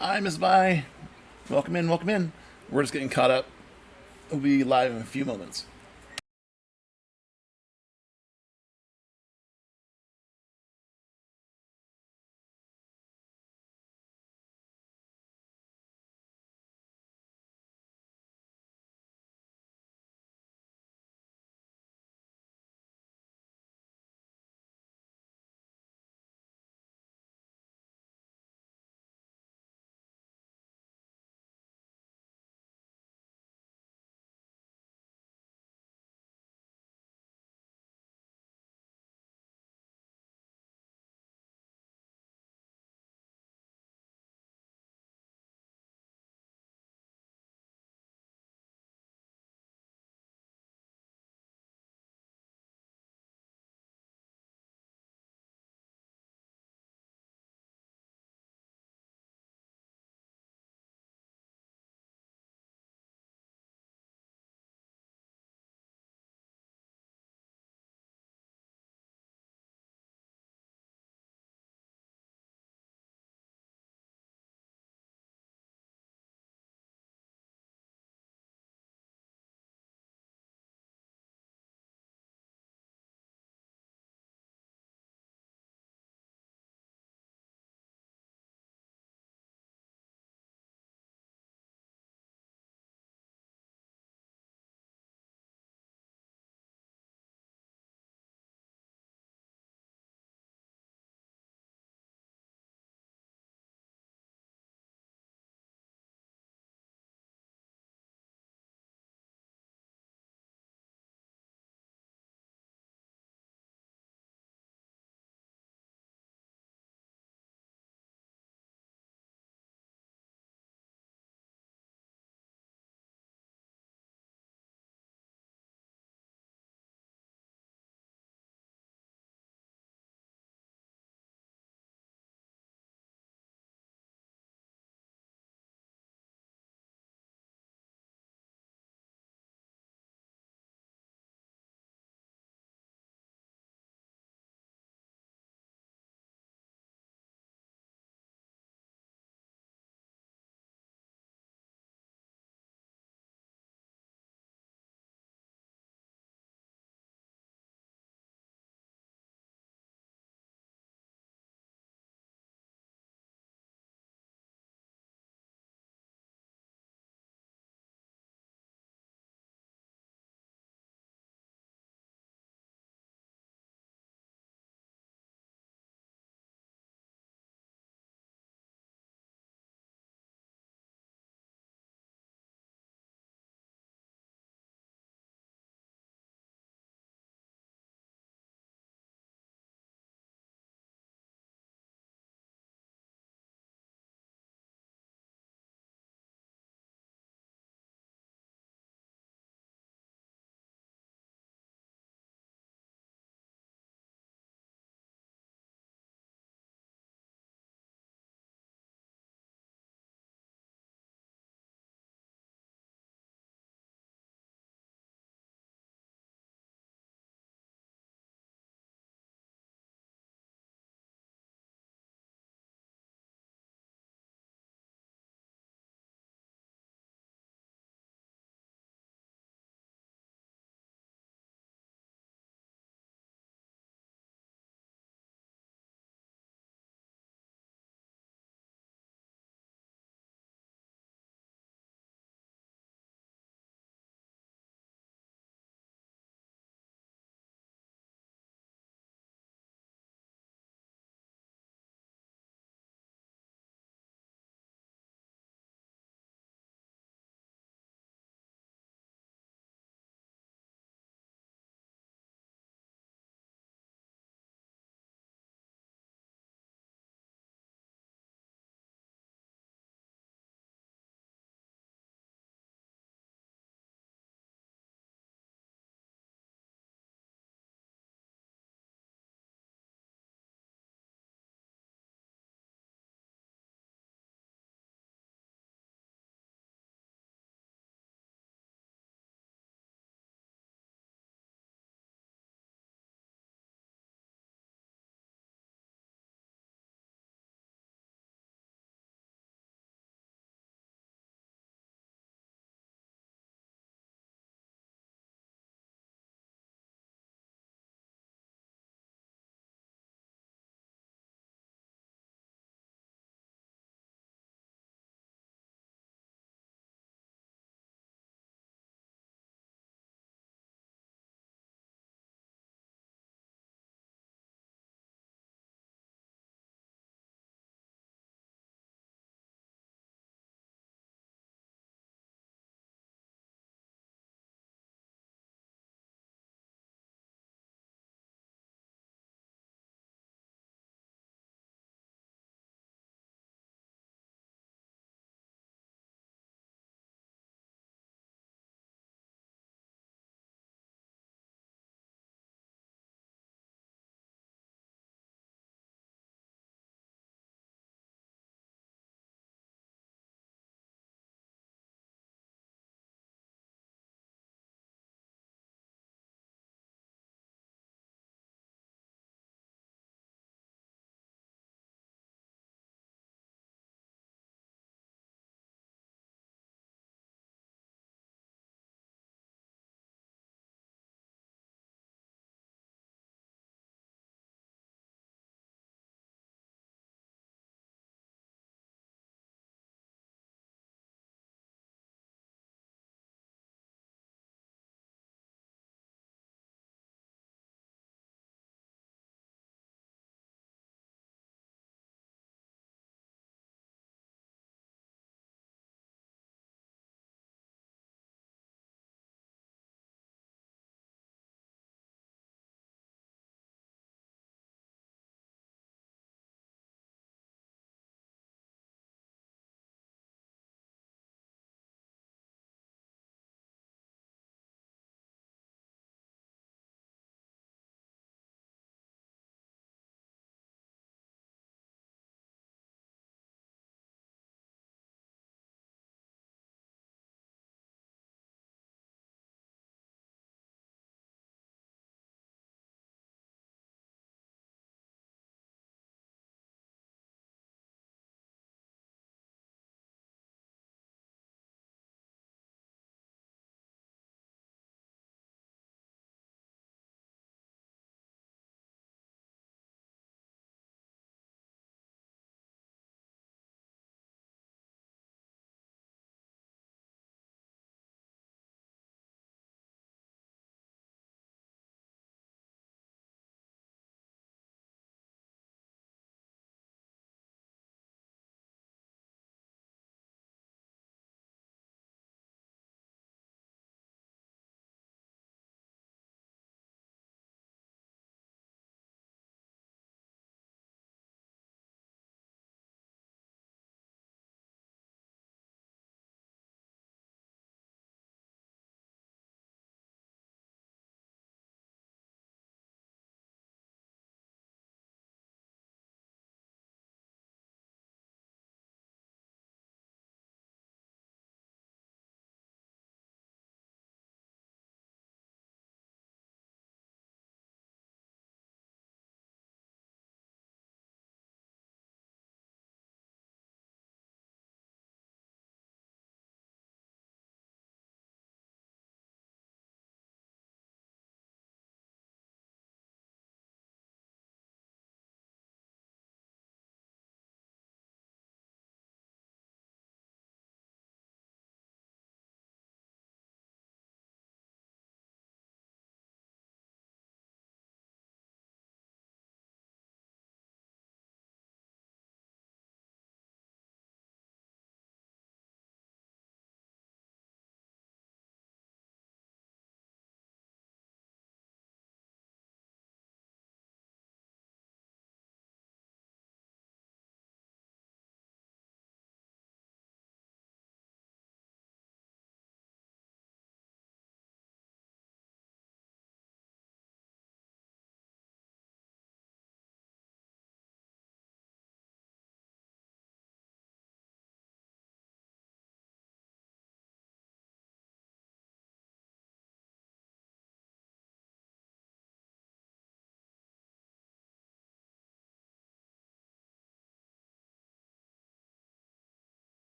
Hi, Miss Vi. Welcome in, welcome in. We're just getting caught up. We'll be live in a few moments.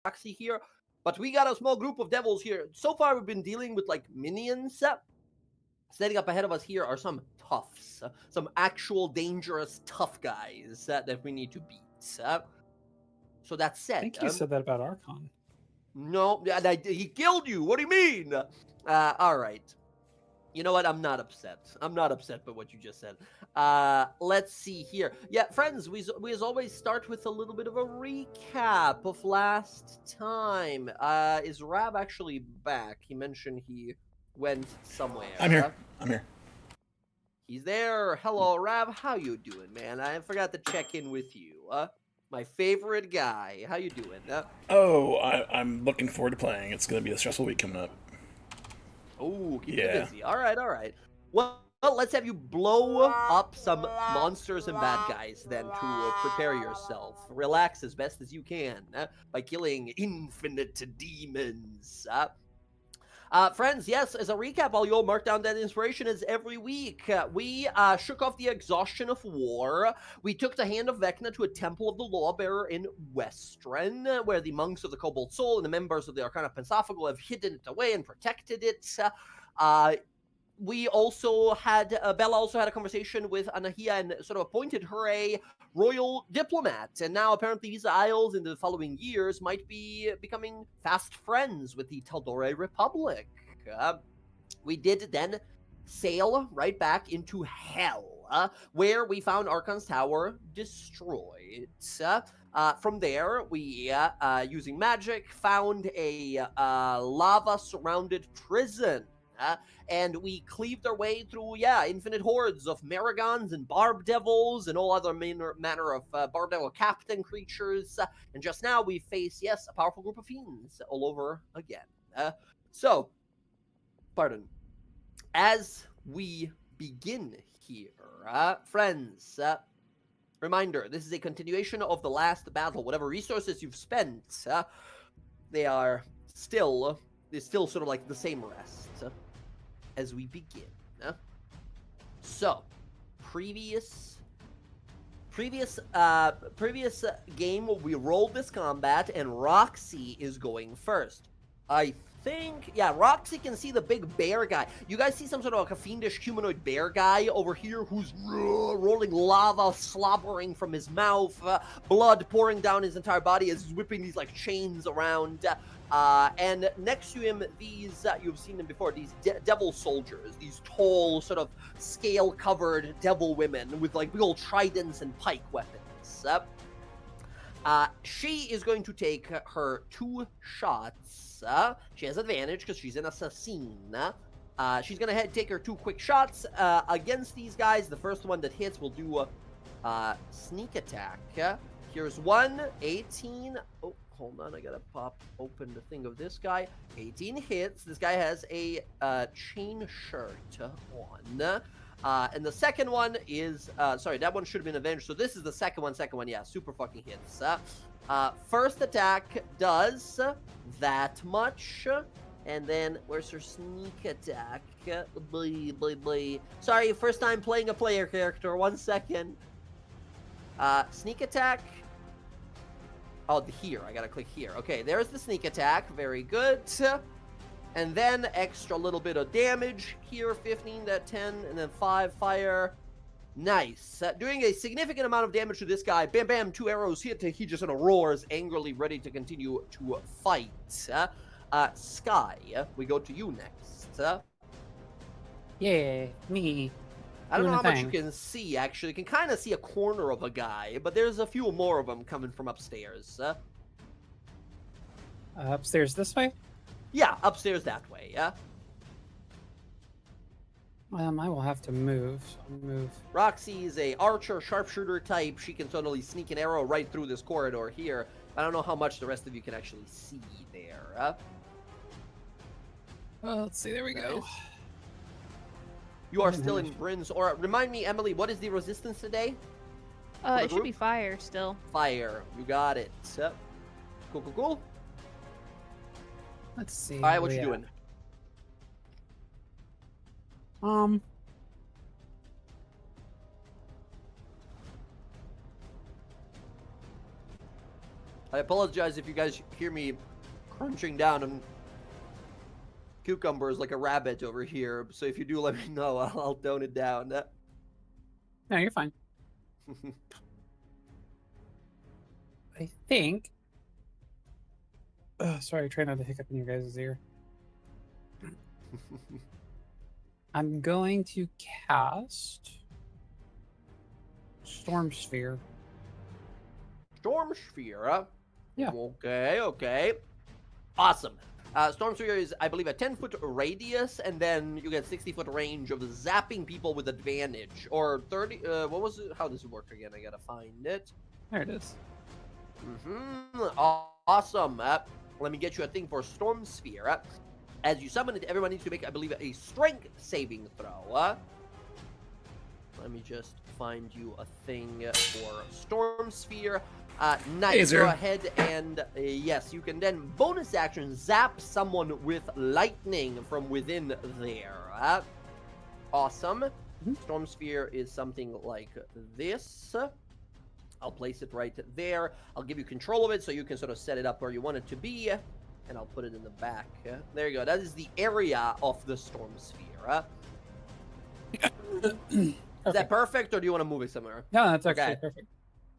Roxy here, but we got a small group of devils here. So far, we've been dealing with like minions. Standing up ahead of us here are some toughs, some actual dangerous tough guys that we need to beat. So that said, I think you said that about Archon. No, he killed you. What do you mean? All right. You know what? I'm not upset. I'm not upset by what you just said. Let's see here. Yeah, friends, we as always start with a little bit of a recap of last time. Is Rab actually back? He mentioned he went somewhere. I'm here. I'm here. He's there. Hello, Rab. How you doing, man? I forgot to check in with you. My favorite guy. How you doing? I'm looking forward to playing. It's going to be a stressful week coming up. Oh, keep you busy. All right, all right. Well, let's have you blow up some monsters and bad guys then to prepare yourself. Relax as best as you can by killing infinite demons. Friends, yes, as a recap, all you'll mark down that inspiration is every week. We shook off the exhaustion of war. We took the hand of Vecna to a temple of the Lawbearer in Westren, where the monks of the Cobalt Soul and the members of the Arcana Pensaphagel have hidden it away and protected it. We also had, Bella also had a conversation with Anahia and sort of appointed her a royal diplomat. And now apparently these isles in the following years might be becoming fast friends with the Tal'dorei Republic. We did then sail right back into hell, where we found Archon's Tower destroyed. From there, we, using magic, found a lava-surrounded prison. And we cleaved our way through, infinite hordes of Maragons and Barb Devils and all other manner of Barb Devil Captain creatures. And just now we face, yes, a powerful group of fiends all over again. Pardon. As we begin here, friends, reminder, this is a continuation of the last battle. Whatever resources you've spent, there's still sort of like the same rest. As we begin. So, previous game we rolled this combat and Roxy is going first. I think, Roxy can see the big bear guy. You guys see some sort of like a fiendish humanoid bear guy over here who's rolling lava, slobbering from his mouth, blood pouring down his entire body as he's whipping these like chains around. And next to him, these, you've seen them before, these devil soldiers, these tall, sort of scale-covered devil women with like big old tridents and pike weapons. She is going to take her 2 shots. She has advantage because she's an assassin. She's going to take her 2 quick shots against these guys. The first one that hits will do a sneak attack. Here's 1, 18. Oh, hold on, I gotta pop open the thing of this guy. 18 hits. This guy has a chain shirt on. And the second one is, sorry, that one should have been avenged. So this is the second one, yeah, super fucking hits. First attack does that much. And then, where's her sneak attack? Sorry, first time playing a player character, 1 second. Sneak attack. Oh, here. I gotta click here. Okay, there's the sneak attack. Very good. And then extra little bit of damage here. 15, that 10, and then 5 fire. Nice. Doing a significant amount of damage to this guy. Bam, bam, 2 arrows hit. He just sort of roars angrily, ready to continue to fight. Sky, we go to you next. Yeah, me. I don't know how much you can see, actually. You can kind of see a corner of a guy, but there's a few more of them coming from upstairs. Upstairs this way? Yeah, upstairs that way, yeah? I will have to move, so I'll move. Roxy is a archer, sharpshooter type. She can totally sneak an arrow right through this corridor here. I don't know how much the rest of you can actually see there. Let's see, there we go. You are still in Bryn's aura. Remind me, Emily, what is the resistance today? It should be fire still. Fire. You got it. Cool. Let's see. All right, what you doing? I apologize if you guys hear me crunching down on cucumbers like a rabbit over here. So if you do, let me know. I'll tone it down. No, you're fine. I think. Sorry, try not to hiccup in your guys' ear. I'm going to cast Storm Sphere. Storm Sphere, huh? Yeah. Okay. Awesome. Storm Sphere is, I believe, a 10-foot radius, and then you get 60-foot range of zapping people with advantage. Or 30, what was it? How does it work again? I gotta find it. There it is. Awesome. Let me get you a thing for Storm Sphere. As you summon it, everyone needs to make, I believe, a strength saving throw. Let me just find you a thing for Storm Sphere. Nice. Go ahead and yes, you can then bonus action zap someone with lightning from within there. Awesome. Storm Sphere is something like this. I'll place it right there. I'll give you control of it so you can sort of set it up where you want it to be. And I'll put it in the back. There you go. That is the area of the Storm Sphere. Is that perfect, or do you want to move it somewhere? No, that's actually perfect.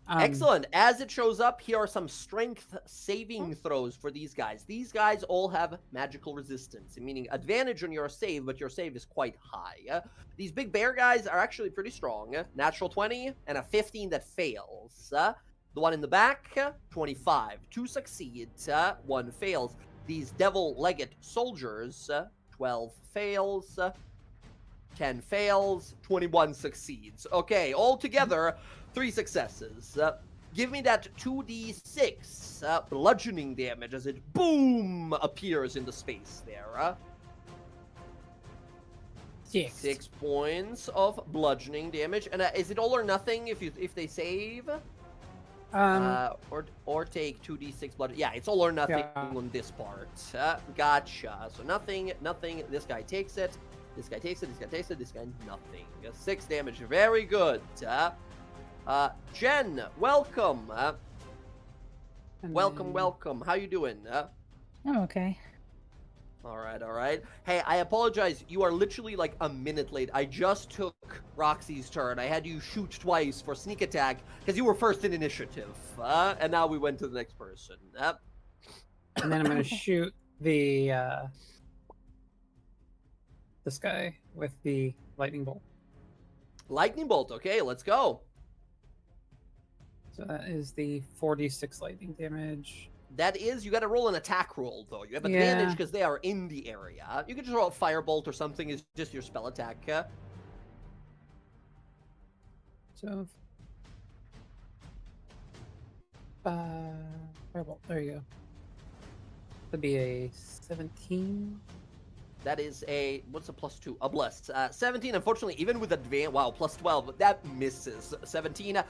Excellent. As it shows up, here are some strength saving throws for these guys. These guys all have magical resistance, meaning advantage on your save, but your save is quite high. These big bear guys are actually pretty strong. Natural 20 and a 15 that fails. The one in the back, 25. 2 succeeds, 1 fails. These devil-legged soldiers, 12 fails, 10 fails, 21 succeeds. Okay, all together, 3 successes. Give me that 2d6 bludgeoning damage as it boom appears in the space there. 6 points of bludgeoning damage. And is it all or nothing if they save? Or take 2d6 blood. Yeah, it's all or nothing on this part. Gotcha. So nothing. This guy takes it. This guy takes it. This guy takes it. This guy nothing. 6 damage. Very good. Jen, welcome. Welcome. How you doing? Oh, okay. All right. Hey, I apologize. You are literally like a minute late. I just took Roxy's turn. I had you shoot twice for sneak attack because you were first in initiative. And now we went to the next person. And then I'm going to shoot the this guy with the lightning bolt. Lightning bolt. Okay, let's go. So that is the 46 lightning damage. That is, you got to roll an attack roll, though. You have advantage because they are in the area. You can just roll a firebolt or something. It's just your spell attack. So, firebolt. There you go. That'd be a 17. That is a, what's a +2? A blessed. 17, unfortunately, even with advantage, wow, +12, that misses. 17,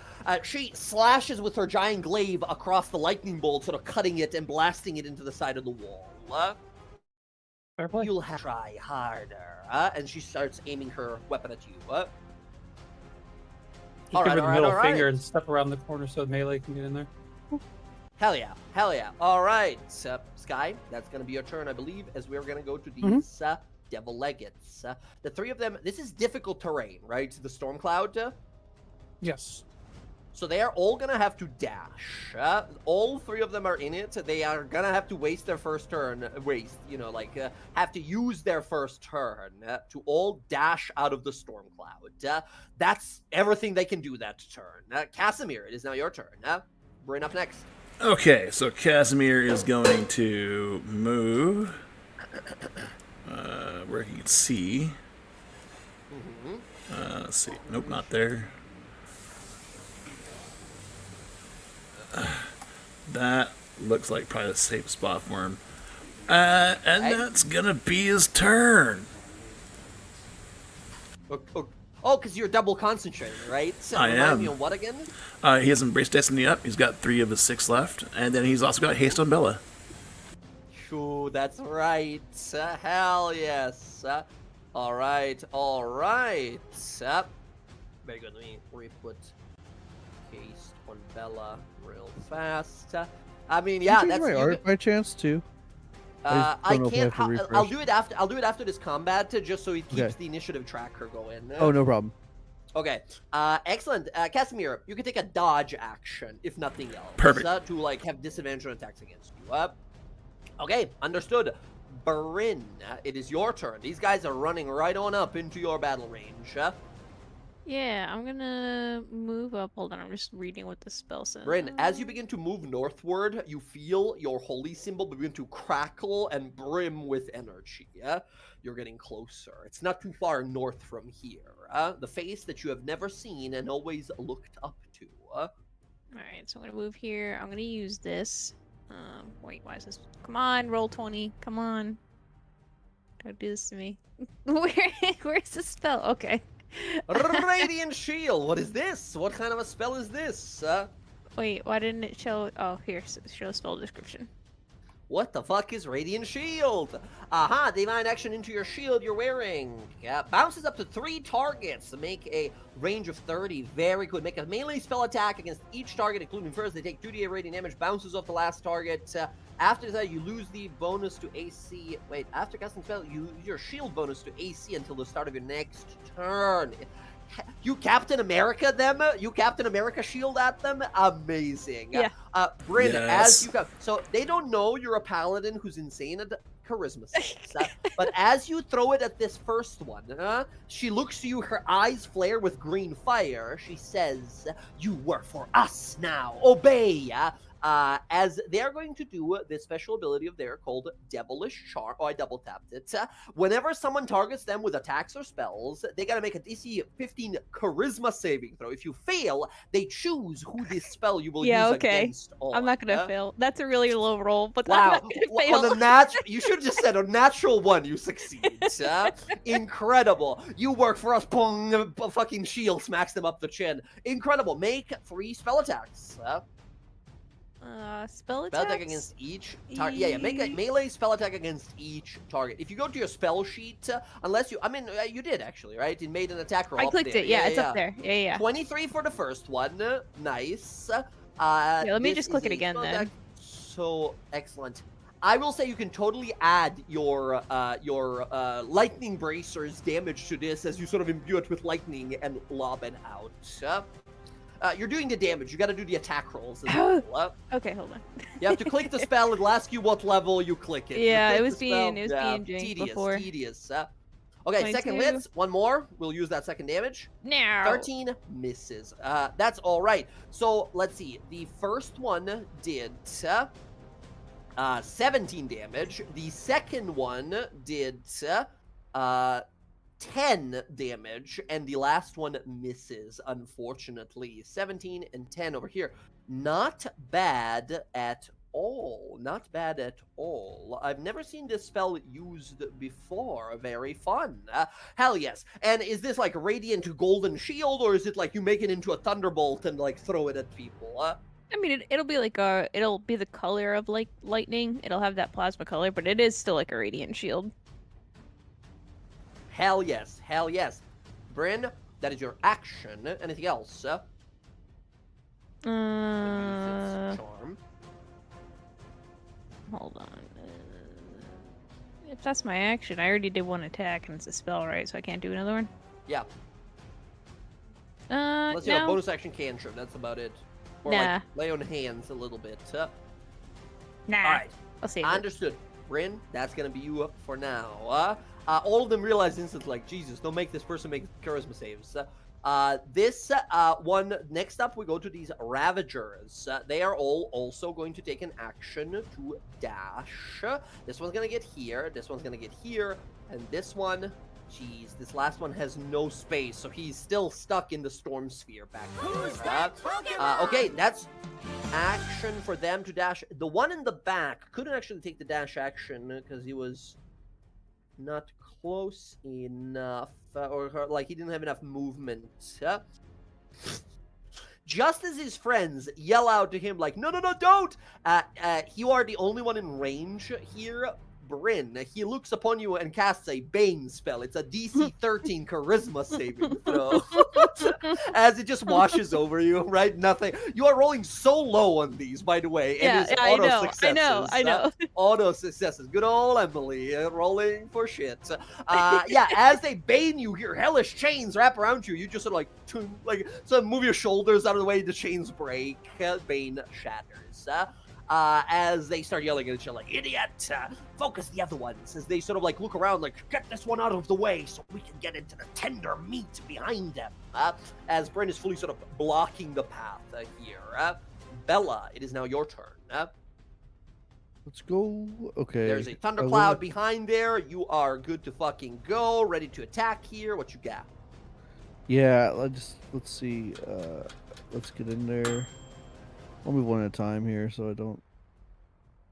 she slashes with her giant glaive across the lightning bolt, sort of cutting it and blasting it into the side of the wall. Fair play. You'll have to try harder. And she starts aiming her weapon at you. Give her the middle finger and step around the corner so melee can get in there. Hell yeah. All right, Sky, that's going to be your turn, I believe, as we're going to go to these devil legates. The 3 of them, this is difficult terrain, right? The storm cloud. Yes. So they are all going to have to dash. All 3 of them are in it. They are going to have to waste their first turn. Have to use their first turn to all dash out of the storm cloud. That's everything they can do that turn. Casimir, it is now your turn. Bring up next. Okay, so Casimir is going to move where he can see. Let's see. Nope, not there. That looks like probably the safe spot for him. And that's going to be his turn. Oh, because you're double concentrating, right? So I am. Me on what again? He has Embraced Destiny up. He's got 3 of his 6 left. And then he's also got Haste on Bella. Shoo, that's right. Hell yes. All right. Very good. Let me re-put Haste on Bella real fast. I mean, Can yeah, you change that's my you. art by chance too. I I don't know if I can't. have to I'll refresh. do it after. I'll do it after this combat, just so it keeps Okay. the initiative tracker going. Oh, no problem. Okay. Excellent. Casimir, you can take a dodge action, if nothing else. Perfect. To like have disadvantage on attacks against you. Okay, understood. Bryn, it is your turn. These guys are running right on up into your battle range. Yeah, I'm gonna move up. Hold on, I'm just reading what the spell says. Bryn, as you begin to move northward, you feel your holy symbol begin to crackle and brim with energy. You're getting closer. It's not too far north from here. The face that you have never seen and always looked up to. Alright, so I'm gonna move here. I'm gonna use this. Wait, why is this? Come on, roll 20. Come on. Don't do this to me. Where's the spell? Okay. Radiant Shield. What is this? What kind of a spell is this? Wait, why didn't it show? Oh, here, show spell description. What the fuck is Radiant Shield? Aha, divine action into your shield you're wearing. Yeah, bounces up to 3 targets. Make a range of 30. Very good. Make a melee spell attack against each target, including first. They take 2d8 radiant damage. Bounces off the last target. After that, you lose the bonus to AC. Wait, after casting spell, you lose your shield bonus to AC until the start of your next turn. You Captain America them? You Captain America shield at them? Amazing. Yeah. Bryn, Yes. as you go, so they don't know you're a paladin who's insane at charisma saves, but as you throw it at this first one, she looks to you, her eyes flare with green fire. She says, "You work for us now. Obey." As they're going to do this special ability of theirs called Devilish Charm. Oh, I double tapped it. Whenever someone targets them with attacks or spells, they gotta make a DC 15 Charisma saving throw. If you fail, they choose who this spell you will use against. I'm not gonna fail. That's a really low roll, but I'm Wow. not gonna fail. On a natural, you should have just said a natural one. You succeed. Incredible. You work for us. Pong. Fucking shield smacks them up the chin. Incredible. Make 3 spell attacks. Spell Spell attack attacks? against each target. Yeah, make a melee spell attack against each target. If you go to your spell sheet, unless you, I mean, you did actually, right? It made an attack roll. I clicked it. Yeah, it's up there. Yeah. 23 for the first one. Nice. Yeah, let me this just click is it a again spell then. attack. So excellent. I will say you can totally add your lightning bracers damage to this as you sort of imbue it with lightning and lob it out. You're doing the damage. You got to do the attack rolls as well. Okay, hold on. You have to click the spell. It'll ask you what level you click it. Yeah, You click it was the spell, being janked tedious, before. Tedious. Okay, second 22. hits. One more. We'll use that second damage. Now. 13 misses. That's all right. So let's see. The first one did 17 damage. The second one did 10 damage, and the last one misses, unfortunately. 17 and 10 over here. Not bad at all. Not bad at all. I've never seen this spell used before. Very fun. Hell yes. And is this like radiant golden shield, or is it like you make it into a thunderbolt and like throw it at people? I mean, it'll be like it'll be the color of like lightning. It'll have that plasma color, but it is still like a radiant shield. Hell yes. Hell yes. Bryn, that is your action. Anything else? Charm. Hold on. If that's my action, I already did one attack, and it's a spell, right? So I can't do another one. Yeah. Unless you have a No. bonus action cantrip, that's about it. Or Nah. like lay on hands a little bit. Nah. Alright, I'll save it. understood. Bryn, that's gonna be you up for now. All of them realize instantly, like, Jesus, don't make this person make charisma saves. This one, next up, we go to these Ravagers. They are all also going to take an action to dash. This one's gonna get here, this one's gonna get here, and this one, jeez, this last one has no space, so he's still stuck in the storm sphere back there. Okay, that's action for them to dash. The one in the back couldn't actually take the dash action because he was not close enough, or like he didn't have enough movement. Just as his friends yell out to him like, no, don't! You are the only one in range here. Bryn. He looks upon you and casts a Bane spell. It's a DC 13 Charisma saving throw. As it just washes over you, right? Nothing. You are rolling so low on these, by the way. Yeah, It is I auto know, successes. I know. Auto successes. Good old Emily, rolling for shit. Yeah, as they Bane you, your hellish chains wrap around you. You just sort of so move your shoulders out of the way. The chains break. Bane shatters. As they start yelling at each other like, idiot, focus the other ones, as they sort of look around like, get this one out of the way so we can get into the tender meat behind them. As Bryn is fully sort of blocking the path here. Bella, it is now your turn. Let's go. Okay. There's a thundercloud behind there. You are good to fucking go, ready to attack here. What you got? Yeah, let's see. Let's get in there. I'll move one at a time here, so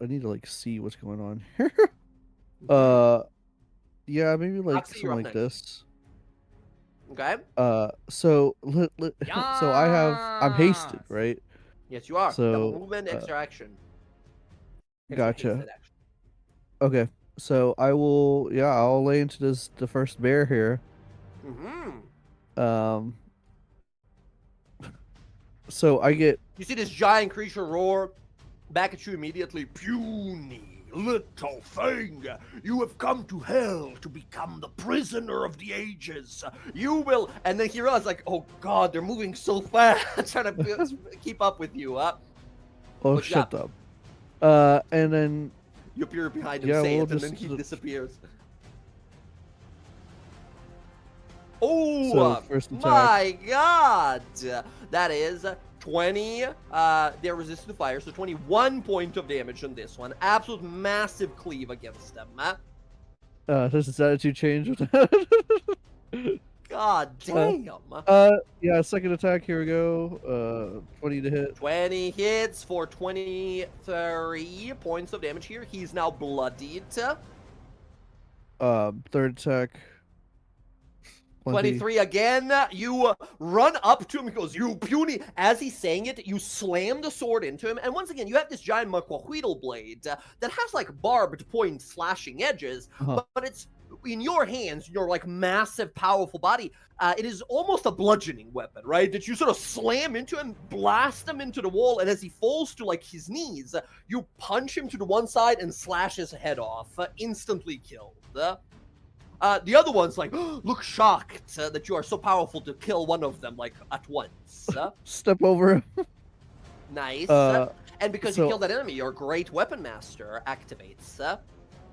I need to see what's going on here. Yeah, maybe something like this. Okay. So I'm hasted, right? Yes, you are. So, double movement, extra action. Gotcha. Hasted action. Okay, so I'll lay into the first bear here. Mm-hmm. So I get. You see this giant creature roar back at you immediately. Puny little thing, you have come to hell to become the prisoner of the ages. You will, and then he realizes oh god, they're moving so fast, trying to keep up with you. Oh, shut up. And then you appear behind him, say it, and then he disappears. Oh, so first attack. My god! That is 20. They're resistant to fire, so 21 points of damage on this one. Absolute massive cleave against them. Does his attitude change? God damn. Yeah, second attack, here we go. 20 to hit. 20 hits for 23 points of damage here. He's now bloodied. Third attack. 23 again. You run up to him. He goes, you puny. As he's saying it, you slam the sword into him. And once again, you have this giant Maquahuitl blade that has barbed point slashing edges, but it's in your hands, your massive, powerful body. It is almost a bludgeoning weapon, right? That you sort of slam into him, blast him into the wall, and as he falls to his knees, you punch him to the one side and slash his head off, instantly killed. The other one's look shocked that you are so powerful to kill one of them at once. Step over him. Nice. And because you killed that enemy, your great weapon master activates.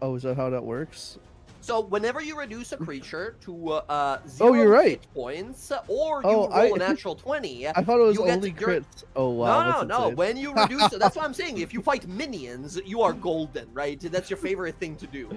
Oh, is that how that works? So whenever you reduce a creature to 0 hit points, or you roll a natural 20, I thought it was only crits. Oh wow. No. When you reduce it, that's what I'm saying. If you fight minions, you are golden, right? That's your favorite thing to do.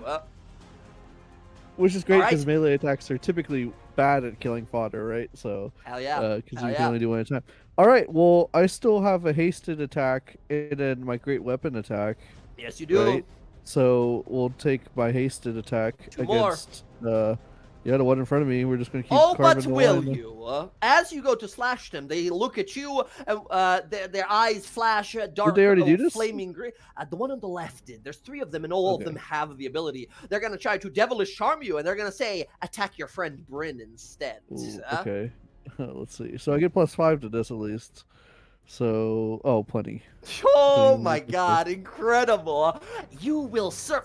Which is great because melee attacks are typically bad at killing fodder, right? So, hell yeah, because you can only do one at a time. All right, well, I still have a hasted attack and then my great weapon attack. Yes, you do. Right? So we'll take my hasted attack against the one in front of me. We're just gonna keep. Oh, but carving will line. you? As you go to slash them, they look at you, and their eyes flash dark, Did they already do this? flaming green. The one on the left did. There's 3 of them, and all of them have the ability. They're gonna try to devilish charm you, and they're gonna say, "Attack your friend Bryn instead." Ooh, okay, let's see. So I get +5 to this at least. So, plenty. Oh my god, incredible. You will serve.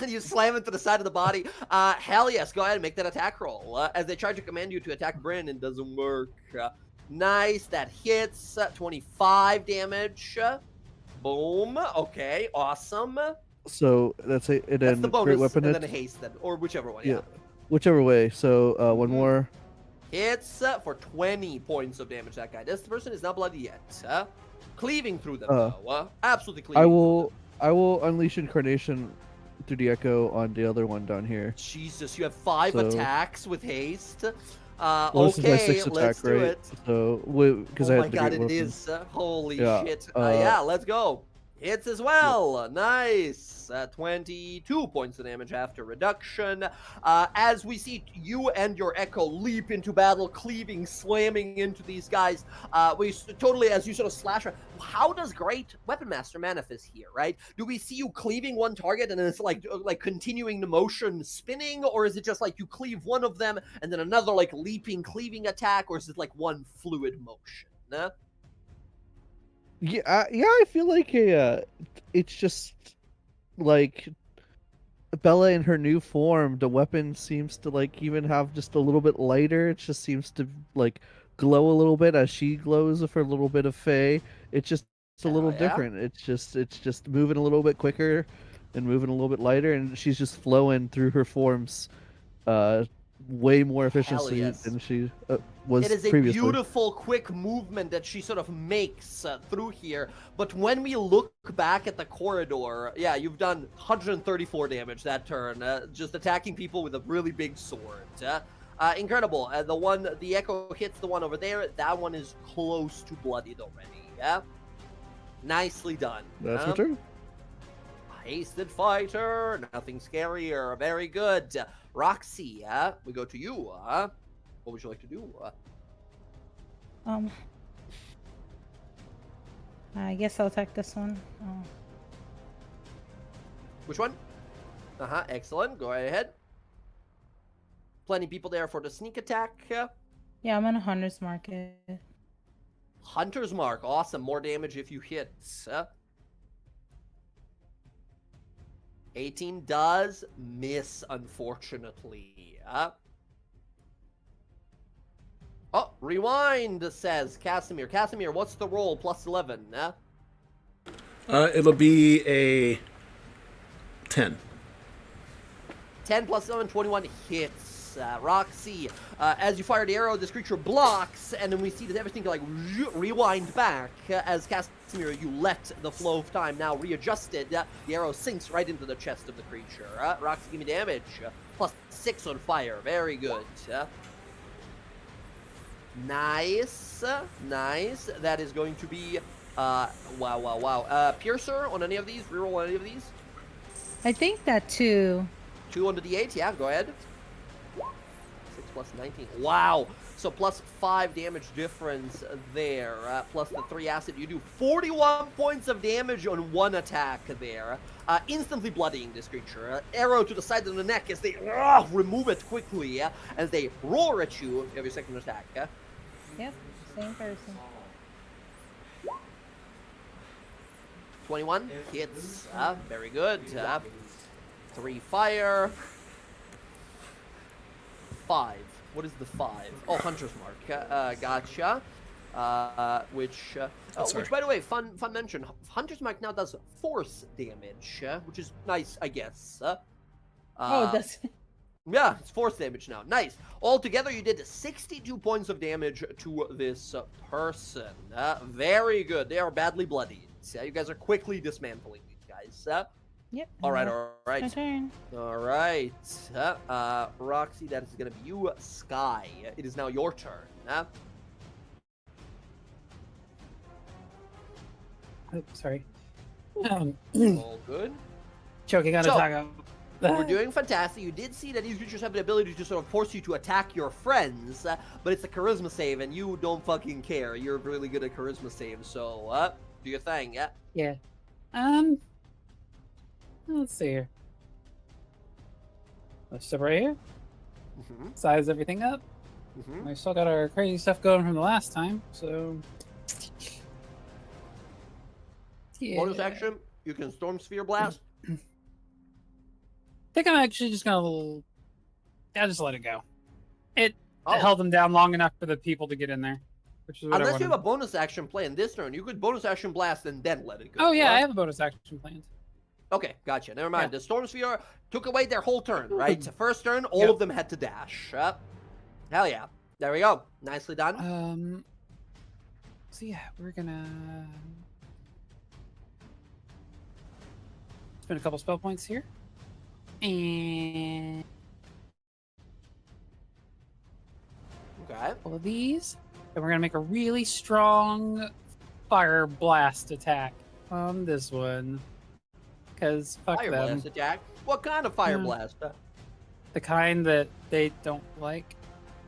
You slam into the side of the body. Hell yes, go ahead and make that attack roll. As they try to command you to attack Bryn, it doesn't work. Nice, that hits. 25 damage. Boom. Okay, awesome. So that's it. And then That's the bonus, great weapon and hit. then a haste, then, or whichever one. Yeah, whichever way. So one more. Hits for 20 points of damage. That guy. This person is not bloody yet. Cleaving through them, though. Absolutely cleaving. I will unleash incarnation through the echo on the other one down here. Jesus, you have 5 attacks with haste. This is my 6th let's attack, do right? it. So because I Oh have my god, the great it weapon. is. Holy Yeah, shit. Yeah, let's go. Hits as well. Nice. 22 points of damage after reduction. As we see you and your Echo leap into battle, cleaving, slamming into these guys, totally, as you sort of slash. How does Great Weapon Master manifest here, right? Do we see you cleaving one target and then it's like continuing the motion spinning, or is it just like you cleave one of them and then another like leaping, cleaving attack, or is it like one fluid motion? Yeah, I feel like it's just like Bella in her new form. The weapon seems to like even have just a little bit lighter. It just seems to like glow a little bit as she glows with her little bit of Fey. It's a little Yeah. different. It's just moving a little bit quicker and moving a little bit lighter, and she's just flowing through her forms, way more efficiently yes. than she was It is a previously. beautiful, quick movement that she sort of makes through here. But when we look back at the corridor, yeah, you've done 134 damage that turn, just attacking people with a really big sword. Incredible. The Echo hits the one over there. That one is close to bloodied already. Yeah, nicely done. That's her turn. Hasted fighter, nothing scarier. Very good. Roxy, we go to you. What would you like to do? I guess I'll attack this one. Which one? Excellent. Go right ahead. Plenty of people there for the sneak attack. Yeah, I'm on a Hunter's Market. Hunter's Mark. Awesome. More damage if you hit. 18 does miss, unfortunately. Oh, rewind, says Casimir. Casimir, what's the roll? Plus 11. It'll be a 10. 10 plus 11, 21 hits. Roxy, as you fire the arrow, this creature blocks, and then we see that everything like rewind back. As Casimir, you let the flow of time now readjusted. The arrow sinks right into the chest of the creature. Roxy, give me damage. Plus 6 on fire. Very good. Nice. Nice. That is going to be, wow. Piercer on any of these? Reroll on any of these? I think that too. 2 on the d8, yeah, go ahead. 6 plus 19. Wow. So plus 5 damage difference there. Plus the 3 acid. You do 41 points of damage on one attack there. Instantly bloodying this creature. Arrow to the side of the neck as they remove it quickly. As they roar at you. You have your second attack. Yep, same person. 21 hits. Very good. 3 fire. 5. What is the 5? Oh, Hunter's Mark. Gotcha. Which, by the way, fun mention. Hunter's Mark now does force damage, which is nice, I guess. That's... Yeah, it's force damage now. Nice. Altogether, you did 62 points of damage to this person. Very good. They are badly bloodied. You guys are quickly dismantling these guys. Yep. All right. My turn. All right. Roxy, that is going to be you. Sky, it is now your turn. Oh, sorry. All good. Choking on So- a taco. We're doing fantastic. You did see that these creatures have the ability to sort of force you to attack your friends, but it's a charisma save, and you don't fucking care. You're really good at charisma saves, so do your thing, yeah? Yeah. Let's see here. Let's step right here. Mm-hmm. Size everything up. Mm-hmm. We still got our crazy stuff going from the last time, so. Yeah. Bonus action, you can Storm Sphere Blast. I think I'm actually just gonna. I'll just let it go. It Oh. held them down long enough for the people to get in there, which is what Unless I you have wanted. a bonus action play in this turn, you could bonus action blast and then let it go. Oh yeah, I right? have a bonus action planned. Okay, gotcha. Never mind. Yeah. The Storm Sphere took away their whole turn, right? First turn, all Yep. of them had to dash. Hell yeah. There we go. Nicely done. So yeah, we're gonna spend a couple spell points here, and Okay. all of these, and we're gonna make a really strong fire blast attack This one. Because fuck Fire them. blast attack. What kind of fire Yeah. blast? The kind that they don't like.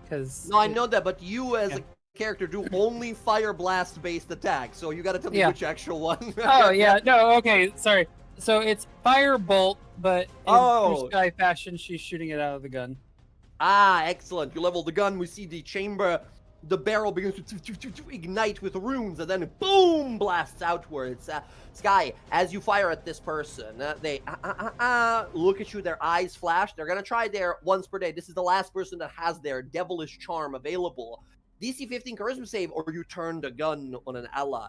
Because No, I know that, but you as Yeah. a character do only fire blast based attacks, so you gotta tell me Yeah. which actual one. Oh yeah, no, okay, sorry. So it's firebolt, but in Oh. Blue Sky fashion, she's shooting it out of the gun. Ah, excellent. You level the gun. We see the chamber, the barrel begins to ignite with runes, and then boom, blasts outwards. Sky, as you fire at this person, they look at you. Their eyes flash. They're gonna try their once per day. This is the last person that has their devilish charm available. DC 15 charisma save, or you turn the gun on an ally.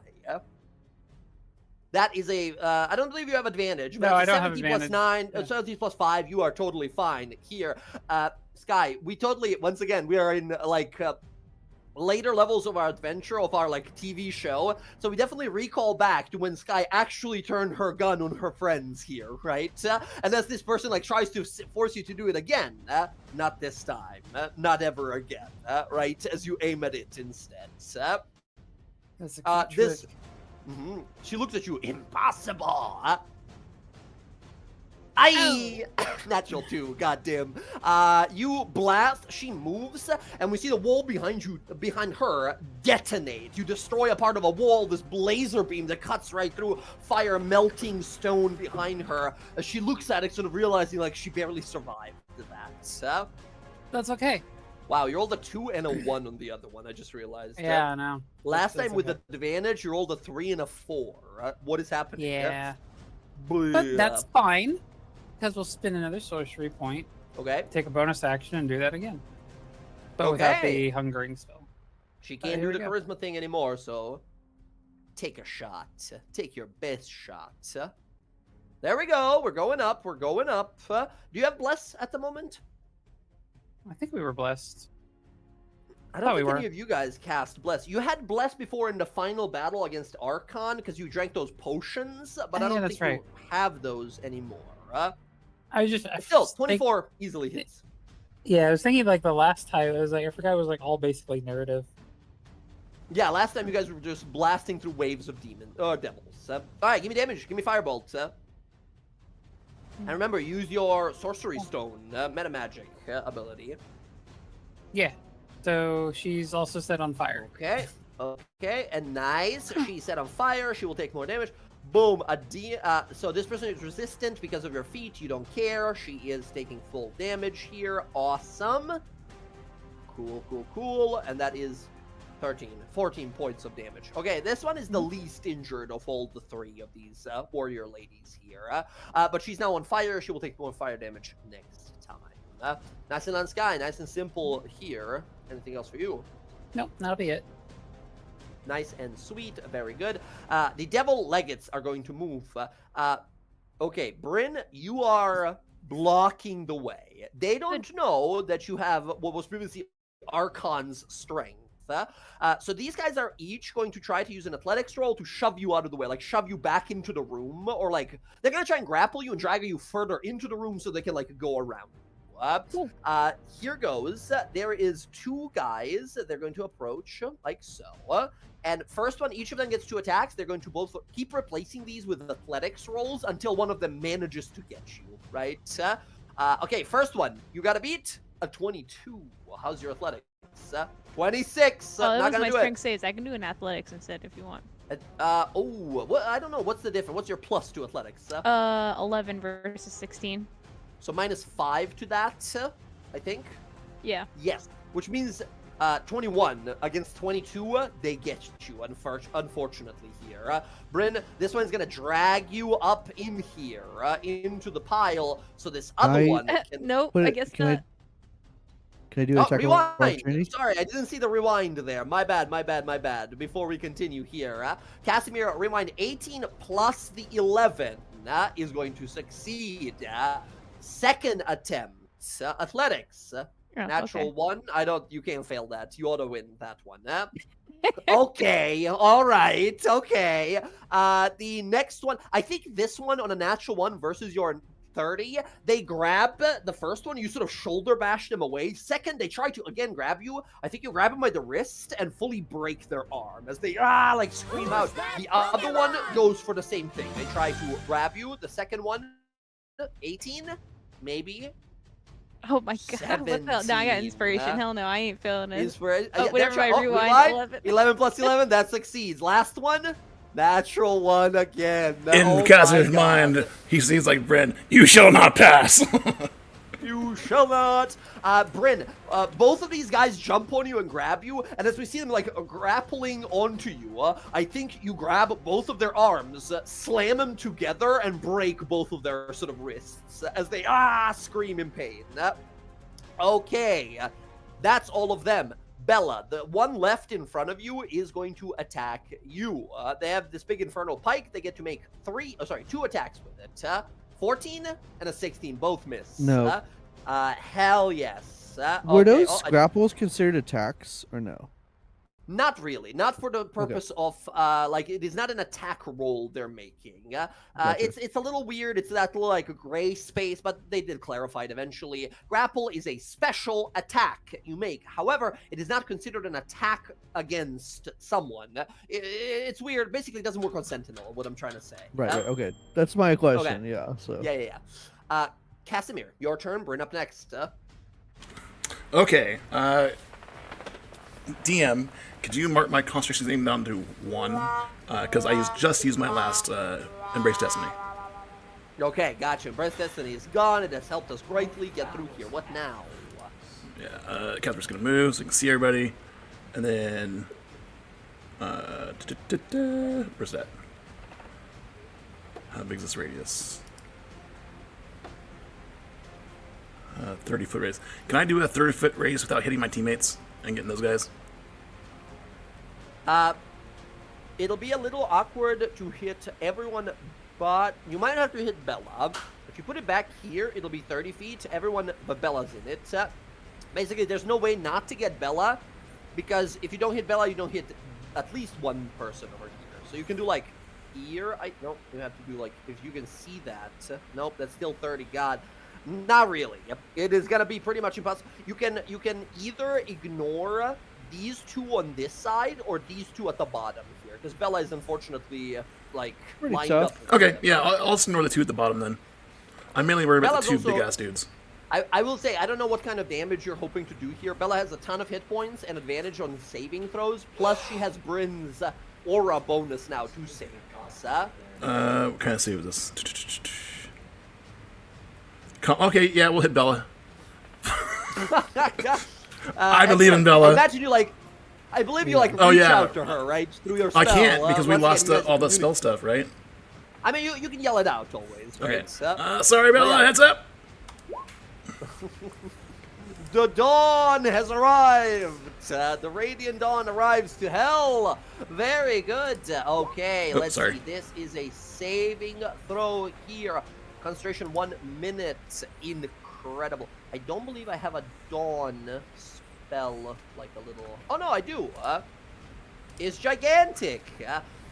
That is a. I don't believe you have advantage. But No, it's I a don't have 17 plus advantage. 9, 17 plus 5. You are totally fine here. Sky, we totally, once again, we are in like later levels of our adventure, of our like TV show. So we definitely recall back to when Sky actually turned her gun on her friends here, right? And as this person like tries to force you to do it again, not this time, not ever again, right? As you aim at it instead. That's a good This. trick. She looks at you. Impossible. Aye! Natural 2, goddamn. You blast, she moves, and we see the wall behind you, behind her, detonate. You destroy a part of a wall, this laser beam that cuts right through, fire melting stone behind her. As she looks at it, sort of realizing like she barely survived that. That's okay. Wow, you rolled a 2 and a 1 on the other one, I just realized. Yeah, no. Last That's time with okay. the advantage, you rolled a 3 and a 4. What is happening? Yeah. Bleh. But that's fine. Because we'll spin another sorcery point, Okay. take a bonus action, and do that again. But without Okay. the hungering spell. She can't here do we the go. charisma thing anymore, so take a shot. Take your best shot. There we go. We're going up. We're going up. Do you have bless at the moment? I think we were blessed. I don't thought we think any were. of you guys cast bless. You had bless before in the final battle against Archon because you drank those potions, but Oh, I yeah, don't that's think you have those anymore. I was just Still, was think- 24 easily hits. yeah, I was thinking like the last time it was like I forgot it was like all basically narrative. Yeah, last time you guys were just blasting through waves of demons or devils. All right, give me damage. Give me firebolt. And remember, use your sorcery stone, meta magic ability. Yeah. So she's also set on fire. Okay. Okay, and nice. She's set on fire. She will take more damage. Boom. So this person is resistant because of your feat. You don't care. She is taking full damage here. Awesome. Cool, cool, cool. And that is 14 points of damage. Okay, this one is the least injured of all the 3 of these warrior ladies here. But she's now on fire. She will take more fire damage next time. Nice and on Sky. Nice and simple here. Anything else for you? Nope, that'll be it. Nice and sweet. Very good. The devil legates are going to move. Okay, Bryn, you are blocking the way. They don't know that you have what was previously Archon's strength. So these guys are each going to try to use an athletics roll to shove you out of the way, like shove you back into the room, or like they're gonna try and grapple you and drag you further into the room so they can like go around you. Here goes. There is 2 guys they're going to approach like so. And first one, each of them gets 2 attacks. They're going to both keep replacing these with athletics rolls until one of them manages to get you, right? Okay, first one, you got to beat a 22. How's your athletics? 26. Oh, that not was gonna my do strength saves. I can do an athletics instead if you want. What? I don't know. What's the difference? What's your plus to athletics? 11 versus 16. So -5 to that, I think. Yeah. Yes, which means 21 against 22, they get you, unfortunately here. Bryn, this one's going to drag you up in here, into the pile, so this other one can... Nope, Put I it- guess can I- not. Can I do a check of opportunity? Rewind! Sorry, I didn't see the rewind there. My bad. Before we continue here, Casimir, rewind 18 plus the 11 is going to succeed. Second attempt, athletics. Oh, Natural okay. 1. You can't fail that. You ought to win that one. Okay, all right, okay. The next one, I think this one on a natural 1 versus your 30. They grab the first one. You sort of shoulder bash them away. Second, they try to again grab you. I think you grab them by the wrist and fully break their arm as they like scream out. The other one goes for the same thing. They try to grab you. The second one, 18, maybe. Oh my god! What the hell? Now I got 17, inspiration. Hell no, I ain't feeling it. Inspiration. Oh, Yeah, whatever my natural- rewind. 11. 11 plus 11, that succeeds. Last one, natural one again. In Oh Kaz's my mind, God. he sees like Bryn. You shall not pass. You shall not. Bryn, both of these guys jump on you and grab you, and as we see them like grappling onto you, I think you grab both of their arms, slam them together, and break both of their sort of wrists as they scream in pain. Okay, that's all of them. Bella, the one left in front of you, is going to attack you. They have this big infernal pike. They get to make 2 attacks with it. 14 and a 16, both miss. No. Hell yes. Were Okay, those grapples considered attacks or no? Not really. Not for the purpose of, like, it is not an attack roll they're making. Gotcha. It's a little weird. It's that little, like, gray space, but they did clarify it eventually. Grapple is a special attack you make. However, it is not considered an attack against someone. It's weird. Basically, it doesn't work on Sentinel, what I'm trying to say. Right, okay. That's my question, yeah. So Yeah. Casimir, your turn. Bryn up next. Okay. DM, could you mark my concentration name down to 1? Because I just used my last Embrace Destiny. Okay, gotcha. Breath Destiny is gone. It has helped us greatly get through here. What now? Yeah, Casimir's gonna move so you can see everybody. And then... where's that? How big is this radius? 30-foot radius. Can I do a 30-foot radius without hitting my teammates and getting those guys? It'll be a little awkward to hit everyone, but you might have to hit Bella. If you put it back here, it'll be 30 feet. Everyone but Bella's in it. Basically, there's no way not to get Bella, because if you don't hit Bella, you don't hit at least one person over here. So you can do, like, here. Nope, you have to do, like, if you can see that. Nope, that's still 30. God. Not really. Yep. It is going to be pretty much impossible. You can either ignore these two on this side or these two at the bottom here, because Bella is unfortunately like Pretty lined tough. up. Okay, yeah, I'll just ignore the 2 at the bottom then. I'm mainly worried about the Bella's 2 also- big-ass dudes. I will say, I don't know what kind of damage you're hoping to do here. Bella has a ton of hit points and advantage on saving throws, plus she has Bryn's aura bonus now to save us. What kind of save is this? Okay, yeah, we'll hit Bella. I believe in Bella. I imagine you like, I believe you like reach out to her, right? Through your spell. I can't because we once lost again, you guys all the can spell stuff, right? I mean, you can yell it out always. Okay. Right? Sorry, Bella, yeah. heads up! The dawn has arrived. The radiant dawn arrives to hell. Very good. Okay, Oh, let's sorry. see. This is a saving throw here. Concentration 1 minute. Incredible. I don't believe I have a dawn spell, like a little... Oh, no, I do. It's gigantic.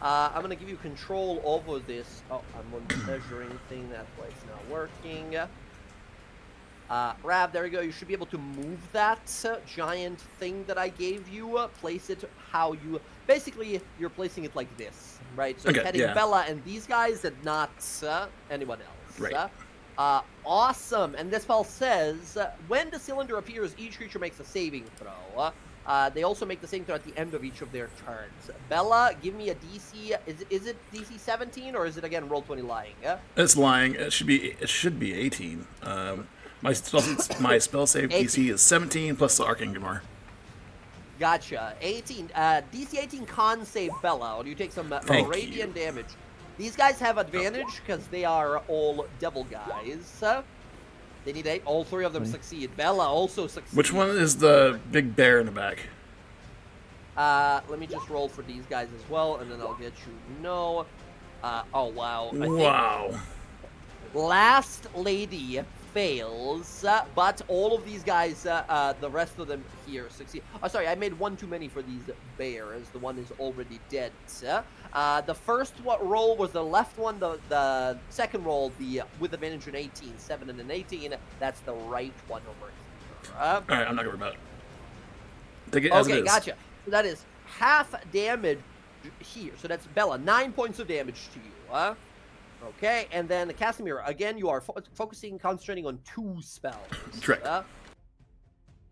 I'm going to give you control over this. Oh, I'm on the measuring thing. That's why it's not working. Rav, there you go. You should be able to move that giant thing that I gave you. Place it how you... Basically, you're placing it like this, right? So Okay, it's heading yeah. Bella and these guys and not anyone else. Right. Awesome. And this spell says, when the cylinder appears, each creature makes a saving throw. They also make the saving throw at the end of each of their turns. Bella, give me a DC. Is it DC 17 or is it again roll 20 lying? It's lying. It should be 18. My spell save 18. DC is 17 plus the Arcane Gamar. Gotcha. 18. DC 18 con save Bella, or you take some Thank radiant damage. These guys have advantage because they are all devil guys. They need 8. All 3 of them succeed. Bella also succeeds. Which one is the big bear in the back? Let me just roll for these guys as well, and then I'll get you. Oh, wow. I think Wow. last lady fails, but all of these guys, the rest of them here succeed. Oh, sorry, I made one too many for these bears. The one is already dead. The first roll was the left one. The second roll, with advantage in 18, 7 and an 18. That's the right one over here. All right, I'm not gonna worry about it. Take it as it Okay, is. gotcha. So that is half damage here. So that's Bella, 9 points of damage to you. Okay, and then Casimir, again, you are focusing, concentrating on 2 spells. Correct.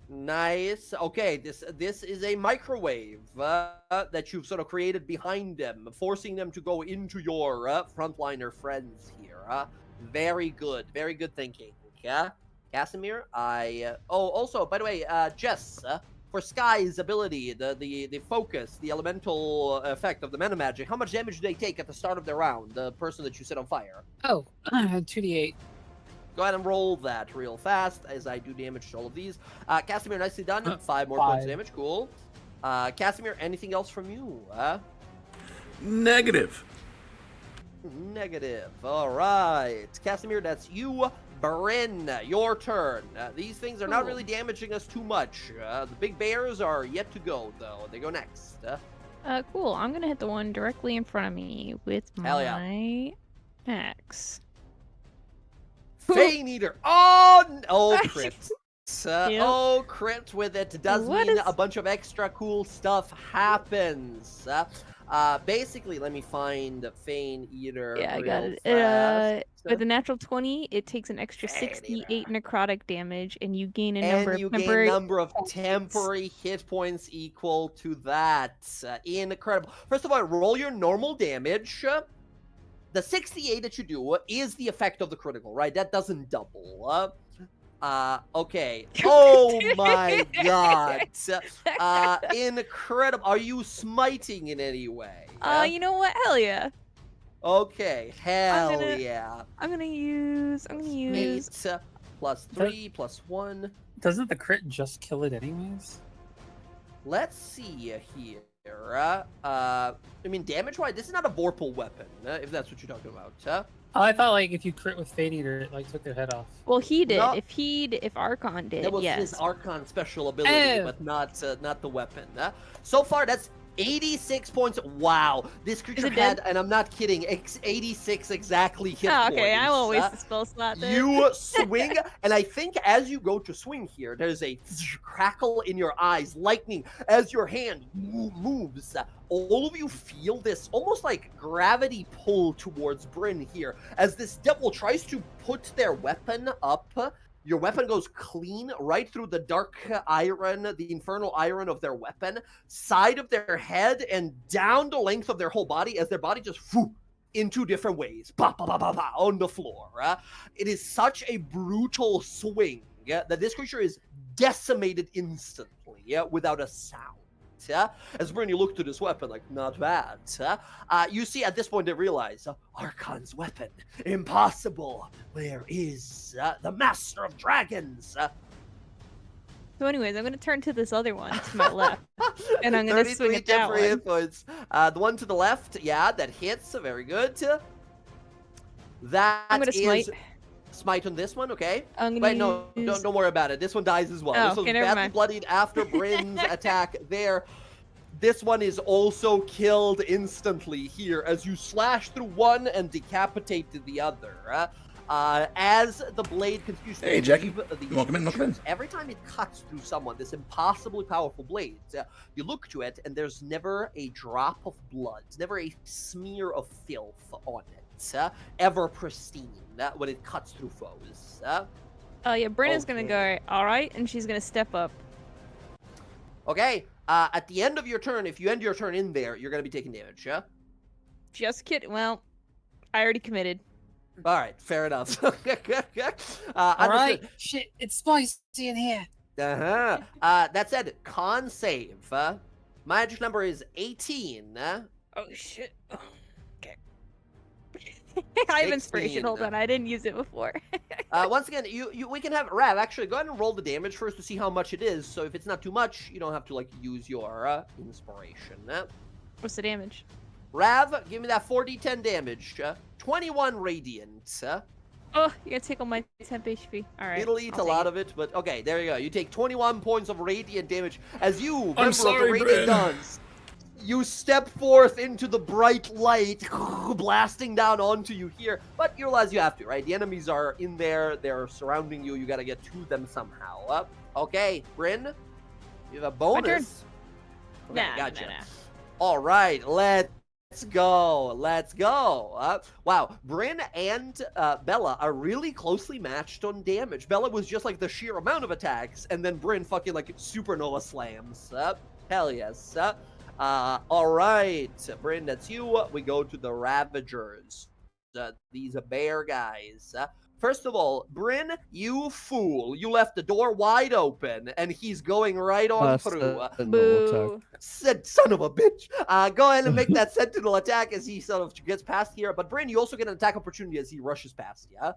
Nice. Okay, this is a microwave that you've sort of created behind them, forcing them to go into your frontliner friends here. Very good thinking. Okay, Casimir, also, by the way, Jess, for Sky's ability, the focus, the elemental effect of the mana magic, how much damage do they take at the start of their round, the person that you set on fire? Oh, 2d8. Go ahead and roll that real fast as I do damage to all of these. Casimir, nicely done. 5 more points of damage. Cool. Casimir, anything else from you? Negative. Negative. All right. Casimir, that's you. Bryn, your turn. These things are not Cool. really damaging us too much. The big bears are yet to go, though. They go next. Cool. I'm gonna hit the one directly in front of me with Hell yeah. my axe. Fane Eater. Oh, crit. Yep. Oh, crit with it does What mean is- a bunch of extra cool stuff happens. Basically, let me find Fane Eater. Yeah, I got real it. fast. With a natural 20, it takes an extra Fane 68 Eater. necrotic damage, and you gain a And number you of gain temporary. number of temporary hit points equal to that. Incredible. First of all, roll your normal damage. The 68 that you do is the effect of the critical, right? That doesn't double. Okay. Oh my god. Incredible. Are you smiting in any way? You know what? Hell yeah. Okay. Hell gonna- yeah. I'm gonna use. 8 plus 3 plus 1. Doesn't the crit just kill it anyways? Let's see here. I mean, damage-wise, this is not a Vorpal weapon, if that's what you're talking about. Oh, I thought like if you crit with Fate Eater, it like took their head off. Well, he did. No. If Archon did, That was yes. his Archon special ability, Oh. but not the weapon. So far, that's 86 points. Wow, this creature it dead? had, and I'm not kidding, 86 exactly hit Oh, points. okay, I won't waste the spell slot then. You swing, and I think as you go to swing here, there's a crackle in your eyes, lightning, as your hand moves. All of you feel this almost like gravity pull towards Bryn here, as this devil tries to put their weapon up. Your weapon goes clean right through the dark iron, the infernal iron of their weapon, side of their head, and down the length of their whole body as their body just in 2 different ways, on the floor. It is such a brutal swing that this creature is decimated instantly without a sound. As Bryn, you look to this weapon like, not bad. You see at this point they realize, Archon's weapon, impossible. Where is the Master of Dragons? So, anyways, I'm gonna turn to this other one to my left, and I'm gonna swing 33 at that temporary one. hit points. The one to the left, yeah, that hits. Very good. That I'm gonna is smite. smite on this one, okay? I'm gonna Wait, no, use... don't worry about it. This one dies as well. Oh, This was okay, never badly mind. bloodied after Bryn's attack there. This one is also killed instantly here as you slash through one and decapitate the other. As the blade continues to Hey, Jackie. leave the Welcome in, welcome in. every time it cuts through someone, this impossibly powerful blade, you look to it and there's never a drop of blood, never a smear of filth on it, ever pristine when it cuts through foes. yeah, Brenna's gonna Okay. go, alright, and she's gonna step up. Okay, at the end of your turn, if you end your turn in there, you're going to be taking damage, yeah? Just kidding. Well, I already committed. All right, fair enough. All right, shit, it's spicy in here. Uh-huh. That said, con save. Magic number is 18. Oh, shit. Okay. I have inspiration. 16. Hold on, I didn't use it before. Once again, we can have Rav actually go ahead and roll the damage first to see how much it is. So if it's not too much, you don't have to like use your inspiration. What's the damage? Rav, give me that 4d10 damage. 21 radiant. Oh, you're gonna take all my temp HP. All right. It'll eat I'll a take lot it. of it, but okay, there you go. You take 21 points of radiant damage as you, member of the sorry, Radiant Bryn. Guns, you step forth into the bright light, blasting down onto you here. But you realize you have to, right? The enemies are in there. They're surrounding you. You got to get to them somehow. Okay, Bryn, you have a bonus. Okay, Nah, gotcha. nah. All right, let's go. Let's go. Wow, Bryn and Bella are really closely matched on damage. Bella was just like the sheer amount of attacks, and then Bryn fucking like supernova slams. Hell yes. All right, Bryn, that's you. We go to the Ravagers. These bear guys. First of all, Bryn, you fool. You left the door wide open, and he's going right on through. Sentinel attack. Boo. Said son of a bitch. Go ahead and make that sentinel attack as he sort of gets past here. But Bryn, you also get an attack opportunity as he rushes past. Yeah.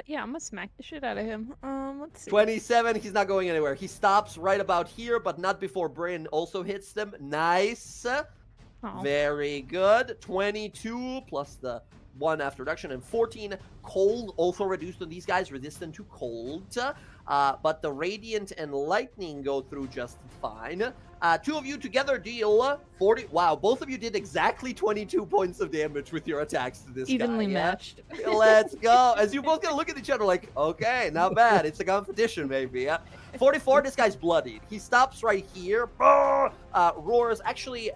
Yeah, I'm gonna smack the shit out of him. Let's see. 27. He's not going anywhere. He stops right about here, but not before Bryn also hits them. Nice. Oh. Very good. 22 plus the 1 after reduction, and 14 cold also reduced on these guys, resistant to cold. But the radiant and lightning go through just fine. Two of you together deal 40. Wow, both of you did exactly 22 points of damage with your attacks to this Evenly guy. matched. Let's go. As you both gonna look at each other like, okay, not bad. It's a competition, maybe. 44, this guy's bloodied. He stops right here. Roars. Actually,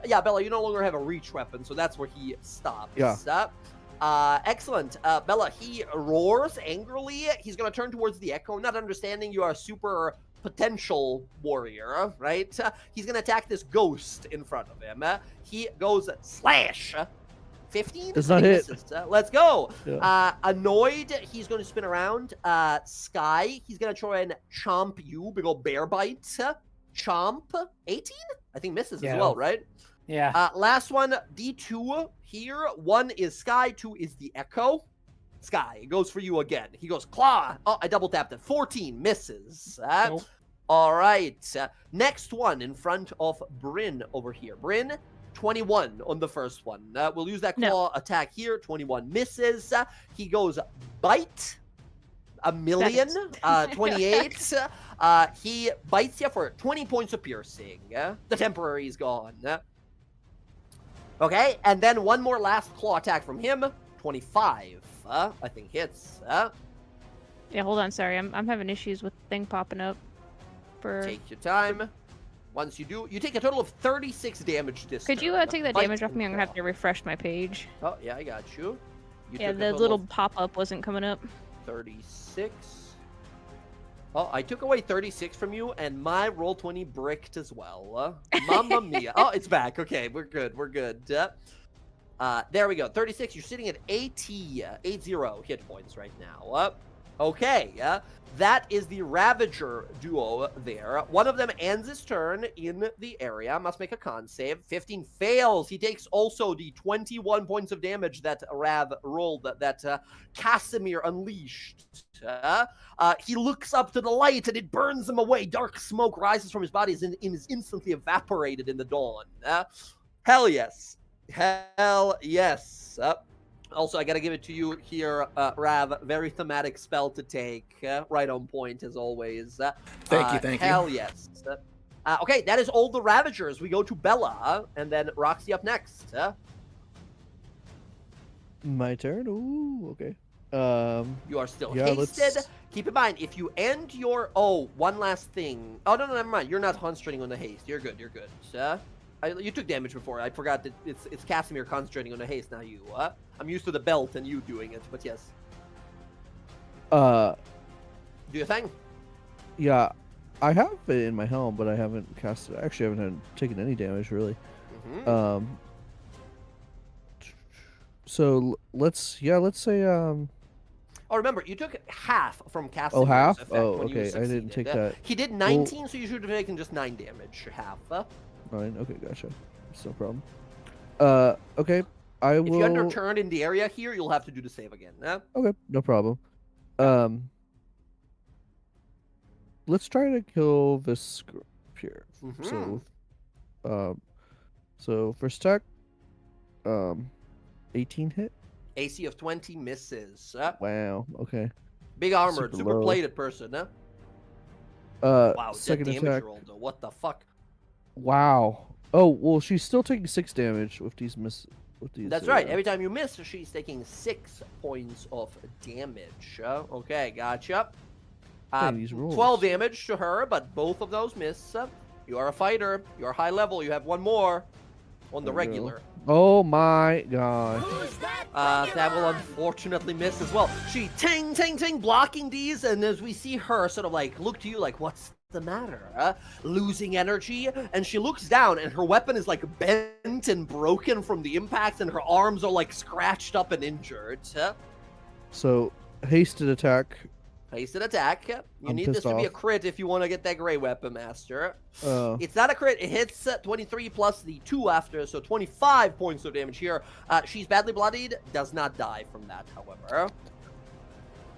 yeah, Bella, you no longer have a reach weapon, so that's where he stops. Yeah. Excellent. Bella, he roars angrily. He's going to turn towards the Echo, not understanding you are a super potential warrior, right? He's going to attack this ghost in front of him. He goes slash. 15? Does not hit. Let's go. Yeah. Annoyed, he's going to spin around. Sky, he's going to try and chomp you. Big ol' bear bite. Chomp. 18? I think misses as Yeah. well, right? Yeah. Last one, D2 here. 1 is Sky, 2 is the Echo. Sky goes for you again. He goes claw. Oh, I double tapped it. 14 misses. Nope. All right. Next one in front of Bryn over here. Bryn, 21 on the first one. We'll use that claw attack here. 21 misses. He goes bite. A million. 28. He bites you for 20 points of piercing. The temporary is gone. Okay, and then one more last claw attack from him. 25. I think hits. Yeah, hold on. Sorry, I'm having issues with the thing popping up. For Take your time. Once you do, you take a total of 36 damage this could you turn. take that Bite damage off and me? I'm gonna have claw. to refresh my page. Oh, yeah, I got you. You Yeah, took a the total little of pop up wasn't coming up. 36. Oh, I took away 36 from you, and my roll 20 bricked as well. Mamma mia. Oh, it's back. Okay, we're good. We're good. There we go. 36. You're sitting at 80 hit points right now. Okay. That is the Ravager duo there. One of them ends his turn in the area. Must make a con save. 15 fails. He takes also the 21 points of damage that Rav rolled, that Casimir unleashed. He looks up to the light and it burns him away. Dark smoke rises from his body and is instantly evaporated in the dawn. Hell yes. Hell yes. Also, I gotta give it to you here, Rav. Very thematic spell to take. Right on point, as always. Thank you. Hell yes. Okay, that is all the Ravagers. We go to Bella, and then Roxy up next. My turn. Ooh, okay. You are still Yeah, hasted. let's- Keep in mind, if you end your... Oh, one last thing. Oh, no, never mind. You're not concentrating on the haste. You're good, you're good. You took damage before. I forgot that it's Casimir concentrating on the haste, not you. I'm used to the belt and you doing it, but yes. Uh, Do your thing. yeah, I have it in my helm, but I haven't cast it. Actually, I haven't taken any damage really. Mhm. So let's say Oh, remember, you took half from Casimir's half? effect Oh, when you okay, I didn't succeeded. take that. He did 19, so you should have taken just 9 damage. Half. 9. Okay, gotcha. It's no problem. Okay, I If you will. enter turn in the area here, you'll have to do the save again. Okay, no problem. Let's try to kill this group here. Mhm. So first attack, 18 hit. AC of 20 misses. Wow. Okay. Big armored, Super super low. plated person, huh? Wow, Second that damage attack. roll though. What the fuck? Wow. Oh well, she's still taking 6 damage with these That's right. Every time you miss, she's taking 6 points of damage. Okay, gotcha. Playing these rules. 12 damage to her, but both of those miss. You are a fighter. You are high level. You have one more on the Oh, no. regular. Oh my god. That will unfortunately miss as well. She ting, ting, ting, blocking these, and as we see her sort of like look to you like, what's the matter? Losing energy, and she looks down, and her weapon is like bent and broken from the impacts, and her arms are like scratched up and injured. So hasted attack. Hasted attack. You I'm need this pissed to be a off. crit if you want to get that gray weapon master. Oh. It's not a crit. It hits 23 plus the 2 after, so 25 points of damage here. She's badly bloodied. Does not die from that, however.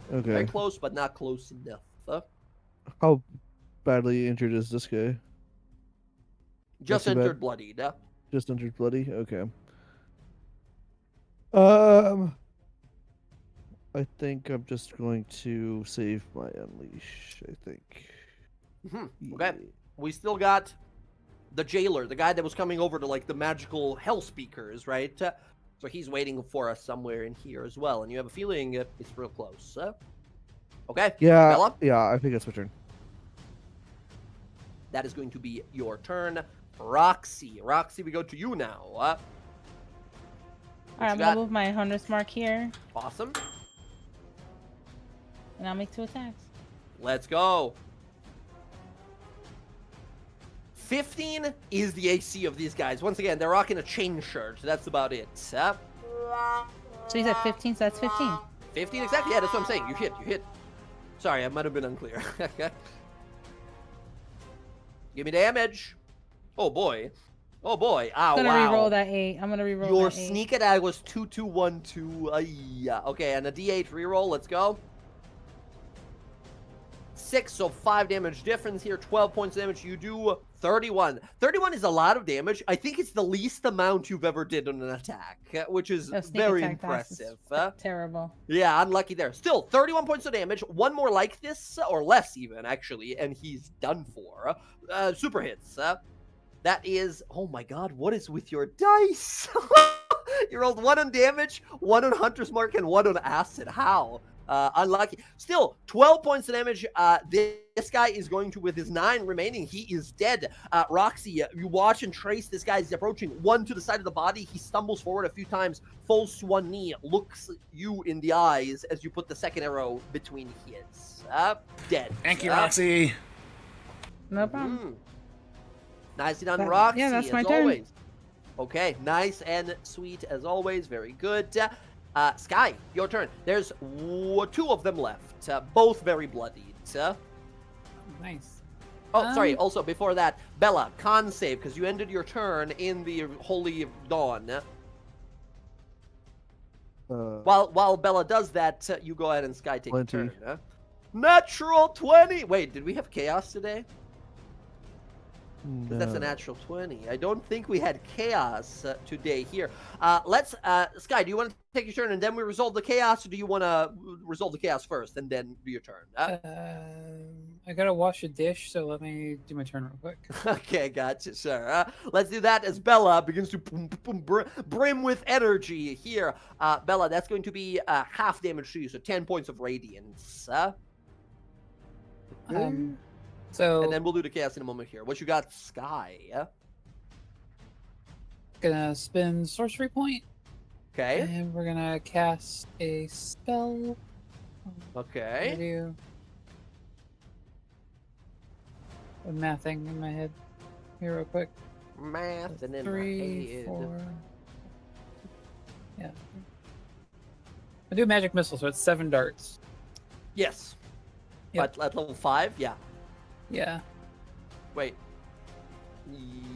Very Okay. close, but not close enough. How badly injured is this guy? Just too bad. entered bloodied. Just injured bloody? Okay. I think I'm just going to save my unleash, I think. Okay. We still got the jailer, the guy that was coming over to like the magical hell speakers, right? So he's waiting for us somewhere in here as well, and you have a feeling it's real close. Okay. Yeah, Bella? yeah, I think that's my turn. That is going to be your turn. Roxy, we go to you now. Alright, I'm got? gonna move my hunter's mark here, Awesome. and I'll make 2 attacks. Let's go. 15 is the AC of these guys. Once again, they're rocking a chain shirt. That's about it. So you said 15, so that's 15. 15 exactly? Yeah, that's what I'm saying. You hit. Sorry, I might have been unclear. Give me damage. Oh boy. Ow, I'm gonna wow. re-roll that 8. I'm gonna re-roll Your that 8. sneak attack was 2-2-1-2. Yeah. Okay, and a D8 reroll. Let's go. 6, so 5 damage difference here. 12 points of damage. You do 31. 31 is a lot of damage. I think it's the least amount you've ever did on an attack, which is That sneak very attack dice is impressive. Terrible. Yeah, unlucky there. Still, 31 points of damage. One more like this, or less even, actually, and he's done for. Super hits. That is... Oh my god, what is with your dice? You rolled 1 on damage, 1 on Hunter's Mark, and 1 on Acid. How? Unlucky. Still, 12 points of damage. This guy is going to, with his 9 remaining, he is dead. Roxy, you watch and trace this guy. He's approaching 1 to the side of the body. He stumbles forward a few times, falls to 1 knee, looks you in the eyes as you put the second arrow between his. Dead. Thank you, Roxy. No problem. Nicely done, That- Roxy, yeah, that's my as turn. always. Okay, nice and sweet as always. Very good. Sky, your turn. There's 2 of them left, both very bloodied. Nice. Oh, sorry. Also, before that, Bella, con save, because you ended your turn in the Holy Dawn. While Bella does that, you go ahead and Sky take a 20. turn. Natural 20! Wait, did we have chaos today? 'Cause that's a natural 20. I don't think we had chaos today here. Let's, Sky, do you want to take your turn and then we resolve the chaos, or do you want to resolve the chaos first and then do your turn? I gotta wash a dish, so let me do my turn real quick. Okay, gotcha, sir. Let's do that as Bella begins to brim with energy here. Bella, that's going to be half damage to you, so 10 points of radiance. So And then we'll do the chaos in a moment here. What you got, Sky? gonna spend sorcery point, Okay. and we're gonna cast a spell. Okay. I do a mathing in my head here real quick. Math and then 3, head. 4. Yeah. I do a magic missile, so it's 7 darts. Yes. Yep. But at level 5? Yeah. Yeah. Wait.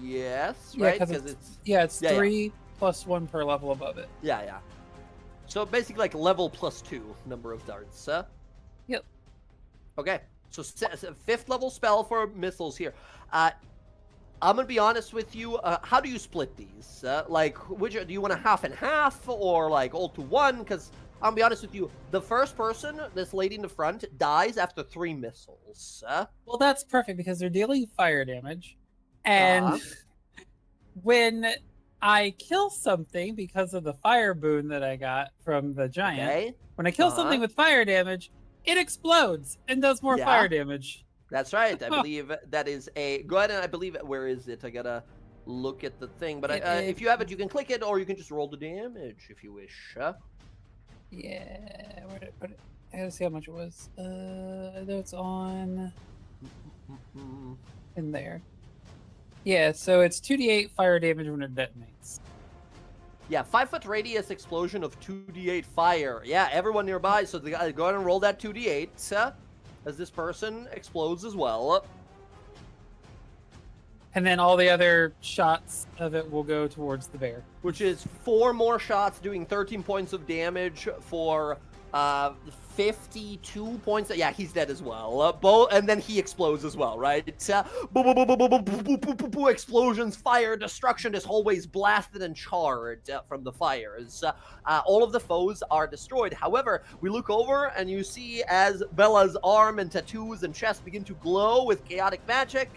Yes, Yeah, right? 'cause Because it's- it's... Yeah, it's Yeah, yeah. 3 plus 1 per level above it. Yeah. So basically like level plus 2 number of darts. I'm gonna be honest with you. How do you split these? Like, do you want a half and half, or like all to one? Because I'll be honest with you. The first person, this lady in the front, dies after 3 missiles. Well, that's perfect because they're dealing fire damage, and when I kill something because of the fire boon that I got from the giant, Okay. when I kill something with fire damage, it explodes and does more fire damage. That's right. I believe that is a. Go ahead and I believe. Where is it? I gotta look at the thing. But if you have it, you can click it, or you can just roll the damage if you wish. Yeah, where did I put it? I gotta see how much it was. That's on in there. Yeah, so it's 2d8 fire damage when it detonates. Yeah, 5-foot radius explosion of 2d8 fire. Yeah, everyone nearby. So go ahead and roll that 2d8 as this person explodes as well. And then all the other shots of it will go towards the bear. Which is 4 more shots doing 13 points of damage for 52 points. Yeah, he's dead as well. And then he explodes as well, right? Explosions, fire, destruction. This hallway is blasted and charred from the fires. All of the foes are destroyed. However, we look over and you see as Bella's arm and tattoos and chest begin to glow with chaotic magic.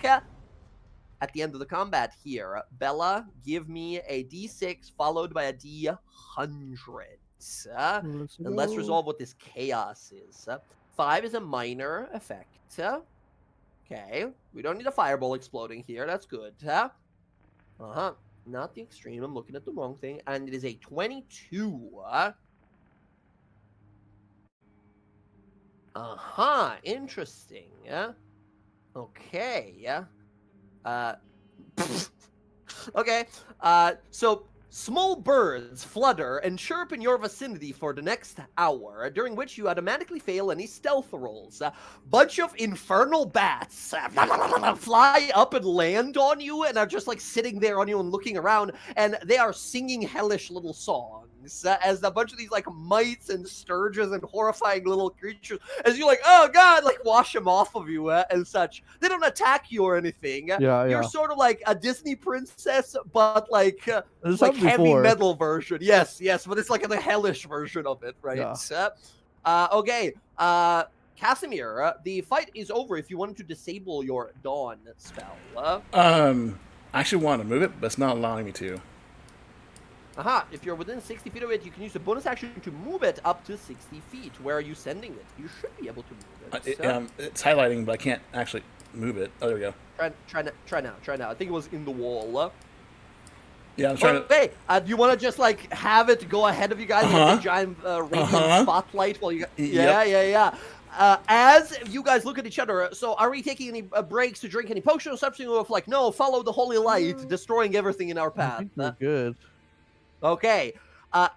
At the end of the combat here, Bella, give me a d6 followed by a d100. And let's resolve what this chaos is. 5 is a minor effect. Okay, we don't need a fireball exploding here. That's good. Not the extreme. I'm looking at the wrong thing. And it is a 22. Interesting. Okay. Okay. So small birds flutter and chirp in your vicinity for the next hour, during which you automatically fail any stealth rolls. Bunch of infernal bats fly up and land on you and are just like sitting there on you and looking around, and they are singing hellish little songs as a bunch of these like mites and sturges and horrifying little creatures, as you like, oh god, like wash them off of you and such. They don't attack you or anything. You're sort of like a Disney princess, but like heavy metal version. Yes, but it's like a hellish version of it, right? Okay. Casimir, the fight is over if you wanted to disable your Dawn spell. I actually want to move it, but it's not allowing me to. If you're within 60 feet of it, you can use the bonus action to move it up to 60 feet. Where are you sending it? You should be able to move it. It's highlighting, but I can't actually move it. Oh, there we go. Try now. I think it was in the wall. Yeah, I'm trying to... Hey, do you want to just like have it go ahead of you guys with a giant radiant spotlight while you... Yeah. As you guys look at each other, so are we taking any breaks to drink any potions or something? Or like, no, follow the holy light, destroying everything in our path. I think we're good. Okay.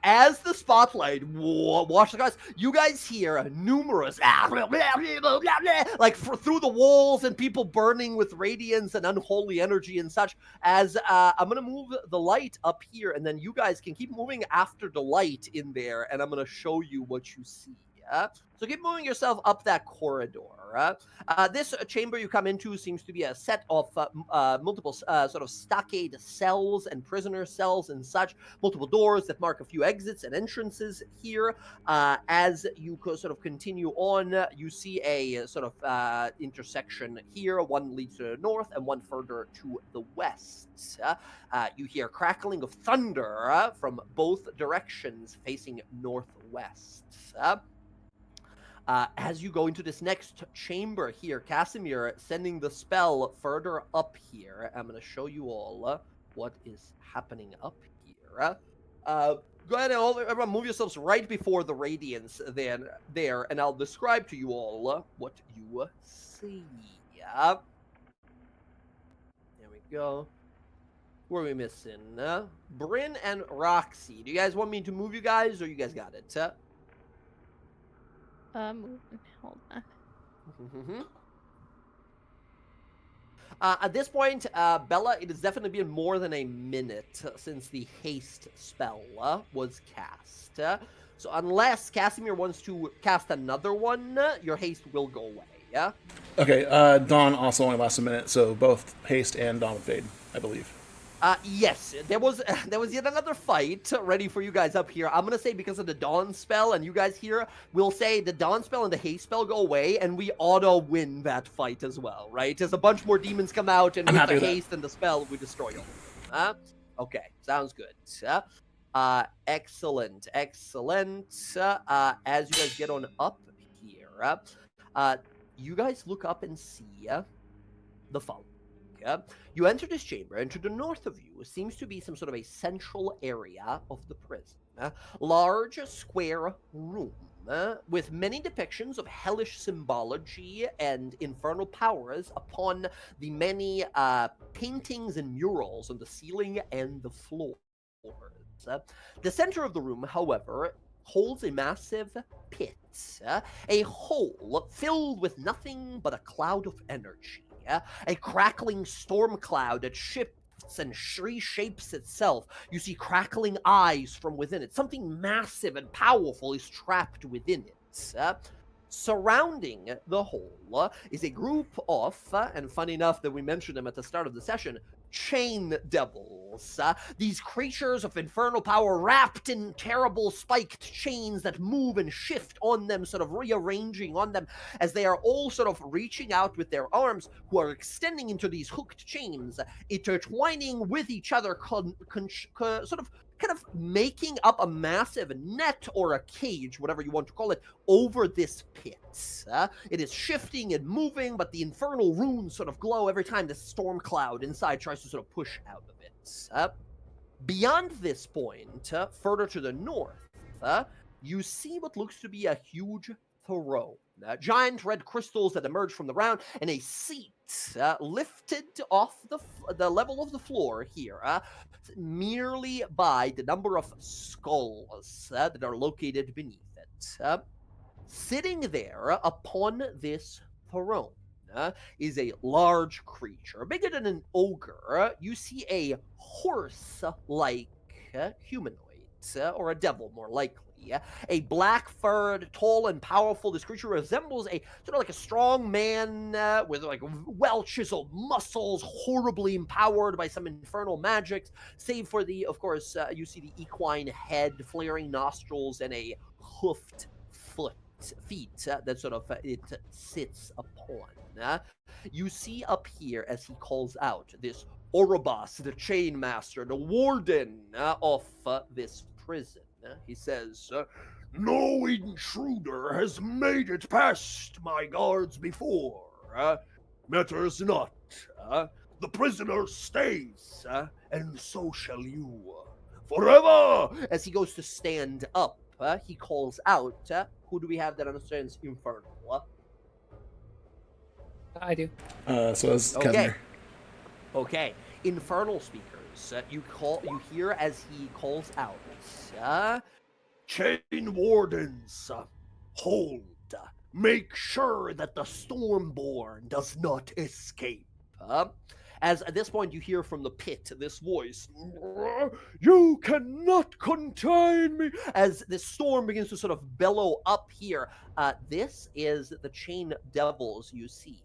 As the spotlight, watch the guys. You guys hear numerous, like through the walls, and people burning with radiance and unholy energy and such. As I'm gonna move the light up here, and then you guys can keep moving after the light in there, and I'm gonna show you what you see. So keep moving yourself up that corridor. This chamber you come into seems to be a set of multiple sort of stockade cells and prisoner cells and such. Multiple doors that mark a few exits and entrances here. As you sort of continue on, you see a sort of intersection here. One leads to the north and one further to the west. You hear crackling of thunder from both directions facing northwest. As you go into this next chamber here, Casimir sending the spell further up here. I'm going to show you all what is happening up here. Go ahead and everyone move yourselves right before the radiance there, and I'll describe to you all what you see. There we go. Who are we missing? Bryn and Roxy. Do you guys want me to move you guys, or you guys got it? Moving. Hold on. At this point, Bella, it has definitely been more than a minute since the haste spell was cast. So unless Casimir wants to cast another one, your haste will go away. Yeah. Okay, Dawn also only lasts a minute, so both haste and Dawn would fade, I believe. Yes, there was yet another fight ready for you guys up here. I'm gonna say because of the Dawn spell, and you guys here will say the Dawn spell and the haste spell go away, and we auto win that fight as well, right? As a bunch more demons come out, and I'm with happy the with that. haste and the spell, we destroy all of them. Okay, sounds good. Excellent, excellent. As you guys get on up here, you guys look up and see the following. You enter this chamber, and to the north of you seems to be some sort of a central area of the prison. Large, square room with many depictions of hellish symbology and infernal powers upon the many paintings and murals on the ceiling and the floors. The center of the room, however, holds a massive pit, a hole filled with nothing but a cloud of energy. A crackling storm cloud that shifts and reshapes itself. You see crackling eyes from within it. Something massive and powerful is trapped within it. Surrounding the hole is a group of, and funny enough that we mentioned them at the start of the session, chain devils. These creatures of infernal power wrapped in terrible spiked chains that move and shift on them, sort of rearranging on them as they are all sort of reaching out with their arms, who are extending into these hooked chains, intertwining with each other, kind of making up a massive net or a cage, whatever you want to call it, over this pit. It is shifting and moving, but the infernal runes sort of glow every time the storm cloud inside tries to sort of push out of it. Beyond this point, further to the north, you see what looks to be a huge throne. Giant red crystals that emerge from the ground, and a seat lifted off the level of the floor here, merely by the number of skulls that are located beneath it. Sitting there upon this throne is a large creature, bigger than an ogre. You see a horse-like humanoid, or a devil more likely. A black-furred, tall and powerful. This creature resembles a sort of like a strong man with like well-chiseled muscles, horribly empowered by some infernal magics. Save for the, of course, you see the equine head, flaring nostrils, and a hoofed feet that sort of it sits upon. You see up here as he calls out this Orobas, the chain master, the warden of this prison. He says, "No intruder has made it past my guards before. Matters not. The prisoner stays, and so shall you. Forever!" As he goes to stand up, he calls out, who do we have that understands infernal? I do. So as Okay. Kevner. Okay, infernal speakers. You hear as he calls out. Chain wardens, hold. Make sure that the Stormborn does not escape. As at this point you hear from the pit this voice, "You cannot contain me," as this storm begins to sort of bellow up here. This is the chain devils you see.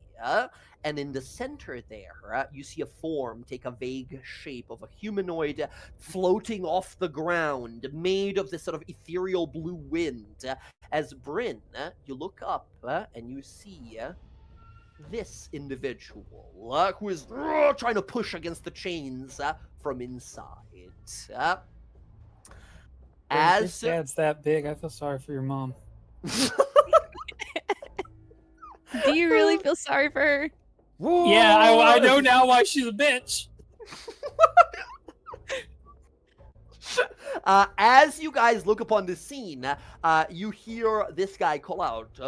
And in the center there, you see a form take a vague shape of a humanoid floating off the ground, made of this sort of ethereal blue wind. As Bryn, you look up and you see this individual who is trying to push against the chains from inside. As dad's that big, I feel sorry for your mom. Do you really feel sorry for her? Yeah, I know now why she's a bitch. As you guys look upon this scene, you hear this guy call out,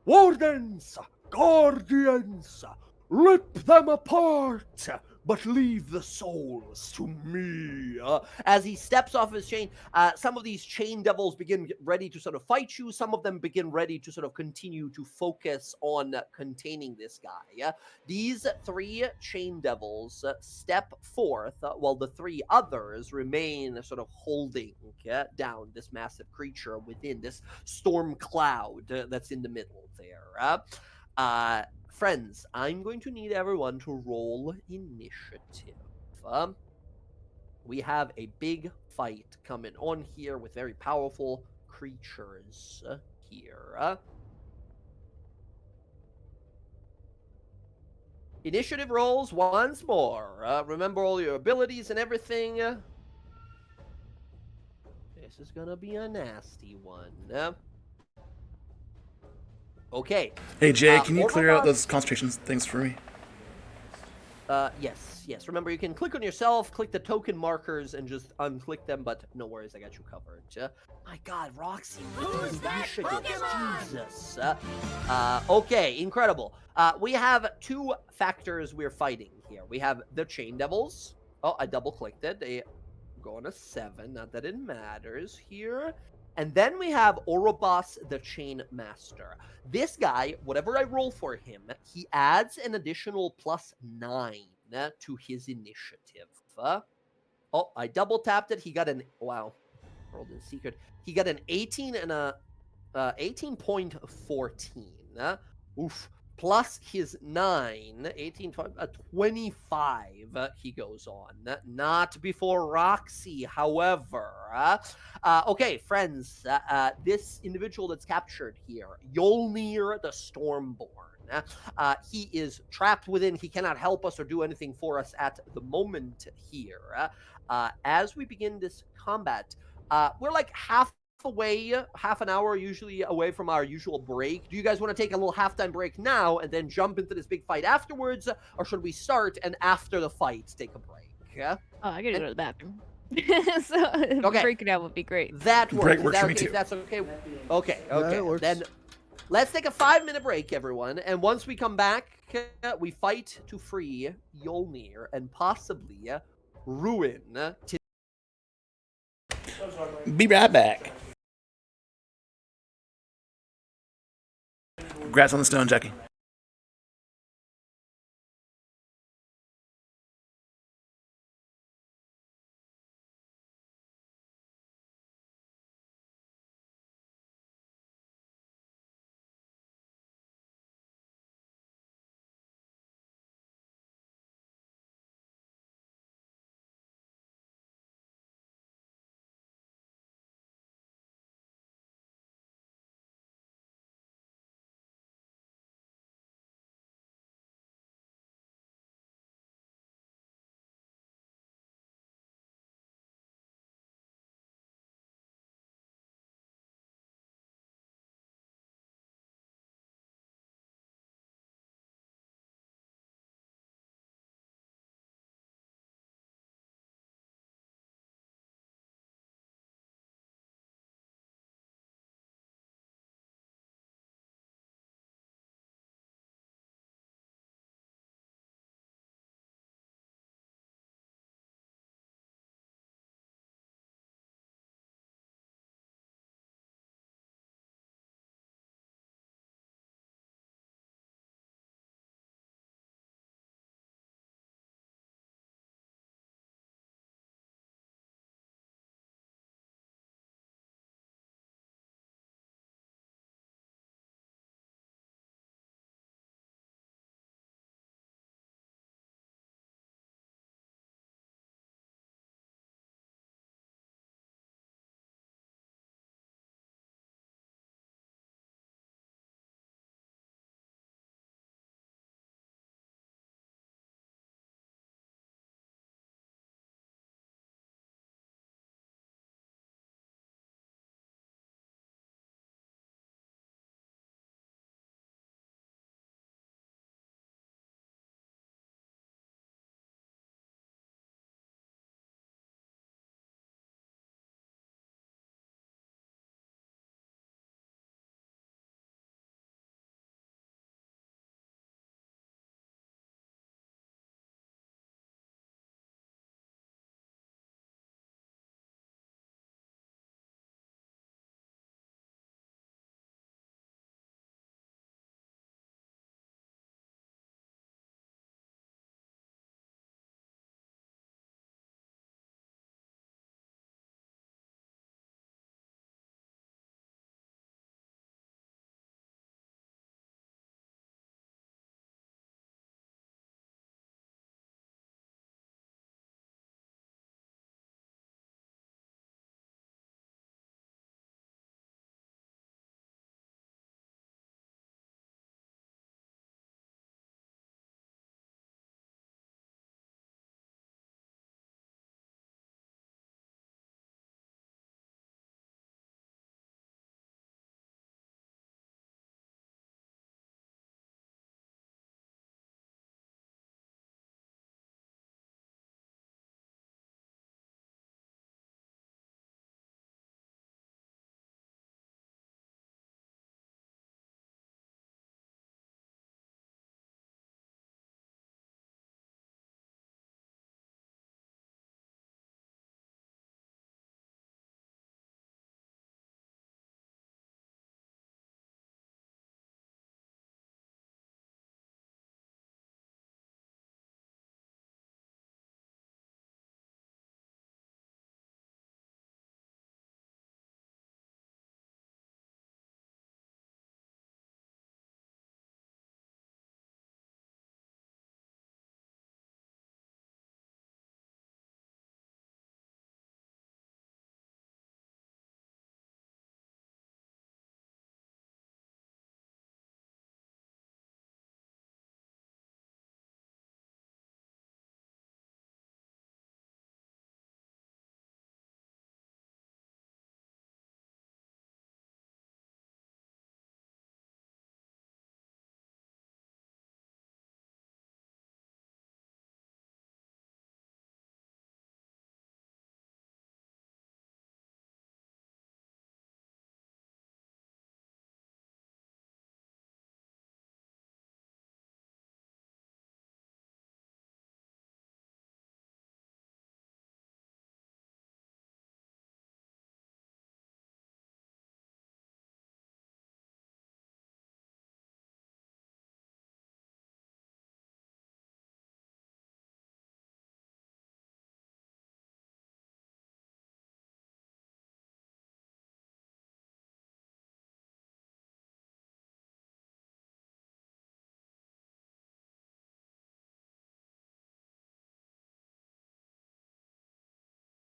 "Wardens, guardians, rip them apart, but leave the souls to me." As he steps off his chain, some of these chain devils begin ready to sort of fight you. Some of them begin ready to sort of continue to focus on containing this guy. These three chain devils step forth while the three others remain sort of holding down this massive creature within this storm cloud that's in the middle there. Friends, I'm going to need everyone to roll initiative. We have a big fight coming on here with very powerful creatures here. Initiative rolls once more. Remember all your abilities and everything. This is gonna be a nasty one. Okay. Hey Jay, can you clear out Orboros- those concentration things for me? Yes. Remember, you can click on yourself, click the token markers, and just unclick them, but no worries, I got you covered. My god, Roxy, who's initiative? Jesus. Okay, incredible. We have two factors we're fighting here. We have the Chain Devils. Oh, I double-clicked it. They go on a 7, not that it matters here. And then we have Orobos the Chain Master. This guy, whatever I roll for him, he adds an additional +9 to his initiative. Oh, I double tapped it. He got an rolled in secret. He got an 18 and a 18.14. Oof. Plus his 9, 18, 25, he goes on. Not before Roxy, however. Okay, friends, this individual that's captured here, Yolnir the Stormborn, he is trapped within. He cannot help us or do anything for us at the moment here. As we begin this combat, we're like half an hour usually away from our usual break. Do you guys want to take a little halftime break now and then jump into this big fight afterwards, or should we start and after the fight take a break? Oh, I gotta go to the bathroom. So breaking out would be great. That works. Break works for me Okay? too. That's okay. Okay. That works. Then let's take a 5-minute break, everyone. And once we come back, we fight to free Yolnir and possibly ruin. Be right back. Congrats on the stone, Jackie.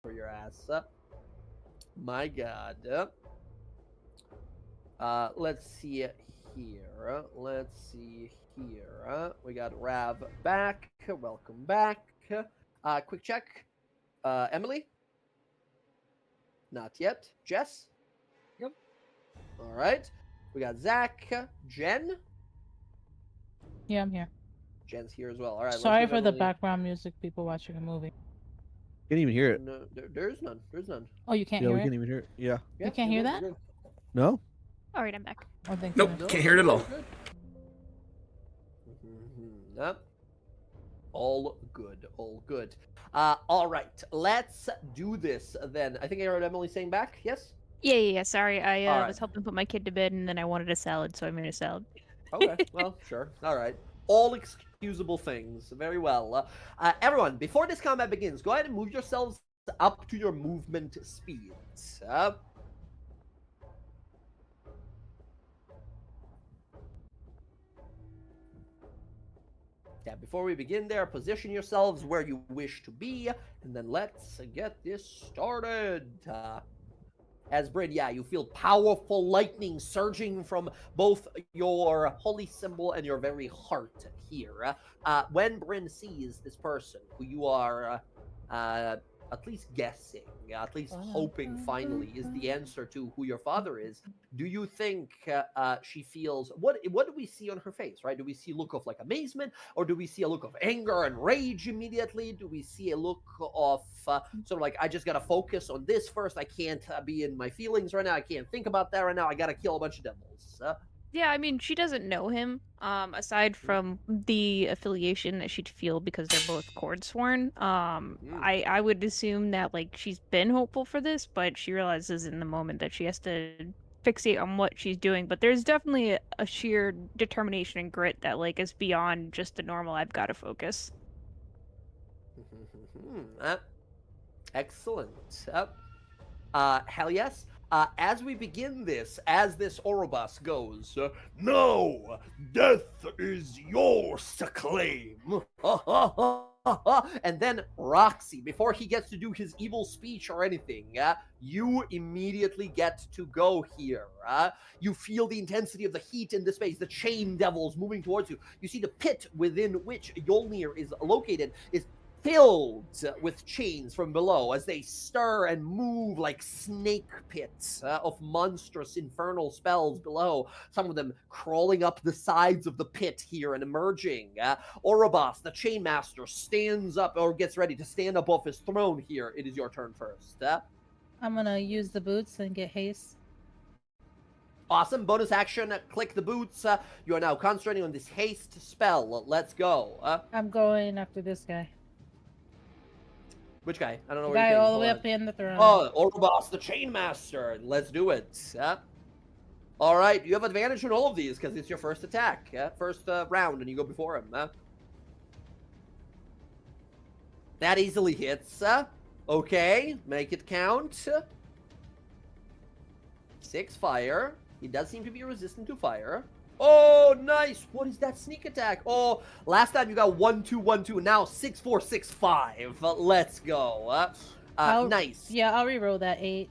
for your ass. My God. Let's see here. We got Rav back. Welcome back. Quick check. Emily? Not yet. Jess? Yep. All right. We got Zach. Jen? Yeah, I'm here. Jen's here as well. All right. let's Sorry give for the Emily- background music. People watching a movie. Can't even hear it. No, there's none. There's none. Oh, you can't Yeah, hear we it. can't even hear it. Yeah. Yeah, can't you're hear good, that? you're good. No. All right, I'm back. Oh, thank Nope, goodness. can't hear it at all. Good. Yep. All good. All good. All right. Let's do this then. I think I heard Emily saying back. Yes? Yeah. Sorry, I All right. was helping put my kid to bed, and then I wanted a salad, so I made a salad. Okay. Well, sure. All right. All excusable things. Very well. Everyone, before this combat begins, go ahead and move yourselves up to your movement speeds. Yeah, before we begin there, position yourselves where you wish to be, and then let's get this started. As Bryn, yeah, you feel powerful lightning surging from both your holy symbol and your very heart here. When Bryn sees this person, who you are at least guessing, at least hoping finally is the answer to who your father is, do you think she feels, what do we see on her face, right? Do we see a look of like amazement, or do we see a look of anger and rage immediately? Do we see a look of sort of like, I just gotta focus on this first, I can't be in my feelings right now, I can't think about that right now, I gotta kill a bunch of devils? Yeah, I mean, she doesn't know him, aside from the affiliation that she'd feel because they're both cord sworn. I would assume that, like, she's been hopeful for this, but she realizes in the moment that she has to fixate on what she's doing. But there's definitely a sheer determination and grit that, like, is beyond just the normal, I've got to focus. Excellent. Hell yes. As we begin this, as this Orobas goes, no, death is yours to claim. And then Roxy, before he gets to do his evil speech or anything, you immediately get to go here. You feel the intensity of the heat in the space, the chain devils moving towards you. You see the pit within which Yolnir is located is filled with chains from below as they stir and move like snake pits of monstrous infernal spells below, some of them crawling up the sides of the pit here and emerging. Orobas, the Chainmaster, stands up or gets ready to stand up off his throne here. It is your turn first. I'm gonna use the boots and get haste. Awesome. Bonus action, click the boots. You are now concentrating on this haste spell. Let's go. I'm going after this guy. Which guy? I don't know The where guy you're all the way up in the throne. Oh, Orobas, the Chainmaster. Let's do it. All right, you have advantage on all of these because it's your first attack, first round, and you go before him. That easily hits. Okay, make it count. 6 fire. He does seem to be resistant to fire. Oh, nice. What is that sneak attack? Oh, last time you got 1, 2, 1, 2. Now 6, 4, 6, 5. Let's go. Nice. Yeah, I'll reroll that 8.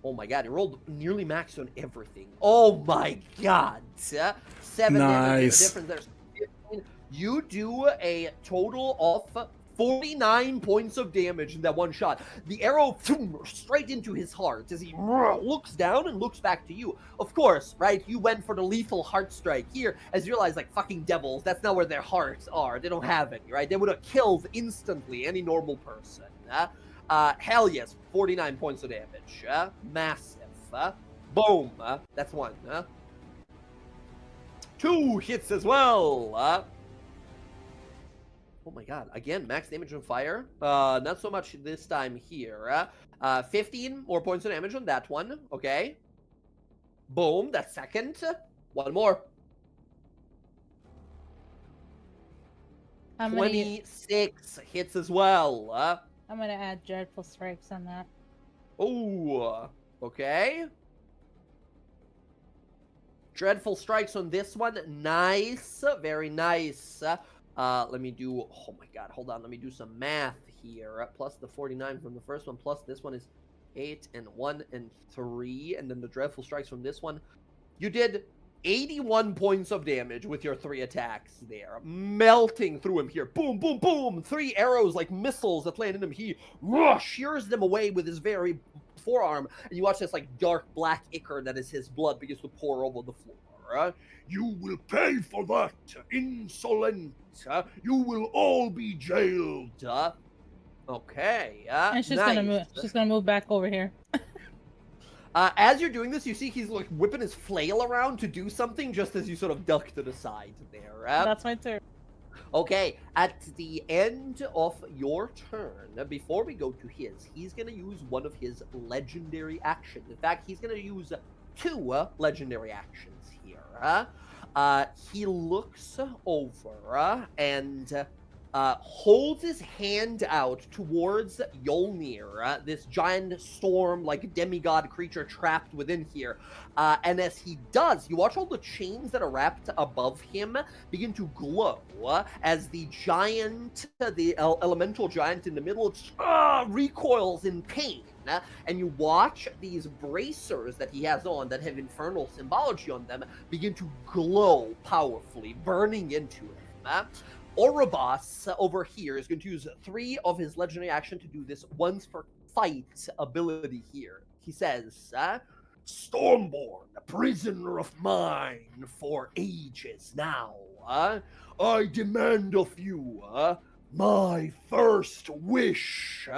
Oh my god, he rolled nearly max on everything. Oh my god. 7 damage Nice. difference there. You do a total of 49 points of damage in that one shot. The arrow straight into his heart as he looks down and looks back to you. Of course, right? You went for the lethal heart strike here as you realize, like, fucking devils, that's not where their hearts are. They don't have any, right? They would have killed instantly any normal person. Hell yes, 49 points of damage. Massive. Boom. That's 1. 2 hits as well. Oh my god, again, max damage on fire. Not so much this time here. 15 more points of damage on that one. Okay. Boom, that's second. 1 more. 26 hits as well. I'm gonna add dreadful strikes on that. Oh, okay. Dreadful strikes on this one. Nice. Very nice. Let me do, oh my god, hold on. Let me do some math here. Plus the 49 from the first one, plus this one is 8 and 1 and 3. And then the Dreadful Strikes from this one. You did 81 points of damage with your 3 attacks there. Melting through him here. Boom, boom, boom. 3 arrows like missiles that land in him. He shears them away with his very forearm. And you watch this like dark black ichor that is his blood begins to pour over the floor. You will pay for that, insolent. You will all be jailed. Okay. And she's gonna move. She's gonna move back over here. As you're doing this, you see he's like whipping his flail around to do something, just as you sort of duck to the side there. That's my turn. Okay, at the end of your turn, before we go to his, he's gonna use one of his legendary actions. In fact, he's gonna use 2 legendary actions here. He looks over and holds his hand out towards Yolnir, this giant storm, like demigod creature trapped within here. And as he does, you watch all the chains that are wrapped above him begin to glow as the giant, the elemental giant in the middle, recoils in pain. And you watch these bracers that he has on that have infernal symbology on them begin to glow powerfully, burning into him. Oribos over here is going to use 3 of his legendary action to do this once for fight ability here. He says, Stormborn, a prisoner of mine for ages now. I demand of you, my first wish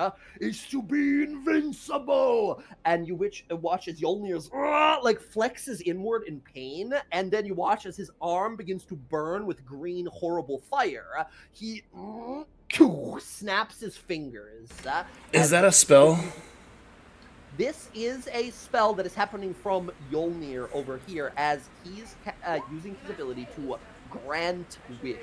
is to be invincible. And you watch as Yolnir's like flexes inward in pain, and then you watch as his arm begins to burn with green horrible fire. He snaps his fingers. Is that a spell? This is a spell that is happening from Yolnir over here as he's using his ability to grant wish,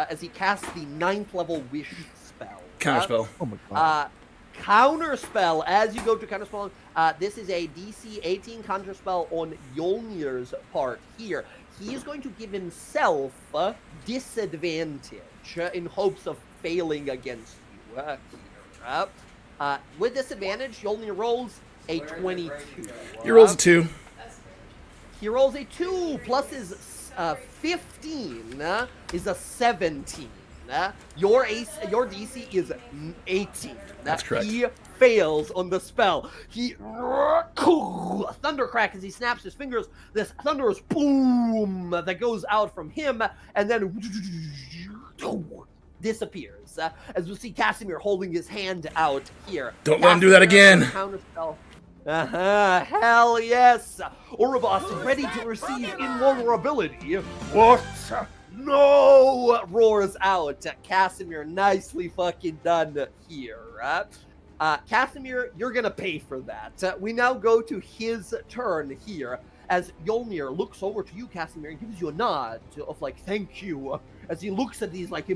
as he casts the 9th level wish spell. Counterspell. Oh my god. Counterspell, as you go to counterspell, this is a DC 18 counterspell on Yolnir's part here. He is going to give himself disadvantage in hopes of failing against you here. With disadvantage, Yolnir rolls a 22. He rolls a 2. He rolls a 2 plus his 15 is a 17. Your DC is 18. That's correct. He fails on the spell. He thundercrack as he snaps his fingers. This thunderous boom that goes out from him and then disappears. As we see Casimir holding his hand out here. Don't let him do that again. Counterspell. Hell yes! Oribos ready to receive invulnerability. What? No! Roars out. Casimir, nicely fucking done here. Casimir, you're gonna pay for that. We now go to his turn here as Yolnir looks over to you, Casimir, and gives you a nod of like, thank you, as he looks at these like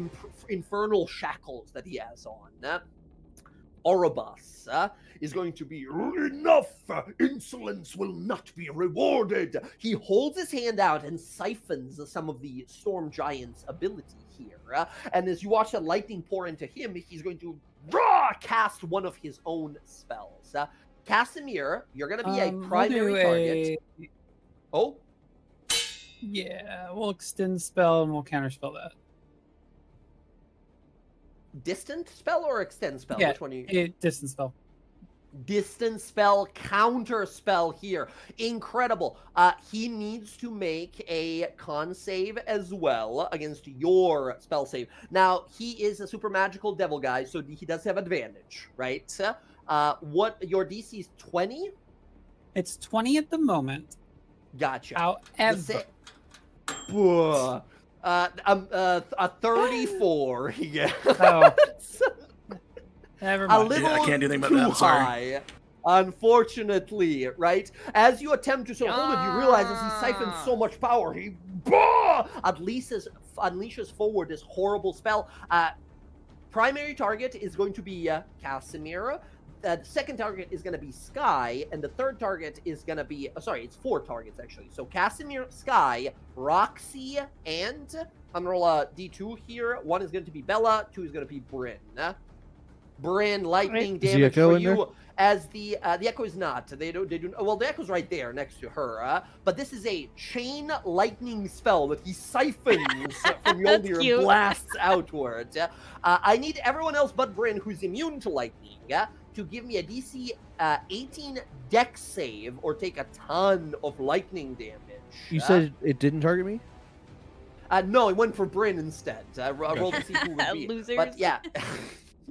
infernal shackles that he has on. Oribos is going to be enough. Insolence will not be rewarded. He holds his hand out and siphons some of the Storm Giant's ability here. And as you watch the lightning pour into him, he's going to cast one of his own spells. Casimir, you're going to be a primary target. Oh? Yeah, we'll extend spell and we'll counterspell that. Distant spell or extend spell? Yeah, which one you... Distant spell. Distance spell, counter spell here. Incredible. He needs to make a con save as well against your spell save. Now, he is a super magical devil guy, so he does have advantage, right? What, your DC is 20? It's 20 at the moment. Gotcha. However, a 34. Yeah. Oh. Never A mind. little I can't do anything about too that, I'm sorry. high, unfortunately, right? As you attempt to sort of hold it, you realize as he siphons so much power, he unleashes forward this horrible spell. Primary target is going to be Casimir. The second target is going to be Sky, and the third target is going to be... sorry, it's 4 targets, actually. So Casimir, Sky, Roxy, and I'm gonna roll a D2 here. 1 is going to be Bella. 2 is going to be Bryn. Bryn, lightning Is the damage Echo for in there? you. As the Echo is not. They do. Well, the Echo's right there next to her. But this is a chain lightning spell that he siphons from Yoldir and Cute. blasts outwards. I need everyone else but Bryn, who's immune to lightning, to give me a DC 18 Dex save or take a ton of lightning damage. You said it didn't target me? No, it went for Bryn instead. I rolled to see who would be. Losers. But yeah.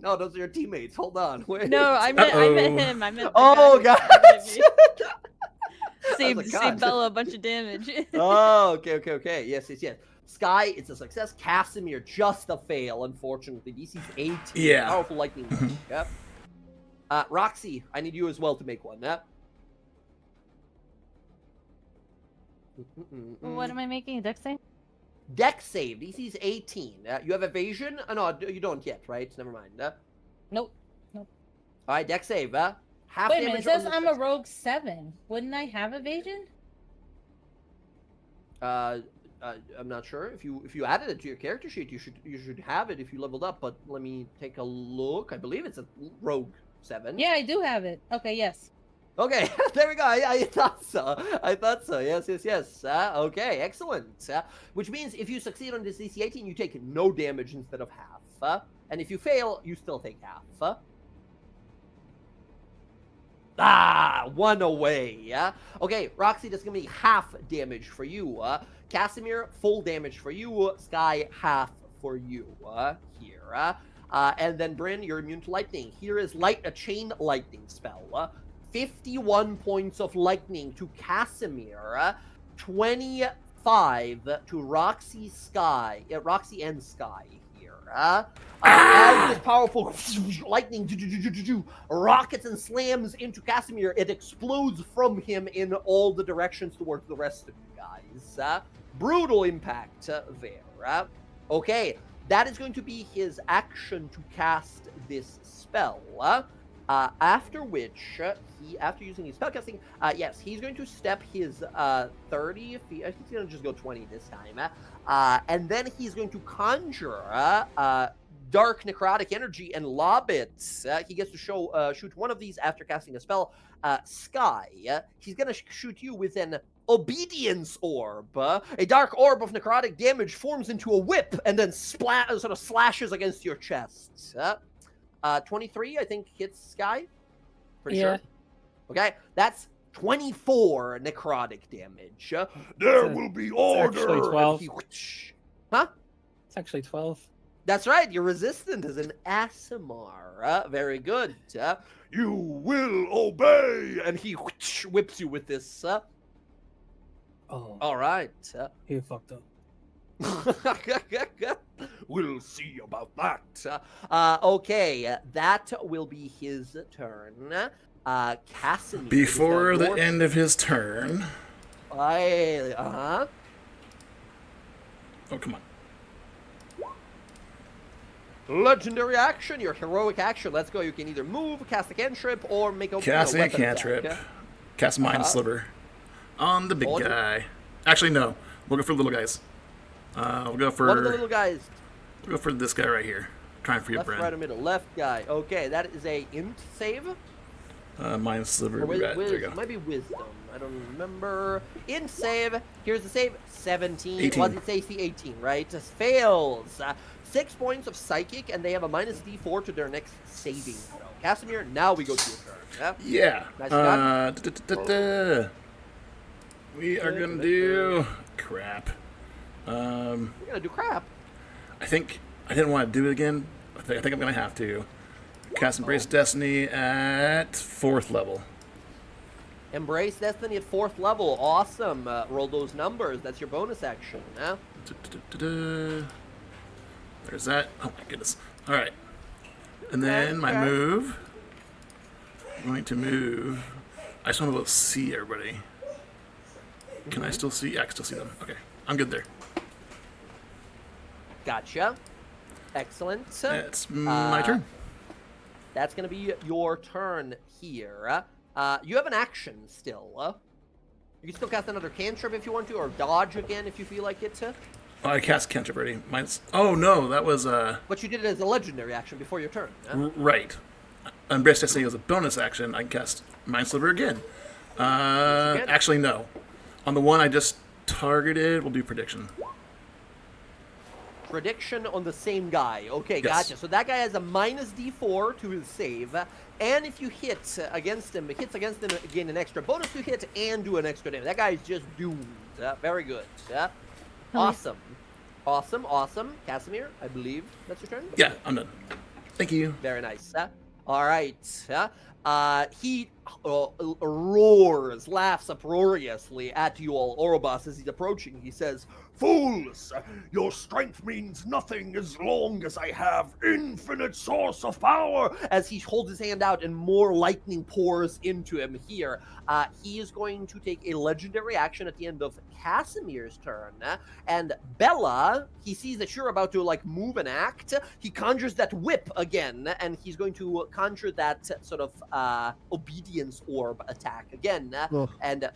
No, those are your teammates. Hold on. Wait. No, I meant him. I meant. The Oh, guy gosh. Save like, God. Bella a bunch of damage. Oh, okay. Yes. Sky, it's a success. Casimir, just a fail, unfortunately. DC's 18. Yeah. Powerful lightning. Yep. Roxy, I need you as well to make one. What am I making? A dex save? Dex save. DC's 18. You have evasion? No, you don't yet, right? Never mind. Nope. All right, Dex save. Half Wait a minute. damage It says on the I'm dex- a rogue 7. Wouldn't I have evasion? I'm not sure if you added it to your character sheet. You should have it if you leveled up. But let me take a look. I believe it's a rogue 7. Yeah, I do have it. Okay, yes. Okay, there we go. I thought so. Yes. Okay, excellent. Which means if you succeed on this DC 18, you take no damage instead of half. And if you fail, you still take half. 1 away. Okay, Roxy, that's gonna be half damage for you. Casimir, full damage for you. Sky, half for you. Here. And then Bryn, you're immune to lightning. Here is a chain lightning spell. 51 points of lightning to Casimir. 25 to Roxy and Sky here. As this powerful lightning rockets and slams into Casimir, it explodes from him in all the directions towards the rest of you guys. Brutal impact there. Okay, that is going to be his action to cast this spell. After which, after using his spellcasting, yes, he's going to step his 30 feet. I think he's going to just go 20 this time. And then he's going to conjure dark necrotic energy and lob it. He gets to shoot one of these after casting a spell. Sky, he's going to shoot you with an obedience orb. A dark orb of necrotic damage forms into a whip and then sort of slashes against your chest. 23, I think, hits Sky. Pretty sure. Okay, that's 24 necrotic damage. There will be order. actually 12. Huh? It's actually 12. That's right. You're resistant as an Aasimar. Very good. You will obey, and he whips you with this. Oh, All right. he fucked up. We'll see about that. Okay, that will be his turn. Casimir. Before the end of his turn. Uh-huh. Oh, come on. Legendary action, your heroic action. Let's go. You can either move, cast a cantrip, or make a Cast a weapon cantrip. attack. Cast Mind Sliver. On the big Oh, guy. Actually, no. We'll go for the little guys. We'll go for... One of the little guys. We'll go for this guy right here. Trying for you, Left, Brent. right, or middle. Left guy. Okay, that is a int save. Mind Sliver. Or We got, there you it go. might be wisdom. I don't remember. Int save. Here's the save. 17. 18. Was it AC 18, right? Just fails. 6 points of psychic, and they have a minus D4 to their next saving throw. Casimir, now we go to your turn. Yeah. Nice shot. We are going to do... Crap. We're gonna do crap. I think I didn't want to do it again. I think I'm going to have to. Cast Embrace Destiny at 4th level. Embrace Destiny at 4th level. Awesome. Roll those numbers. That's your bonus action. There's that. Oh my goodness. All right. And then my move. I'm going to move. I just want to be able to see everybody. Can I still see? Yeah, I can still see them. Okay. I'm good there. Gotcha. Excellent. It's my turn. That's going to be your turn here. You have an action still. You can still cast another cantrip if you want to, or dodge again if you feel like it. Oh, I cast cantrip already. Mine's. Oh no, that was But you did it as a legendary action before your turn. right. Unbraced Destiny as a bonus action. I can cast Mind Sliver again. can. Actually, no. On the one I just targeted, we'll do prediction. Prediction on the same guy. Okay, Yes. gotcha. So that guy has a minus D4 to his save, and if you hit against him, gain an extra bonus to hit and do an extra damage. That guy is just doomed. Very good. Awesome. Awesome. Casimir, I believe that's your turn. Yeah, I'm done. Thank you. Very nice. All right. He roars, laughs uproariously at you all, Orobas, as he's approaching. He says, Fools! Your strength means nothing as long as I have infinite source of power! as he holds his hand out and more lightning pours into him here. He is going to take a legendary action at the end of Casimir's turn. And Bella, he sees that you're about to like move and act. He conjures that whip again, and he's going to conjure that sort of obedience orb attack again. Ugh. And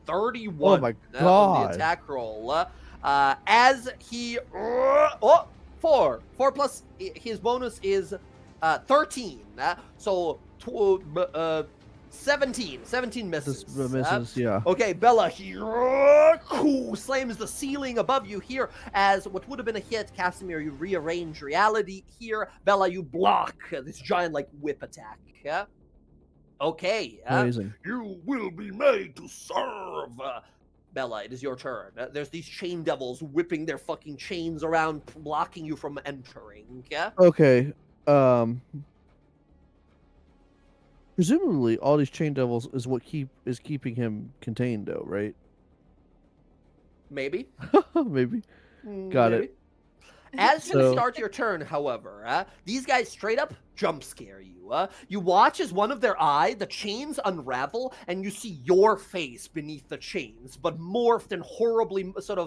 31 Oh my on the God. attack roll. As he... 4 plus his bonus is 13. So 17 misses. This misses, yeah. Okay, Bella, he slams the ceiling above you here as what would have been a hit. Casimir, you rearrange reality here. Bella, you block this giant like whip attack. Okay. Amazing. You will be made to serve! Bella, it is your turn. There's these chain devils whipping their fucking chains around, blocking you from entering. Okay. Presumably, all these chain devils is what is keeping him contained, though, right? Maybe. Maybe. Got it. As you So- start your turn, however, these guys straight up jump scare you. You watch as one of their the chains unravel, and you see your face beneath the chains, but morphed and horribly sort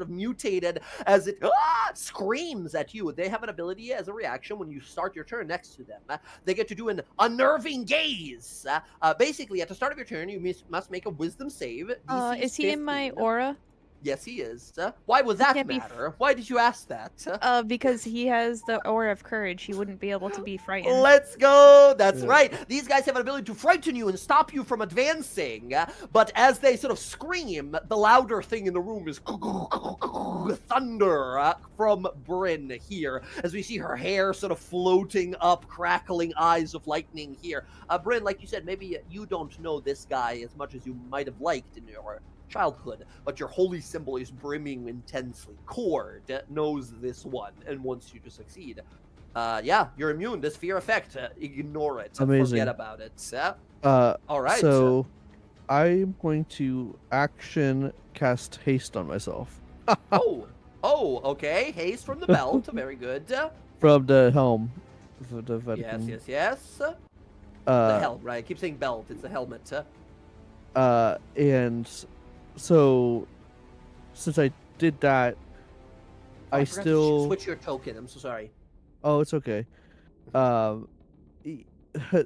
of mutated as it screams at you. They have an ability as a reaction when you start your turn next to them. They get to do an unnerving gaze. Basically, at the start of your turn, you must make a wisdom save. DC Is he in my 15. aura? Yes, he is. Why would that can't be matter? Why did you ask that? Because he has the aura of courage. He wouldn't be able to be frightened. Let's go. That's Yeah. right. These guys have an ability to frighten you and stop you from advancing. But as they sort of scream, the louder thing in the room is thunder from Bryn here. As we see her hair sort of floating up, crackling eyes of lightning here. Bryn, like you said, maybe you don't know this guy as much as you might have liked in your childhood, but your holy symbol is brimming intensely. Cord knows this one and wants you to succeed. Yeah, you're immune. This fear effect, ignore it. Amazing. Forget about it. All right. So, I'm going to action cast haste on myself oh, okay. Haste from the belt. Very good. from the helm. The Yes. The helm, right? I keep saying belt. It's the helmet. And so, since I did that, I forgot to still. switch your token. I'm so sorry. Oh, it's okay.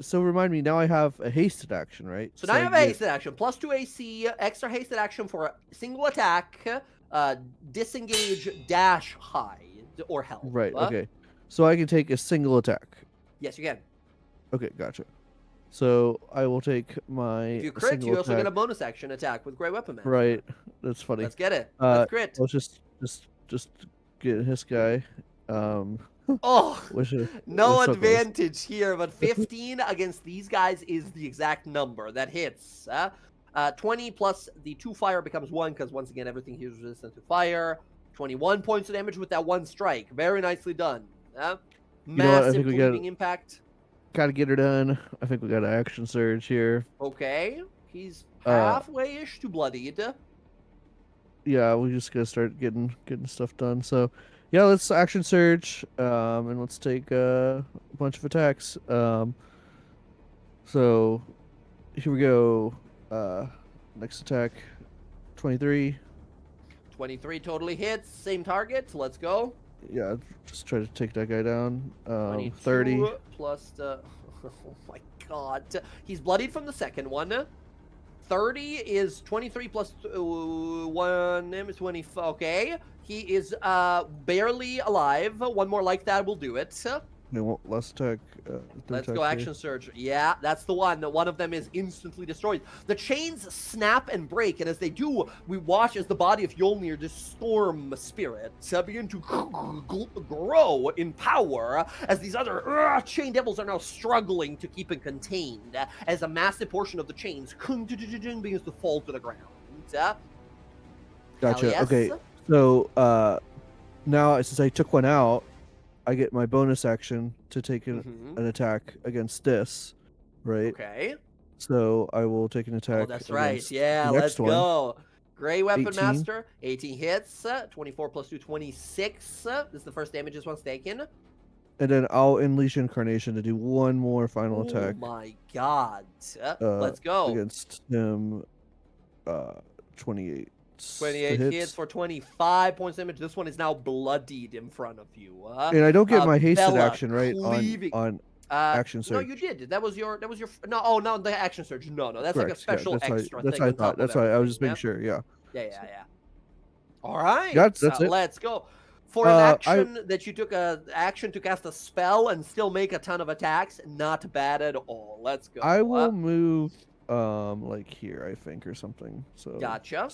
So remind me, now I have a hasted action, right? So now you I have a get- hasted action. +2 AC, extra hasted action for a single attack, disengage, dash, hide, or help. Right, okay. So I can take a single attack. Yes, you can. Okay, gotcha. So I will take my If you crit, single you also get a attack. bonus action attack with Great Weapon Man. Right, that's funny. Let's get it. Uh, Let's crit. Let's just get this guy. Oh, Which is, no it's so close. advantage here, but 15 against these guys is the exact number that hits. 20 plus the 2 fire becomes 1, because once again, everything here is resistant to fire. 21 points of damage with that 1 strike. Very nicely done. know what, I Massive think we got- bleeding impact. Gotta get her done. I think we got an action surge here. Okay. He's Uh, halfway-ish to bloodied. Yeah, we just gotta start getting stuff done. So, yeah, let's action surge, and let's take a bunch of attacks. So here we go. Next attack, 23. 23 totally hits. Same target. Let's go. Yeah, just try to take that guy down. 22 plus the... Oh my god. He's bloodied from the second one. 30 is 23 plus 1 is 25. Okay. He is barely alive. One more like that will do it. They won't less attack. Let's go action surge. Yeah, that's the one. One of them is instantly destroyed. The chains snap and break, and as they do, we watch as the body of Yolnir, the storm spirit, begin to grow in power as these other chain devils are now struggling to keep it contained as a massive portion of the chains begins to fall to the ground. Gotcha. Yes. Okay. So now since I took one out, I get my bonus action to take an attack against this, right? Okay. So I will take an attack. Oh, that's right. against Yeah, the let's next one. go. Gray Weapon 18. Master, 18 hits, 24 plus 2, 26. This is the first damage this one's taken. And then I'll unleash Incarnation to do one more final attack. Oh my god. Let's go. Against him, 28. 28 hits for 25 points damage. This one is now bloodied in front of you. And I don't get my hasted Bella action, right? On action surge. No, you did. That was your no. Oh no, the action surge. No, that's like a Correct, special that's extra. That's thing what I on top thought. of That's why I was just everything, making sure. Yeah. Yeah. All right. Yeah, that's it. Let's go. For an action that you took a action to cast a spell and still make a ton of attacks, not bad at all. Let's go. I will move like here, I think, or something. So Gotcha.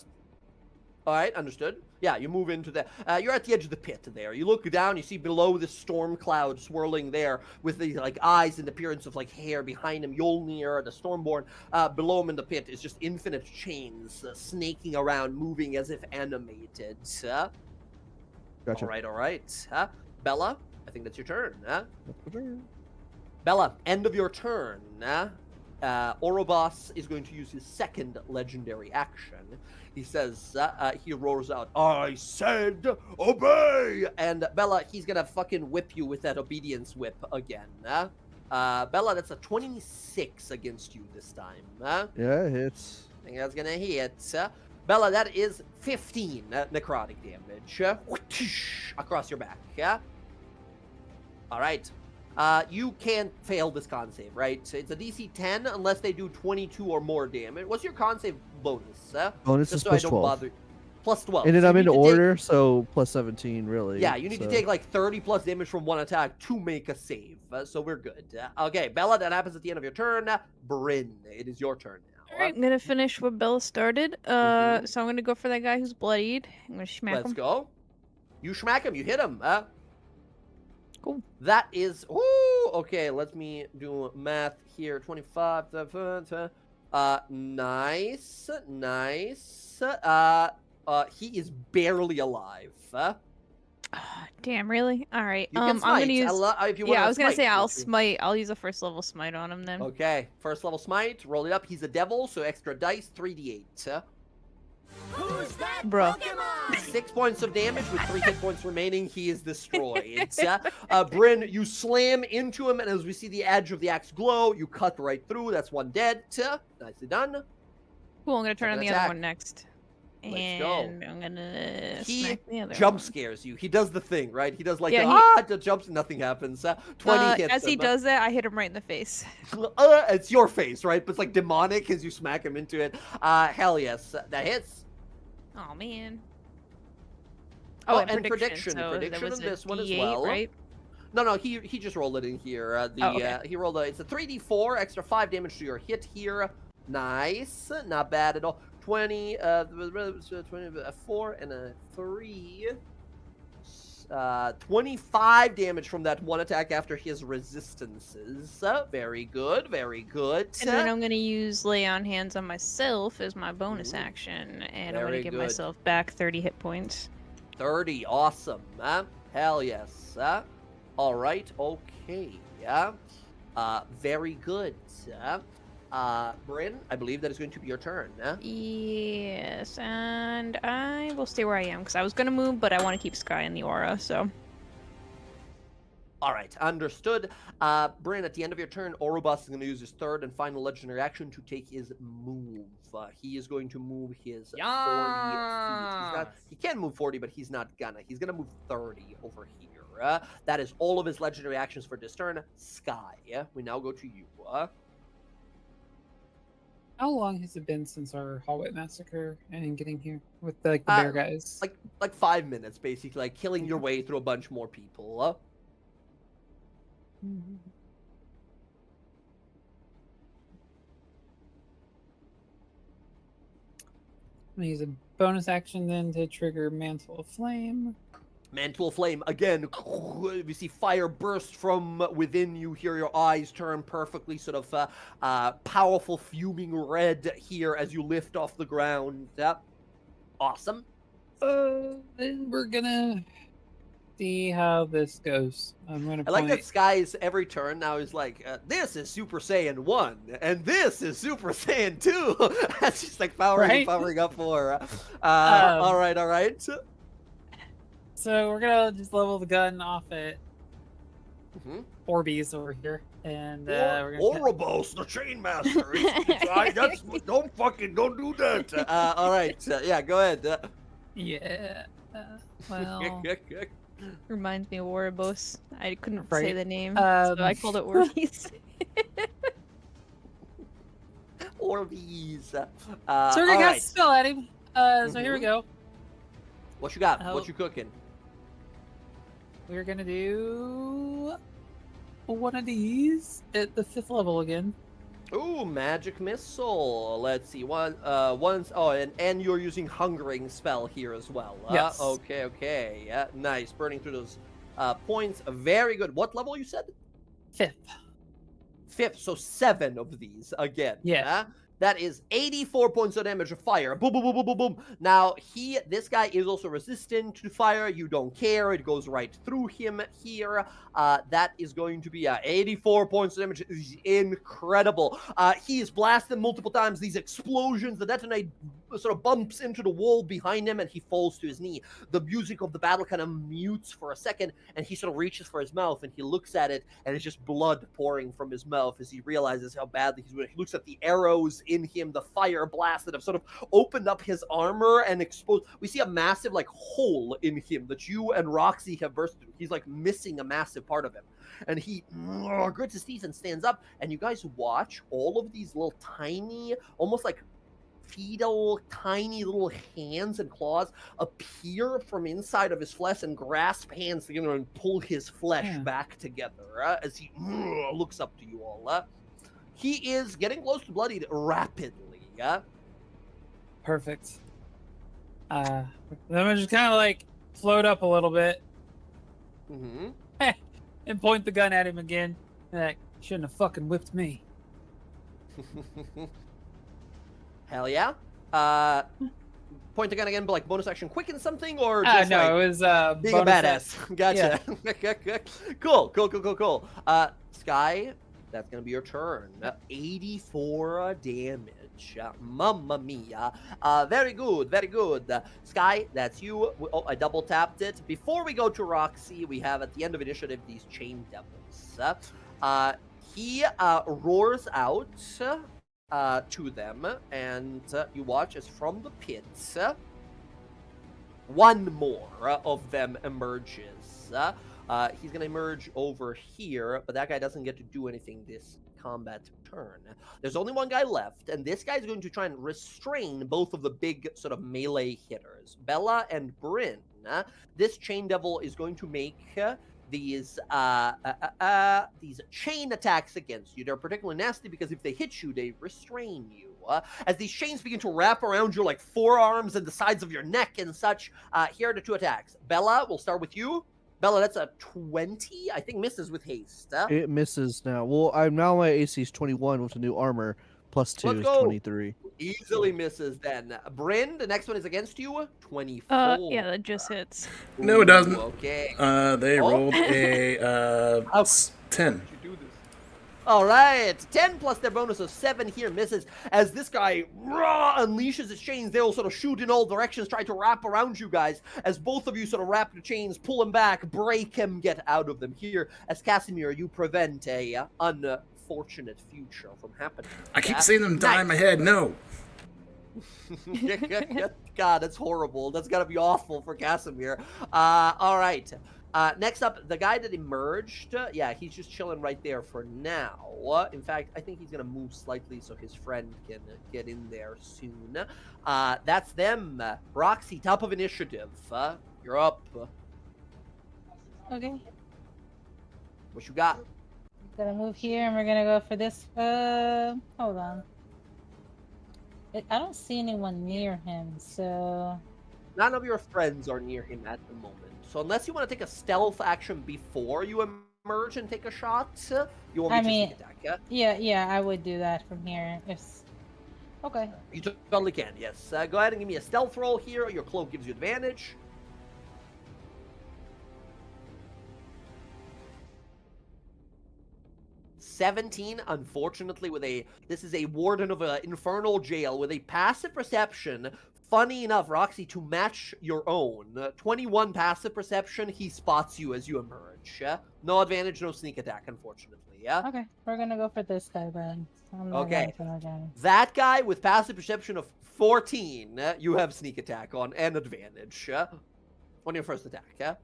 All right, understood. Yeah, you move into the. You're at the edge of the pit there. You look down, you see below the storm cloud swirling there with the like eyes and appearance of like hair behind him. Yolnir, the Stormborn. Below him in the pit is just infinite chains snaking around, moving as if animated. Gotcha. All right. Bella, I think that's your turn. Bella, end of your turn. Orobos is going to use his second legendary action. He says, he roars out, "I said obey!" And Bella, he's gonna fucking whip you with that obedience whip again. Bella, that's a 26 against you this time. Yeah, it hits. I think that's gonna hit. Bella, that is 15 necrotic damage across your back. All right. You can't fail this con save, right? It's a DC 10 unless they do 22 or more damage. What's your con save bonus? Bonus Just is so plus I don't 12. bother. Plus 12. And then So I'm you in need to order, so plus 17, really. Yeah, you need to take like 30 plus damage from one attack to make a save. So we're good. Okay, Bella, that happens at the end of your turn. Bryn, it is your turn now. All right, I'm gonna finish what Bella started. So I'm gonna go for that guy who's bloodied. I'm gonna smack Let's him. go. You smack him. You hit him. Cool. That is. Ooh, okay, let me do math here. 25. Nice. He is barely alive. Damn, really? All right. You can smite. I'm gonna use. If you want Yeah, I was gonna say I'll if you- smite. I'll use a first level smite on him then. Okay, first level smite. Roll it up. He's a devil, so extra dice. 3d8. Bro. 6 points of damage with 3 hit points remaining. He is destroyed. Bryn, you slam into him, and as we see the edge of the axe glow, you cut right through. That's one dead. Nicely done. Cool. I'm gonna turn on Second the attack. other one next. Let's And go. I'm gonna He smack the other jump one. scares you. He does the thing, right? He does like Yeah, the jumps, nothing happens. 20 hits as he him. does that, I hit him right in the face. It's your face, right? But it's like demonic as you smack him into it. Hell yes, that hits. Oh man. Oh, and and prediction. prediction. So Prediction that was on a this one as D8, well. right? No, he just rolled it in here. He rolled it's a 3d4, extra 5 damage to your hit here. Nice, not bad at all. 20, 4 and a 3. 25 damage from that one attack after his resistances. Very good, very good. And then I'm gonna use lay on hands on myself as my bonus action, and I'm Very gonna give good. myself back 30 hit points. 30, awesome. Hell yes. All right, okay. Very good. Bryn, I believe that is going to be your turn. Yes, and I will stay where I am because I was gonna move, but I want to keep Sky in the aura. So All right, understood. Bryn, at the end of your turn, Orobos is going to use his third and final legendary action to take his move. He is going to move his 40 feet. He can move 40, but he's not gonna. He's going to move 30 over here. That is all of his legendary actions for this turn. Sky, we now go to you. How long has it been since our hallway massacre and getting here with like the bear guys? Like 5 minutes, basically, like killing your way through a bunch more people. Mhm. I'm gonna use a bonus action then to trigger Mantle of Flame. Mantle of Flame, again, we see fire burst from within you, hear your eyes turn perfectly sort of powerful fuming red here as you lift off the ground. Awesome. Then we're gonna see how this goes. I'm gonna I like that point. Sky's every turn now is like, this is Super Saiyan 1, and this is Super Saiyan 2. That's just like powering up for. All right. So we're gonna just level the gun off at Mm-hmm. Orbeez over here, and we're gonna. Orobos, the Chain Master. Don't do that. All right. Yeah, go ahead. Yeah. Well. Reminds me of Ouroboros. I couldn't say Right. the name, so I called it Orbeez. Orbeez. So we're gonna cast a spell at him. So here we go. What you got? Oh. What you cooking? We're gonna do one of these at the 5th level again. Ooh, magic missile. Let's see. And you're using hungering spell here as well. Yes. Okay. Yeah, nice. Burning through those points. Very good. What level you said? 5th. 5th. So 7 of these again. Yeah. That is 84 points of damage of fire. Boom, boom, boom, boom, boom, boom. Now, this guy is also resistant to fire. You don't care. It goes right through him here. That is going to be 84 points of damage. Is incredible. He is blasted multiple times. These explosions, the detonate sort of bumps into the wall behind him, and he falls to his knee. The music of the battle kind of mutes for a second, and he sort of reaches for his mouth, and he looks at it, and it's just blood pouring from his mouth as he realizes how badly he's doing. He looks at the arrows in him, the fire blast that have sort of opened up his armor and exposed. We see a massive like hole in him that you and Roxy have burst through. He's like missing a massive part of him, and he grits his teeth and stands up. And you guys watch all of these little tiny, almost like fetal, tiny little hands and claws appear from inside of his flesh and grasp hands together and pull his flesh back together as he looks up to you all. He is getting close to bloodied rapidly. Perfect. Then we just kind of like float up a little bit and point the gun at him again. Like, shouldn't have fucking whipped me. Hell yeah. Point the gun again, but like bonus action quicken something, or just no, like it was being a badass. Gotcha. Cool. Sky, that's gonna be your turn. 84 damage. Mamma mia. Very good. Sky, that's you. Oh, I double tapped it. Before we go to Roxy, we have at the end of initiative these chain devils. He roars out to them, and you watch as from the pits, one more of them emerges. He's going to emerge over here, but that guy doesn't get to do anything this combat turn. There's only one guy left, and this guy is going to try and restrain both of the big sort of melee hitters, Bella and Bryn. This chain devil is going to make these chain attacks against you. They're particularly nasty because if they hit you, they restrain you. As these chains begin to wrap around your like forearms and the sides of your neck and such, here are the 2 attacks. Bella, we'll start with you. Bella, that's a 20. I think misses with haste. It misses now. Well, my AC is 21 with the new armor. Plus 2 Let's is go. 23. Easily misses then. Bryn, the next one is against you. 24. Yeah, that just hits. No, it doesn't. Okay. They rolled a 10. You do this. All right, 10 plus their bonus of 7 here misses. As this guy unleashes his chains, they will sort of shoot in all directions, try to wrap around you guys. As both of you sort of wrap the chains, pull him back, break him, get out of them. Here, as Casimir, you prevent a unfortunate future from happening. I keep seeing them die in my head. No. God, that's horrible. That's gotta be awful for Casimir. All right. Next up, the guy that emerged. Yeah, he's just chilling right there for now. In fact, I think he's going to move slightly so his friend can get in there soon. That's them. Roxy, top of initiative. You're up. Okay. What you got? Gonna move here and we're gonna go for this. Hold on. I don't see anyone near him, so. None of your friends are near him at the moment. So unless you want to take a stealth action before you emerge and take a shot, you won't be sneak attack, yeah? Yeah, I would do that from here. Okay. You totally can, yes. Go ahead and give me a stealth roll here. Your cloak gives you advantage. $17, unfortunately, this is a warden of an infernal jail with a passive perception. Funny enough, Roxy, to match your own. 21 passive perception, he spots you as you emerge. No advantage, no sneak attack, unfortunately, yeah? Okay, we're gonna go for this guy then. Okay. That guy with passive perception of 14, you have sneak attack on and advantage. On your first attack, yeah?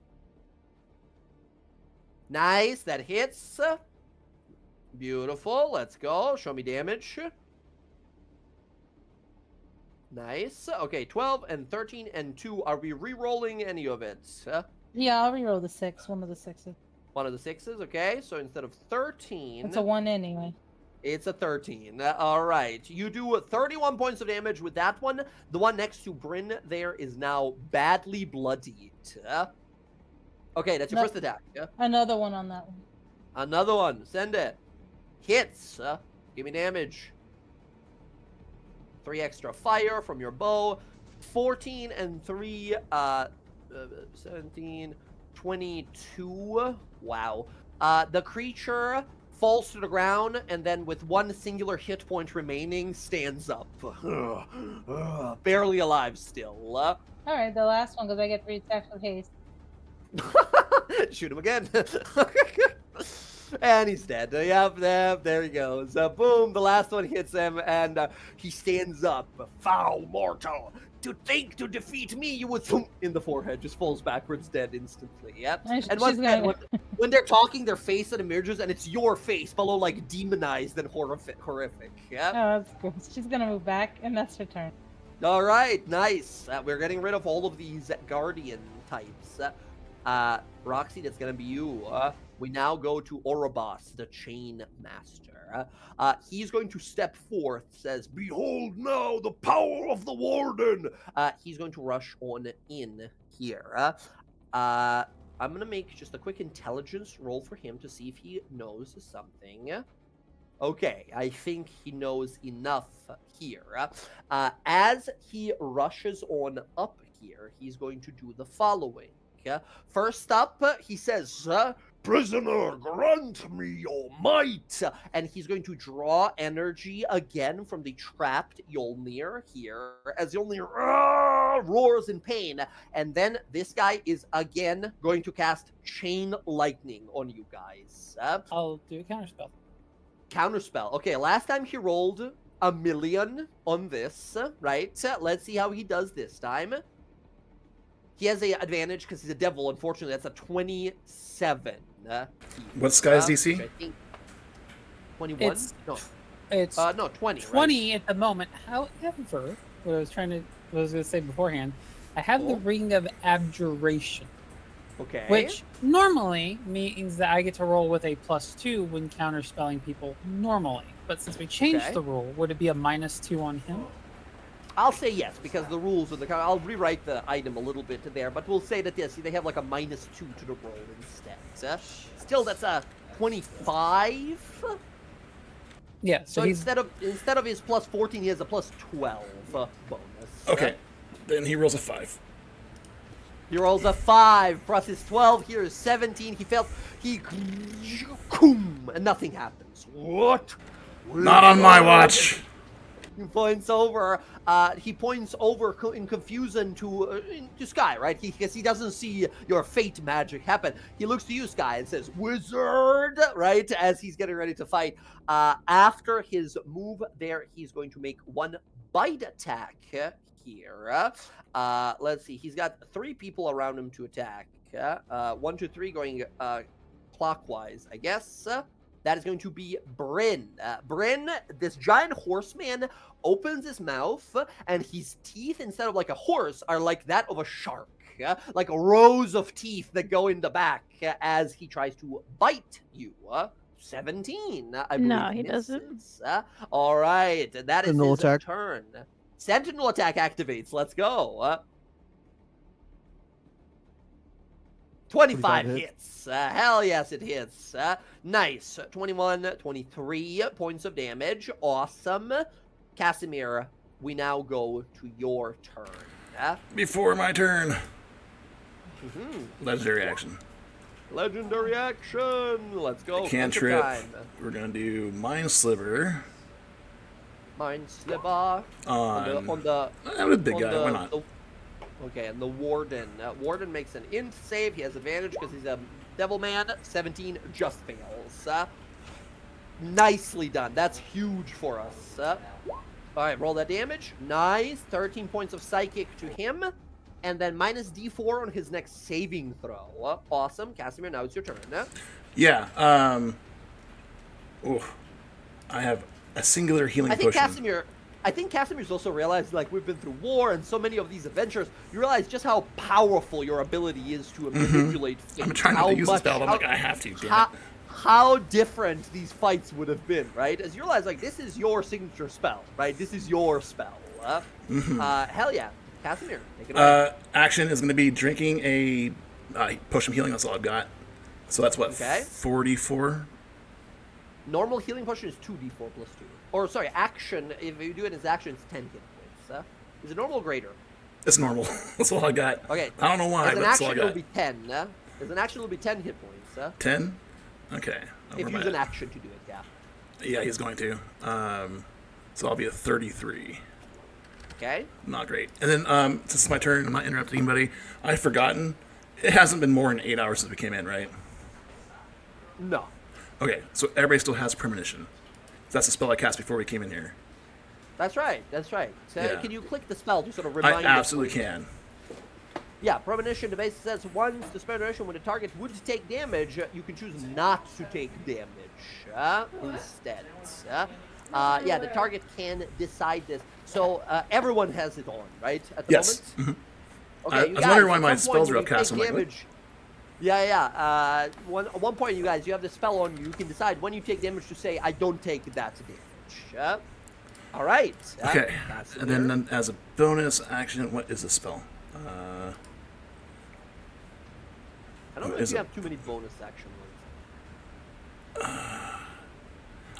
Nice, that hits. Beautiful, let's go. Show me damage. Nice. Okay, 12 and 13 and 2. Are we re-rolling any of it? Yeah, I'll reroll the 6. One of the 6s. One of the 6s, okay. So instead of 13... It's a 1 anyway. It's a 13. All right. You do 31 points of damage with that one. The one next to Bryn there is now badly bloodied. Okay, that's your first attack. Another one on that one. Another one. Send it. Hits. Give me damage. 3 extra fire from your bow. 14 and 3, 17, 22. Wow. The creature falls to the ground, and then with one singular hit point remaining, stands up. Barely alive still. Alright, the last one, because I get 3 attacks with haste. Shoot him again. And he's dead. Yep, there he goes. Boom, the last one hits him, and he stands up. Foul mortal! To think to defeat me, you would thump in the forehead, just falls backwards dead instantly. Yep. And once again, when they're talking, their face that emerges, and it's your face below, like, demonized and horrific. Yeah. Oh, that's good. She's gonna move back, and that's her turn. All right, nice. We're getting rid of all of these guardian types. Roxy, that's gonna be you. We now go to Orobos, the Chain Master. He's going to step forth, says, "Behold now the power of the Warden!" He's going to rush on in here. I'm going to make just a quick intelligence roll for him to see if he knows something. Okay, I think he knows enough here. As he rushes on up here, he's going to do the following. First up, he says, "Prisoner, grant me your might!" And he's going to draw energy again from the trapped Yolnir here, as Yolnir roars in pain. And then this guy is again going to cast Chain Lightning on you guys. I'll do a counterspell. Counterspell. Okay, last time he rolled 1,000,000 on this, right? Let's see how he does this time. He has an advantage because he's a devil. Unfortunately, that's a 27. What's Sky's DC? 21? It's no, 20. 20 right? at the moment. However, what I was going to say beforehand, I have the Ring of Abjuration. Okay. Which normally means that I get to roll with a +2 when counterspelling people normally. But since we changed the rule, would it be a -2 on him? I'll say yes, because the rules of the... I'll rewrite the item a little bit there, but we'll say that, yes, they have like a -2 to the roll instead. Still, that's a 25? Yeah, so instead of his +14, he has a +12 bonus. Okay, then he rolls a 5. He rolls a 5, plus his 12, here is 17. He fails. And nothing happens. What? Not on my watch. He points over. He points over in confusion to Sky, right? Because he doesn't see your fate magic happen. He looks to you, Sky, and says, "Wizard!" Right as he's getting ready to fight. After his move there, he's going to make one bite attack here. Let's see. He's got 3 people around him to attack. 1, 2, 3 going clockwise, I guess. That is going to be Bryn. Bryn, this giant horseman, opens his mouth, and his teeth, instead of like a horse, are like that of a shark. Like rows of teeth that go in the back as he tries to bite you. 17, I believe. No, he misses. All right, that is Sentinel his attack. turn. Sentinel attack activates. Let's go. 25 hit. hits. Hell yes, it hits. Nice. 21, 23 points of damage. Awesome. Casimir, we now go to your turn. Before my turn. Mhm. Legendary action. Legendary action. Let's go. Cantrip. Time. We're going to do Mind Sliver. Mind Sliver. On the I'm a big on guy. the- Why not? Okay, and the Warden. Warden makes an int save. He has advantage because he's a devil man. 17 just fails. Nicely done. That's huge for us. All right, roll that damage. Nice. 13 points of psychic to him. And then minus D4 on his next saving throw. Awesome. Casimir, now it's your turn. Yeah. I have a singular healing I think potion. Casimir's also realized, like, we've been through war and so many of these adventures, you realize just how powerful your ability is to manipulate fate. I'm trying not how to use the much- spell, but I'm how- like, I have to. Damn how, it. how different these fights would have been, right? As you realize, like, this is your signature spell, right? This is your spell. Hell yeah. Casimir, take it away. Action is going to be drinking a potion of healing. That's all I've got. So that's what, Okay. 44? Normal healing potion is 2d4 plus 2. Or, sorry, action, if you do it as action, it's 10 hit points. Is it normal or greater? It's normal. That's all I got. Okay. I don't know why, As but an that's all I action, it'll got. be 10. As an action, it'll be 10 hit points. 10? Okay. If you use an action to do it, yeah. Yeah, he's going to. So I'll be a 33. Okay. Not great. And then, since it's my turn, I'm not interrupting anybody. I've forgotten. It hasn't been more than 8 hours since we came in, right? No. Okay, so everybody still has premonition. That's the spell I cast before we came in here. That's right. That's right. So Yeah. can you click the spell to sort of I remind us? absolutely can. Yeah, premonition, the base says once the spell duration when the target would take damage, you can choose not to take damage instead. Yeah, the target can decide this. So everyone has it on, right? At the Yes. moment? Mhm. Okay, I you was guys, wondering why at my some spells point were when you upcast. take I'm like, what? damage. Yeah. At one point, you guys, you have the spell on you. You can decide when you take damage to say, I don't take that damage. All right. Okay, that's and there. then as a bonus action, what is the spell? I don't know is if you it- have too many bonus action ones.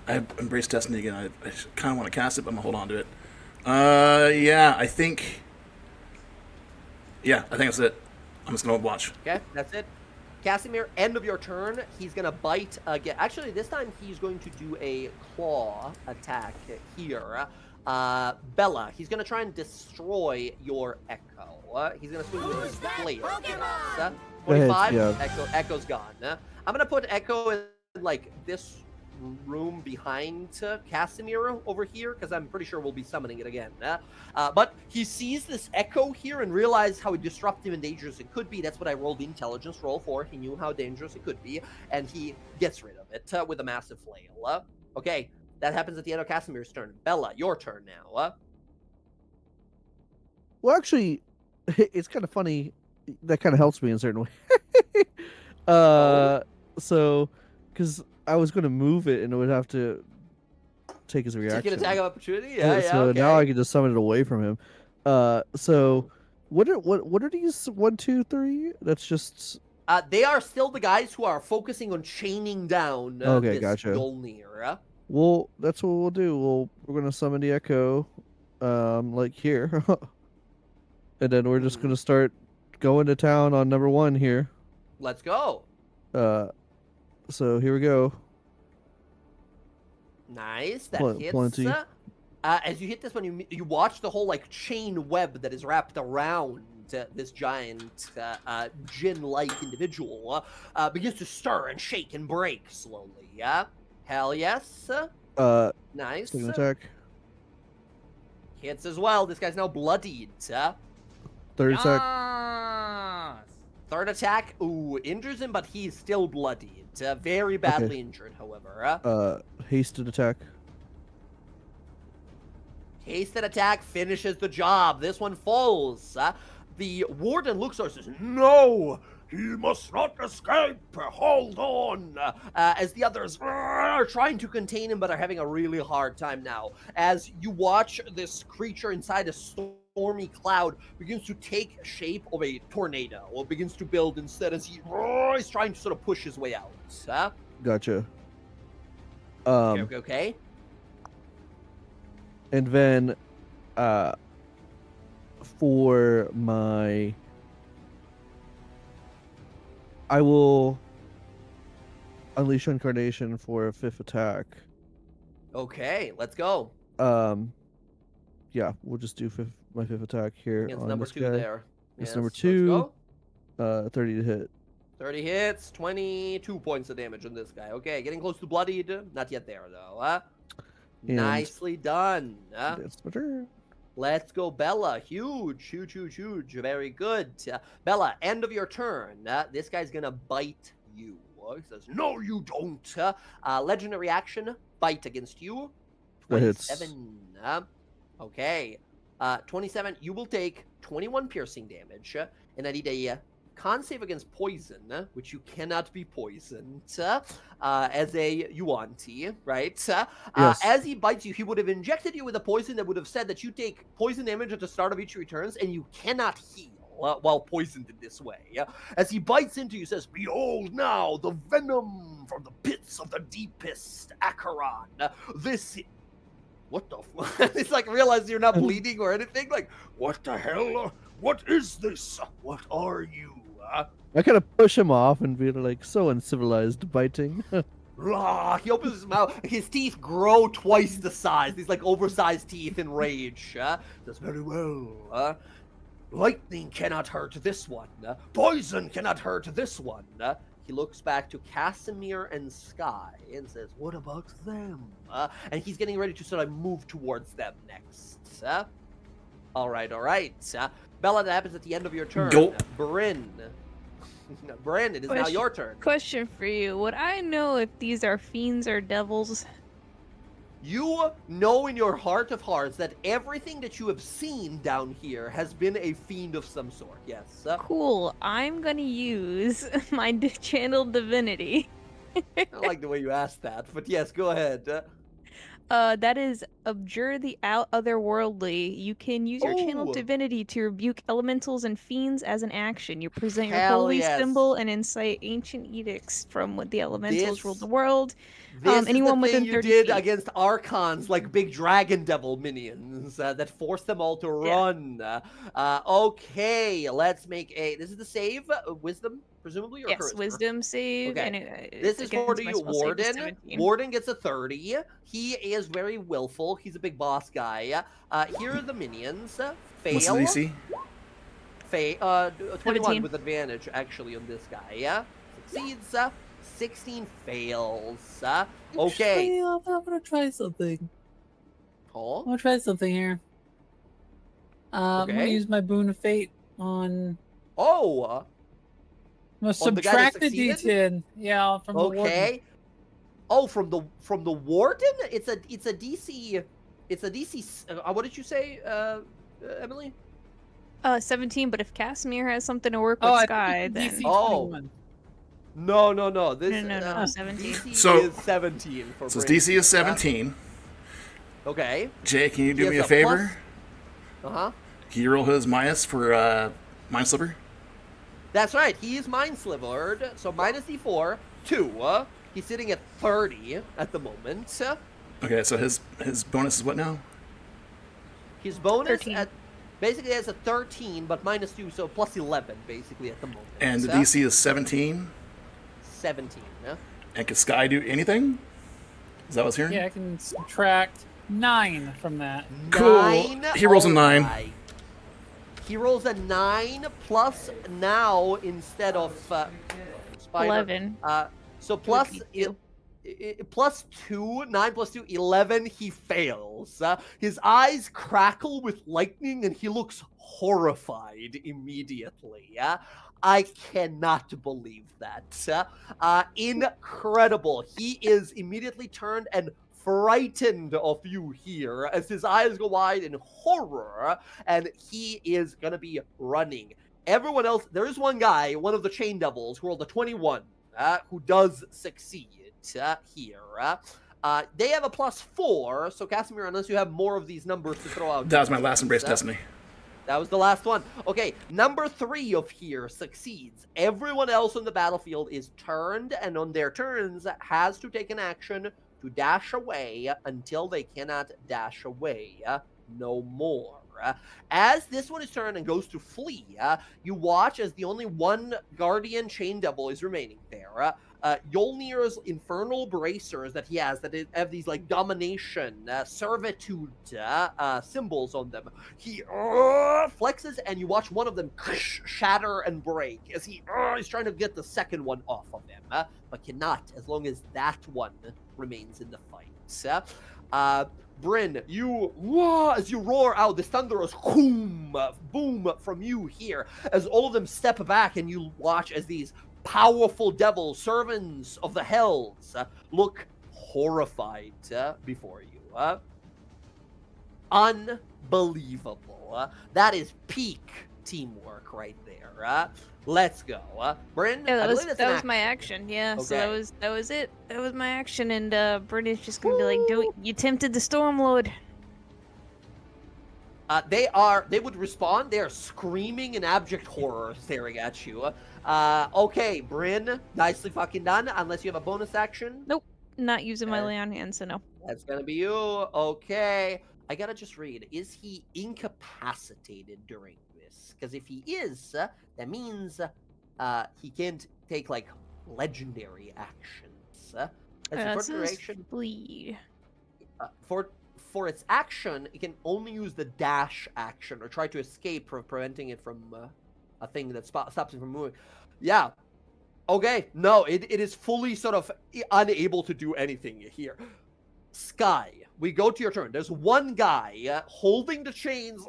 I embrace Destiny again. I kind of want to cast it, but I'm going to hold on to it. Yeah, I think that's it. I'm just going to watch. Okay, that's it. Casimir, end of your turn. He's going to bite again. Actually, this time he's going to do a claw attack here. Bella, he's going to try and destroy your Echo. He's going to swing with his flail. Yes. 25, yeah. Echo's gone. I'm going to put Echo in, like, this room behind Casimir over here, because I'm pretty sure we'll be summoning it again. But he sees this Echo here and realized how disruptive and dangerous it could be. That's what I rolled the intelligence roll for. He knew how dangerous it could be, and he gets rid of it with a massive flail. Okay, that happens at the end of Casimir's turn. Bella, your turn now. Well, actually, it's kind of funny. That kind of helps me in a certain way. So, because I was going to move it and it would have to take his reaction. Take an attack of opportunity? Yeah, So okay. now I can just summon it away from him. So what are these 1, 2, 3? That's just They are still the guys who are focusing on chaining down Okay, this gotcha. Mjolnir. well. That's what we'll do. We're gonna summon the Echo, like here, and then we're just gonna start going to town on number 1 here. Let's go. So here we go. Nice. That Pl- hits. plenty. As you hit this one, you watch the whole like chain web that is wrapped around this giant djinn-like individual begins to stir and shake and break slowly. Yeah. Hell yes. Nice. Second attack. Hits as well. This guy's now bloodied. Third attack. Third attack, ooh, injures him, but he's still bloodied. Very badly injured, however. Hasted attack. Hasted attack finishes the job. This one falls. The warden looks at us and says, No! He must not escape! Hold on! as the others are trying to contain him, but are having a really hard time now. As you watch this creature inside a stormy cloud begins to take shape of a tornado, or begins to build instead as he is trying to sort of push his way out. Gotcha. Okay. And then, for my... I will unleash Incarnation for a 5th attack. Okay, let's go. Yeah, we'll just do my 5th attack here Against on number this 2 guy. there. It's Yes, number let's 2. go. 30 to hit. 30 hits, 22 points of damage on this guy. Okay, getting close to bloodied. Not yet there, though. And Nicely done. That's my turn. Let's go, Bella. Huge. Very good. Bella, end of your turn. This guy's gonna bite you. He says, No, you don't! legendary action, bite against you. That hits. 27. Okay. 27, you will take 21 piercing damage. And I need a con save against poison, which you cannot be poisoned, as a Yuan-Ti, right? Yes. As he bites you, he would have injected you with a poison that would have said that you take poison damage at the start of each of your turns, and you cannot heal while poisoned in this way. As he bites into you, says, Behold now the venom from the pits of the deepest Acheron. This... What the f... it's like, realize you're not bleeding or anything. Like, What the hell? What is this? What are you? I kind of push him off and be like, so uncivilized biting. he opens his mouth. His teeth grow twice the size. These like oversized teeth in rage. Does very well. Lightning cannot hurt this one. Poison cannot hurt this one. He looks back to Casimir and Sky and says, "What about them?" And he's getting ready to sort of move towards them next. All right. Bella, that happens at the end of your turn. Go. Bryn. Bryn, it is now your turn. Question for you. Would I know if these are fiends or devils? You know in your heart of hearts that everything that you have seen down here has been a fiend of some sort. Yes. Cool. I'm gonna use my channeled divinity. I like the way you asked that, but yes, go ahead. That is Abjure the Otherworldly. You can use your channeled Oh. divinity to rebuke elementals and fiends as an action. You present your Hell holy yes. symbol and incite ancient edicts from what the elementals rule This- the world. This anyone is the within thing you 30 did feet. against Archons, like big dragon devil minions that forced them all to run. Okay, let's make a. This is the save, wisdom, presumably, or Yes, charisma? wisdom save. Okay. And This is for against my the spell save is warden. 17. Warden gets a 30. He is very willful. He's a big boss guy. Here are the minions. Fail. What's the DC? 21 17. with advantage, actually, on this guy. Succeeds. 16 fails. Okay. I'm gonna try something. Oh. I'm gonna try something here. I'm gonna Okay. use my boon of fate on. Oh. I'm gonna On the guy that subtract the succeeded? D10. Yeah, from the warden. Okay. Oh, from the warden? It's a DC. It's a DC. What did you say, Emily? 17, but if Casimir has something to work with Oh, I Sky, think then... it's DC Oh. 21. No. This No, 17. DC So- is 17 for So his Brandon. DC is 17. Okay. Jay, can you do He me has a favor? plus- Uh-huh. Can you roll his minus for Mind Sliver? That's right. He is mind slivered. So minus D4, 2. He's sitting at 30 at the moment. Okay, so his bonus is what now? His bonus 13. at basically has a 13, but minus 2, so plus 11 basically at the moment. And the DC is 17. 17. And can Sky do anything? Is that what I was hearing? Yeah, I can subtract 9 from that. Cool. 9. He rolls a 9. Alright. He rolls a 9 plus now instead of spider. 11. So plus be two. +2, 9 + 2, 11. He fails. His eyes crackle with lightning, and he looks horrified immediately. I cannot believe that. Incredible. He is immediately turned and frightened of you here as his eyes go wide in horror, and he is gonna be running. Everyone else, there is one guy, one of the chain devils, who rolled a 21, who does succeed here. They have a +4, so Casimir, unless you have more of these numbers to throw out. That was my last Embrace Destiny. That was the last one. Okay, number 3 of here succeeds. Everyone else on the battlefield is turned, and on their turns has to take an action to dash away until they cannot dash away no more. As this one is turned and goes to flee, you watch as the only one Guardian Chain Devil is remaining there. Yolnir's infernal bracers that he has that have these like domination, servitude symbols on them. He flexes, and you watch one of them shatter and break as he is trying to get the second one off of him, but cannot as long as that one remains in the fight. Bryn, as you roar out, this thunderous boom from you here, as all of them step back, and you watch as these powerful devils, servants of the hells, look horrified before you. Unbelievable. That is peak teamwork right there. Let's go. Bryn, Yeah, that was my action. Yeah, so that was it. That was my action, and Bryn is just gonna be like, you tempted the Stormlord. They would respond. They are screaming in abject horror, staring at you. Okay, Bryn, nicely fucking done. Unless you have a bonus action. Nope, not using my lay on hand, so no. That's gonna be you. Okay, I gotta just read. Is he incapacitated during this? Because if he is, that means he can't take like legendary actions. That's bleed. For its action, it can only use the dash action or try to escape from preventing it from a thing that stops it from moving. Yeah. Okay. No, it is fully sort of unable to do anything here. Sky, we go to your turn. There's one guy holding the chains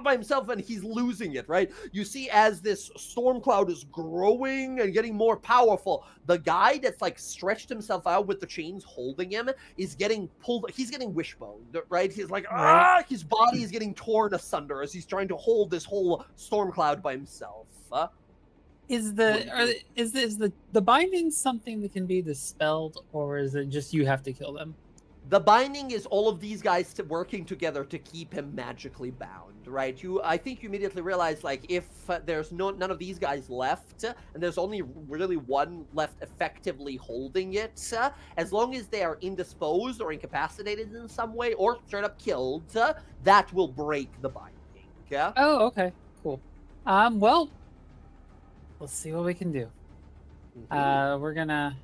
by himself, and he's losing it, right? You see as this storm cloud is growing and getting more powerful, the guy that's like stretched himself out with the chains holding him is getting pulled. He's getting wishboned, right? He's like, his body is getting torn asunder as he's trying to hold this whole storm cloud by himself. Is the binding something that can be dispelled, or is it just you have to kill them? The binding is all of these guys working together to keep him magically bound, right? I think you immediately realize, like, if there's none of these guys left, and there's only really one left effectively holding it, as long as they are indisposed or incapacitated in some way, or straight up killed, that will break the binding. Yeah. Oh, okay, cool. Well, let's see what we can do. Mm-hmm. We're gonna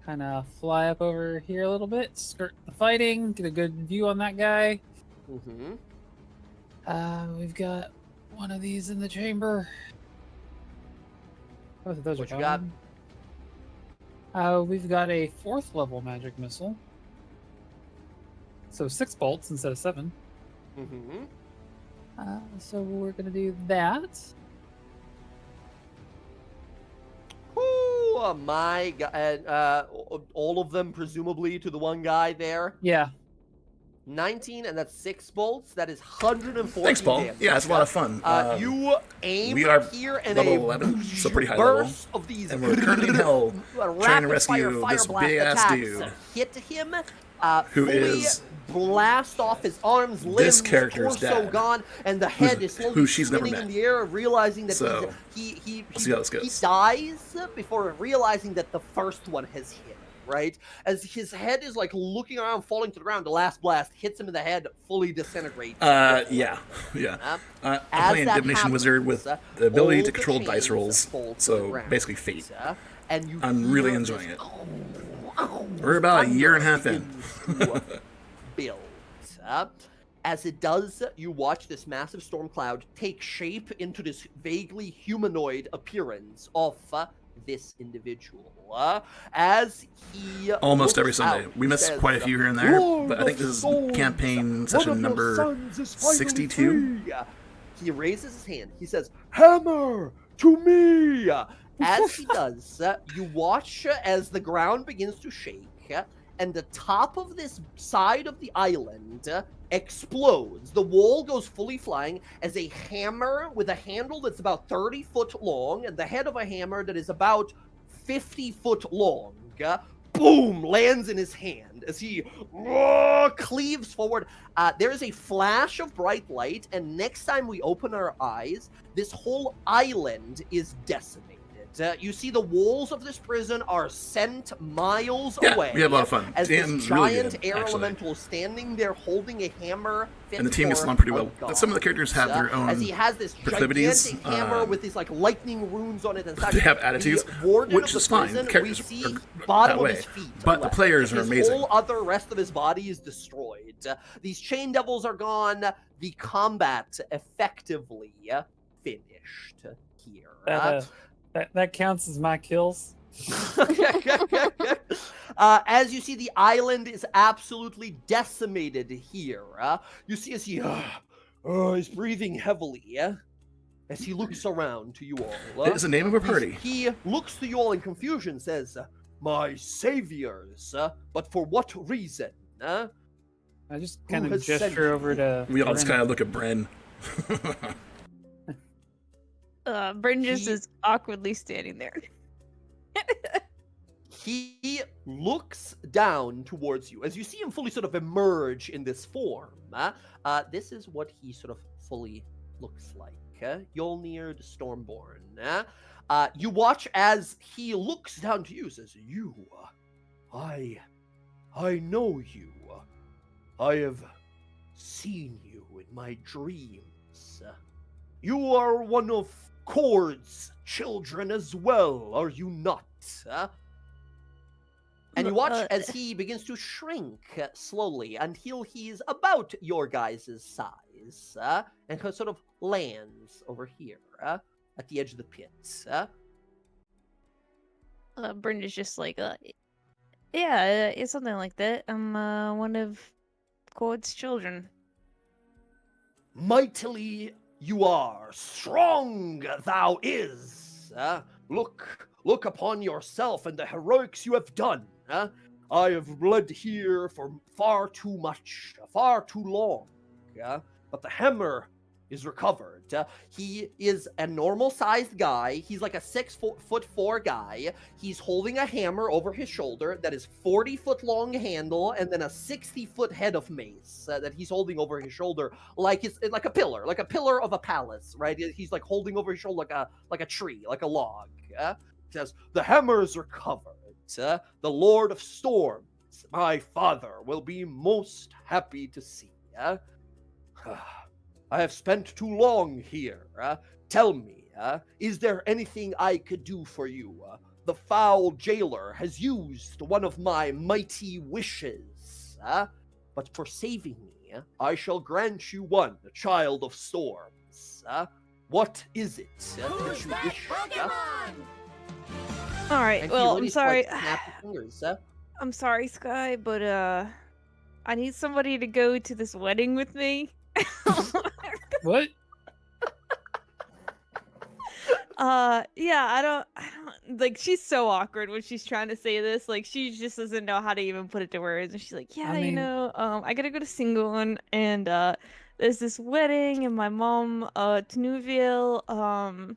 kind of fly up over here a little bit, skirt the fighting, get a good view on that guy. Mm-hmm. We've got one of these in the chamber. Both of those What are you got? gone. We've got a 4th level magic missile. So 6 bolts instead of 7. Mm-hmm. So we're gonna do that. Oh my god! All of them presumably to the one guy there. Yeah. 19, and that's 6 bolts. That is 140 Thanks, Paul. damage. Yeah, it's a lot of fun. You aim we are here and level a 11, so pretty high level. burst of these And we're currently in hell trying to rescue fire this blast big-ass attacks dude. Hit him. Who fully is- blast off his arms, limbs, character is torso dead. gone, and the head is slowly who she's never spinning in met. the air, realizing that So, he we'll see how this he goes. dies before realizing that the first one has hit him, right? As his head is like looking around, falling to the ground, the last blast hits him in the head, fully disintegrates. Yeah. I'm As playing that Divination happens, Wizard with the ability all to the control dice chains rolls, fall to the so ground, basically fate. and you I'm really hear enjoying this it. We're about a year and a half in. begins to build. As it does, you watch this massive storm cloud take shape into this vaguely humanoid appearance of this individual. As he Almost every looks Sunday. out, We he miss says, quite a few here and there, "Lord but I think of this is Souls, campaign one session of your number sons is finally 62. free." He raises his hand. He says, "Hammer to me!" as he does, you watch as the ground begins to shake, and the top of this side of the island explodes. The wall goes fully flying as a hammer with a handle that's about 30 foot long and the head of a hammer that is about 50 foot long. Boom! Lands in his hand as he cleaves forward. There is a flash of bright light, and next time we open our eyes, this whole island is decimated. You see the walls of this prison are sent miles Yeah, away. we had a lot of fun. As Dan's this really giant good, air actually. elemental standing there holding a hammer. And the team gets fit along for pretty well. a But some of the characters have their as own he has this proclivities, gigantic hammer with these like lightning runes on it. And they have attitudes, the warden which of the is fine. prison, The characters we see are bottom that of way. his feet. But the left. players are His amazing. whole other rest of his body is destroyed. These chain devils are gone. The combat effectively finished here. That counts as my kills. As you see, the island is absolutely decimated here. You see as he is breathing heavily as he looks around to you all. It's the name of a party. He looks to you all in confusion, says, "My saviors, but for what reason?" I just kind of has sent gesture you? over to. We all just Brennan. kind of look at Bren. Bryn just He- is awkwardly standing there. He looks down towards you as you see him fully sort of emerge in this form. This is what he sort of fully looks like. Yolnir the Stormborn. You watch as he looks down to you, says, "You, I know you. I have seen you in my dreams. You are one of Kord's children as well, are you not?" And you watch as he begins to shrink slowly until he's about your guys' size, and sort of lands over here at the edge of the pit. Brenda's just like, yeah, it's something like that. I'm one of Cord's children. Mightily you are, strong thou is. Look upon yourself and the heroics you have done. I have bled here for far too much, far too long. But the hammer is recovered. He is a normal-sized guy. He's like a 6'4" guy. He's holding a hammer over his shoulder that is 40-foot-long handle and then a 60-foot head of mace that he's holding over his shoulder like a pillar of a palace, right? He's like holding over his shoulder like a tree, like a log. He says, "The hammer is recovered. The Lord of Storms, my father, will be most happy to see. I have spent too long here. Tell me, is there anything I could do for you? The foul jailer has used one of my mighty wishes. But for saving me, I shall grant you one, Child of Storms. What is it that you wish?" All right. And he Well, really, I'm sorry. Like, snapped his fingers. I'm sorry, Sky, but I need somebody to go to this wedding with me. What? Yeah, I don't like, she's so awkward when she's trying to say this. Like, she just doesn't know how to even put it to words. And she's like, yeah, I mean- I gotta go to Singalon, and there's this wedding, and my mom, Tanuviel,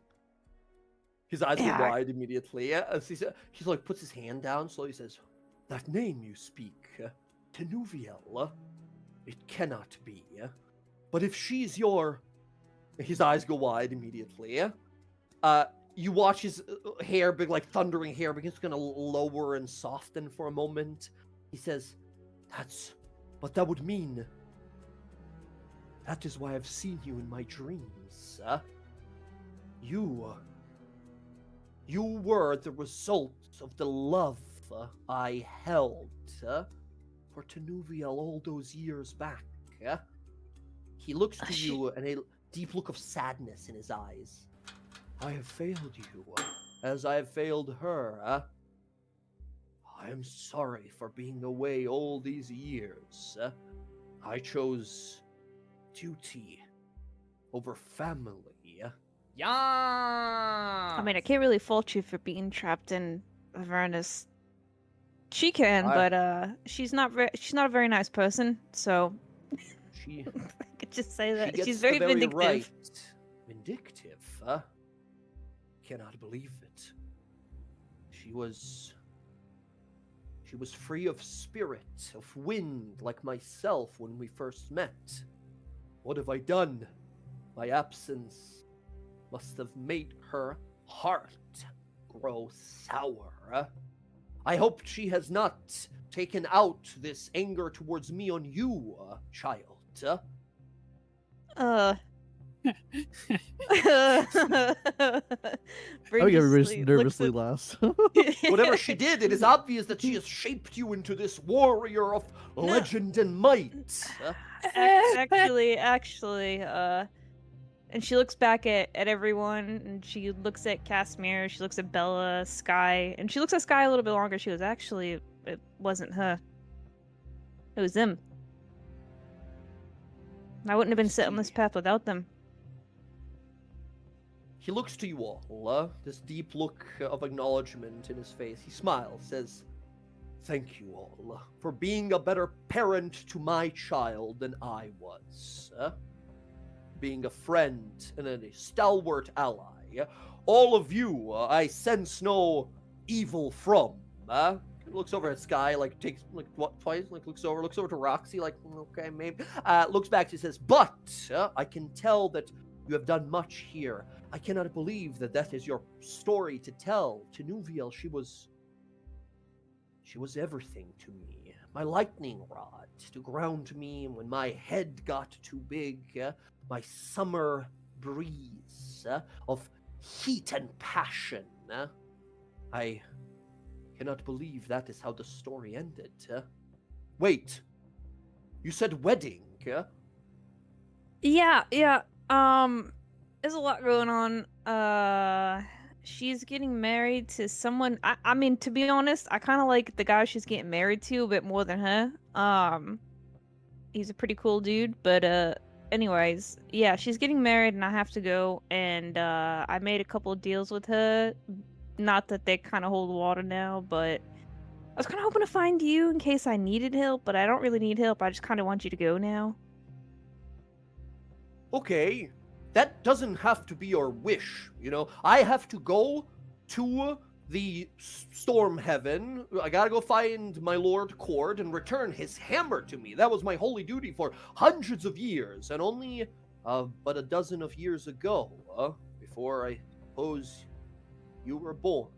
His eyes Yeah. go wide immediately. As he's like puts his hand down slowly. Says, "That name you speak, Tanuviel, it cannot be. But if she's your..." His eyes go wide immediately. You watch his hair, big like thundering hair, begins to kind of lower and soften for a moment. He says, "But that would mean... That is why I've seen you in my dreams. You were the result of the love I held for Tanuviel all those years back." He looks to you and a deep look of sadness in his eyes. "I have failed you. as I have failed her. I am sorry for being away all these years. I chose duty over family. Yeah. I mean, I can't really fault you for being trapped in Avernus. She can, but she's not a very nice person. So She I could just say She that gets she's very the very vindictive. right. Vindictive, huh? Cannot believe it. She was free of spirit, of wind, like myself when we first met. What have I done? My absence must have made her heart grow sour. I hope she has not taken out this anger towards me on you, child. Oh, yeah, Brigiously nervously looks laughs. Whatever she did, it is obvious that she has shaped you into this warrior of legend and might. actually, and she looks back at everyone, and she looks at Casimir, she looks at Bella, Sky, and she looks at Sky a little bit longer. She goes, actually, it wasn't her. It was them. I wouldn't have been set on this path without them. He looks to you all, this deep look of acknowledgement in his face. He smiles, says, "Thank you all for being a better parent to my child than I was. Being a friend and a stalwart ally. All of you, I sense no evil from. Looks over at Sky, like takes like what twice, like looks over to Roxy, like okay, maybe. Looks back, she says, "But I can tell that you have done much here. I cannot believe that is your story to tell. To Nuviel, she was everything to me. My lightning rod to ground me when my head got too big. My summer breeze of heat and passion. I cannot believe that is how the story ended. Wait, you said wedding? Yeah. There's a lot going on. She's getting married to someone. I mean, to be honest, I kind of like the guy she's getting married to a bit more than her. He's a pretty cool dude, but anyways, yeah, she's getting married, and I have to go. And I made a couple of deals with her. Not that they kind of hold water now, but I was kind of hoping to find you in case I needed help, but I don't really need help. I just kind of want you to go now. Okay, that doesn't have to be your wish, I have to go to the storm heaven. I gotta go find my Lord Cord and return his hammer to me. That was my holy duty for hundreds of years, and only but a dozen of years ago, before I suppose you were born,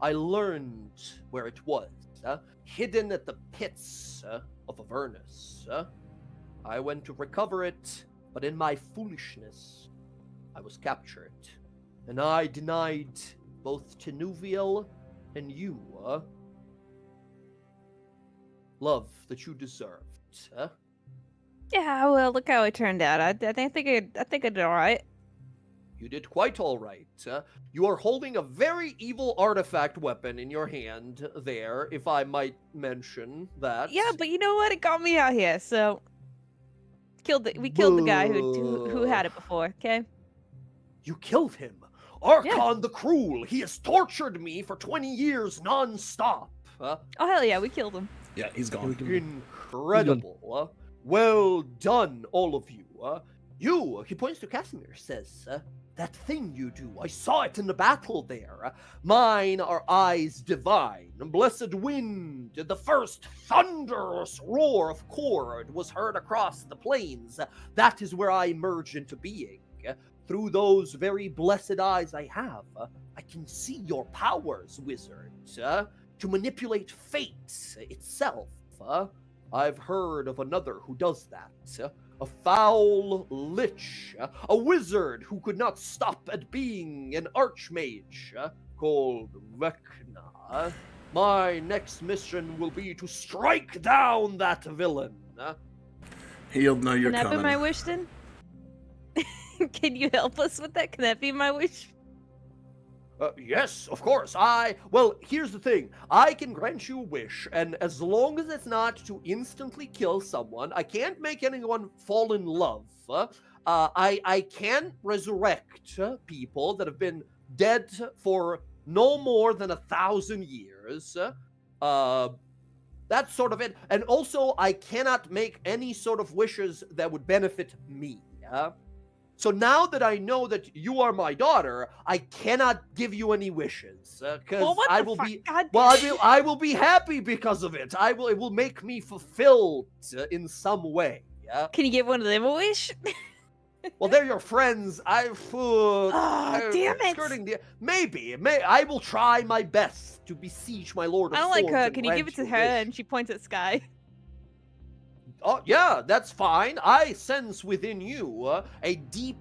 I learned where it was, hidden at the pits of Avernus. I went to recover it, but in my foolishness, I was captured, and I denied both Tenuviel and you love that you deserved. Yeah, well, look how it turned out. I think I did all right. You did quite all right. You are holding a very evil artifact weapon in your hand there, if I might mention that. Yeah, but you know what? It got me out here, so we killed the guy who had it before. Okay. You killed him. Archon the Cruel. He has tortured me for 20 years non-stop. Oh hell yeah, we killed him. Yeah, he's gone. Incredible. Well done, all of you. He points to Casimir, says, that thing you do, I saw it in the battle there. Mine are eyes divine, blessed wind, the first thunderous roar of Cord was heard across the plains. That is where I emerge into being. Through those very blessed eyes I have, I can see your powers, wizard, to manipulate fate itself. I've heard of another who does that. A foul lich, a wizard who could not stop at being an archmage, called Vecna. My next mission will be to strike down that villain. He'll know you're Can that coming. be my wish then? Can you help us with that? Can that be my wish? Yes, of course. Well, here's the thing. I can grant you a wish, and as long as it's not to instantly kill someone, I can't make anyone fall in love. I can resurrect people that have been dead for no more than 1,000 years. That's sort of it. And also, I cannot make any sort of wishes that would benefit me. So now that I know that you are my daughter, I cannot give you any wishes because Well, what I the will fuck? be God I will be happy because of it. It will make me fulfilled in some way. Yeah. Can you give one of them a wish? Well, they're your friends. Oh, damn it! Skirting I will try my best to besiege my Lord of I don't like Storms her. and Can you give grant it to you her? a wish. And she points at Sky. Oh, yeah, that's fine. I sense within you a deep,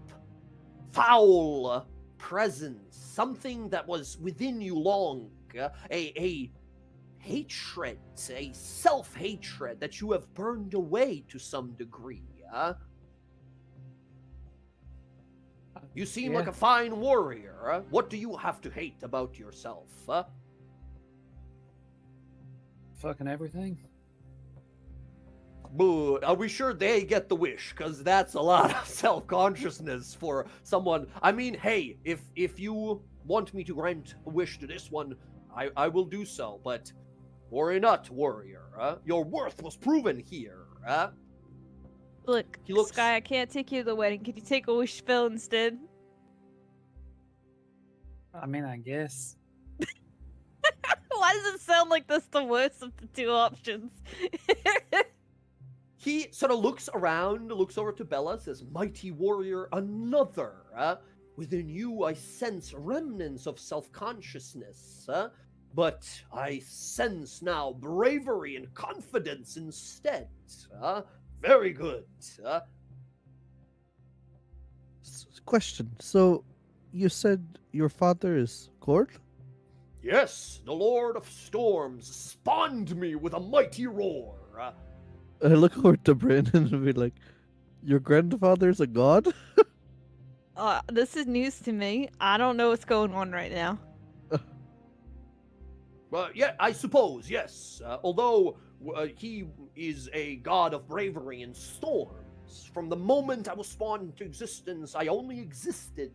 foul presence, something that was within you long, a hatred, a self-hatred that you have burned away to some degree. You seem like a fine warrior. What do you have to hate about yourself? Fucking everything. But are we sure they get the wish? Because that's a lot of self-consciousness for someone. I mean, hey, if you want me to grant a wish to this one, I will do so. But worry not, warrior. Your worth was proven here. Look, He looks- Sky, I can't take you to the wedding. Could you take a wish spell instead? I mean, I guess. Why does it sound like that's the worst of the two options? He sort of looks around, looks over to Bella, says, "Mighty warrior, another. Within you I sense remnants of self-consciousness. But I sense now bravery and confidence instead. Very good. Question. So, you said your father is Gord? Yes, the Lord of Storms spawned me with a mighty roar. I look over to Brandon and be like, "Your grandfather's a god?" This is news to me. I don't know what's going on right now. Yeah, I suppose, yes. Although he is a god of bravery and storms. From the moment I was spawned into existence, I only existed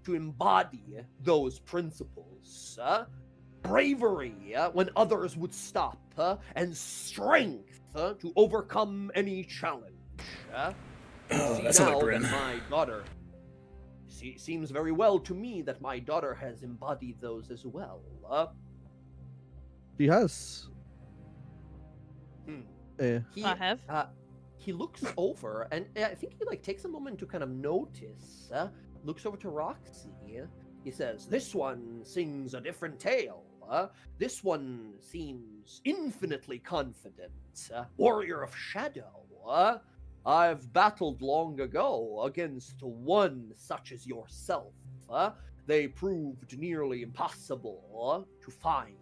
to embody those principles. Bravery when others would stop, and strength to overcome any challenge. Oh, See that sounds like now Bryn. that my daughter... Seems very well to me that my daughter has embodied those as well. He has. He, I have. He looks over, and I think he takes a moment to kind of notice. Looks over to Roxy. He says, "This one sings a different tale. This one seems infinitely confident. Warrior of Shadow. I've battled long ago against one such as yourself. They proved nearly impossible to find.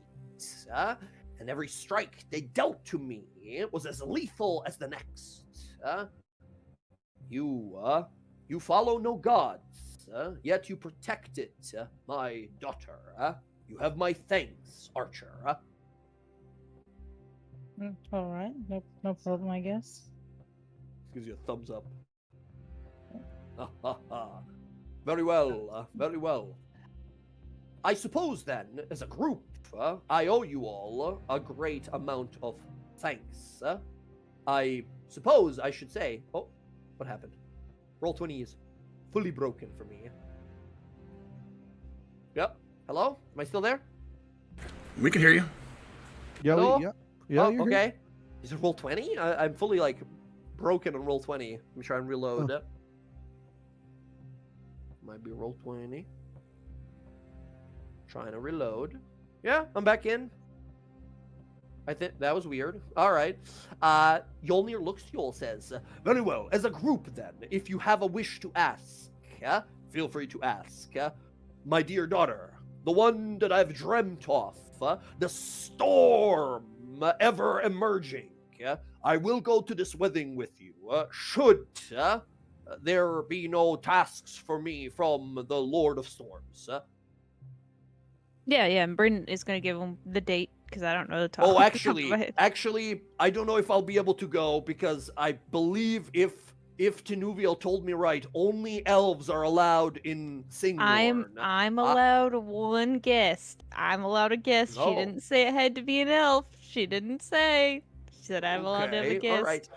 And every strike they dealt to me was as lethal as the next. You follow no gods, yet you protect it, my daughter. You have my thanks, Archer." All right, no problem, I guess. Gives you a thumbs up. Very well, very well. I suppose then, as a group, I owe you all a great amount of thanks. I suppose I should say... Oh, what happened? Roll20 is fully broken for me. Yep. Hello? Am I still there? We can hear you. Yeah, Hello? yeah, Oh, you're here. okay. Is it Roll20? I'm fully, broken on Roll20. Let me try and reload. Oh. Might be Roll20. Trying to reload. Yeah, I'm back in. I think that was weird. All right. Yolnir looks to Yol, says, "Very well. As a group, then, if you have a wish to ask, feel free to ask. My dear daughter, the one that I've dreamt of, the storm ever emerging. I will go to this wedding with you. Should there be no tasks for me from the Lord of Storms." Yeah, and Bryn is gonna give him the date because I don't know the top. Oh, off the top of my head. actually, I don't know if I'll be able to go because I believe if Tenuviel told me right, only elves are allowed in Singorn. I'm allowed one guest. I'm allowed a guest. She Oh. didn't say it had to be an elf. She didn't say. She said I'm allowed to have a Okay, guest. all right.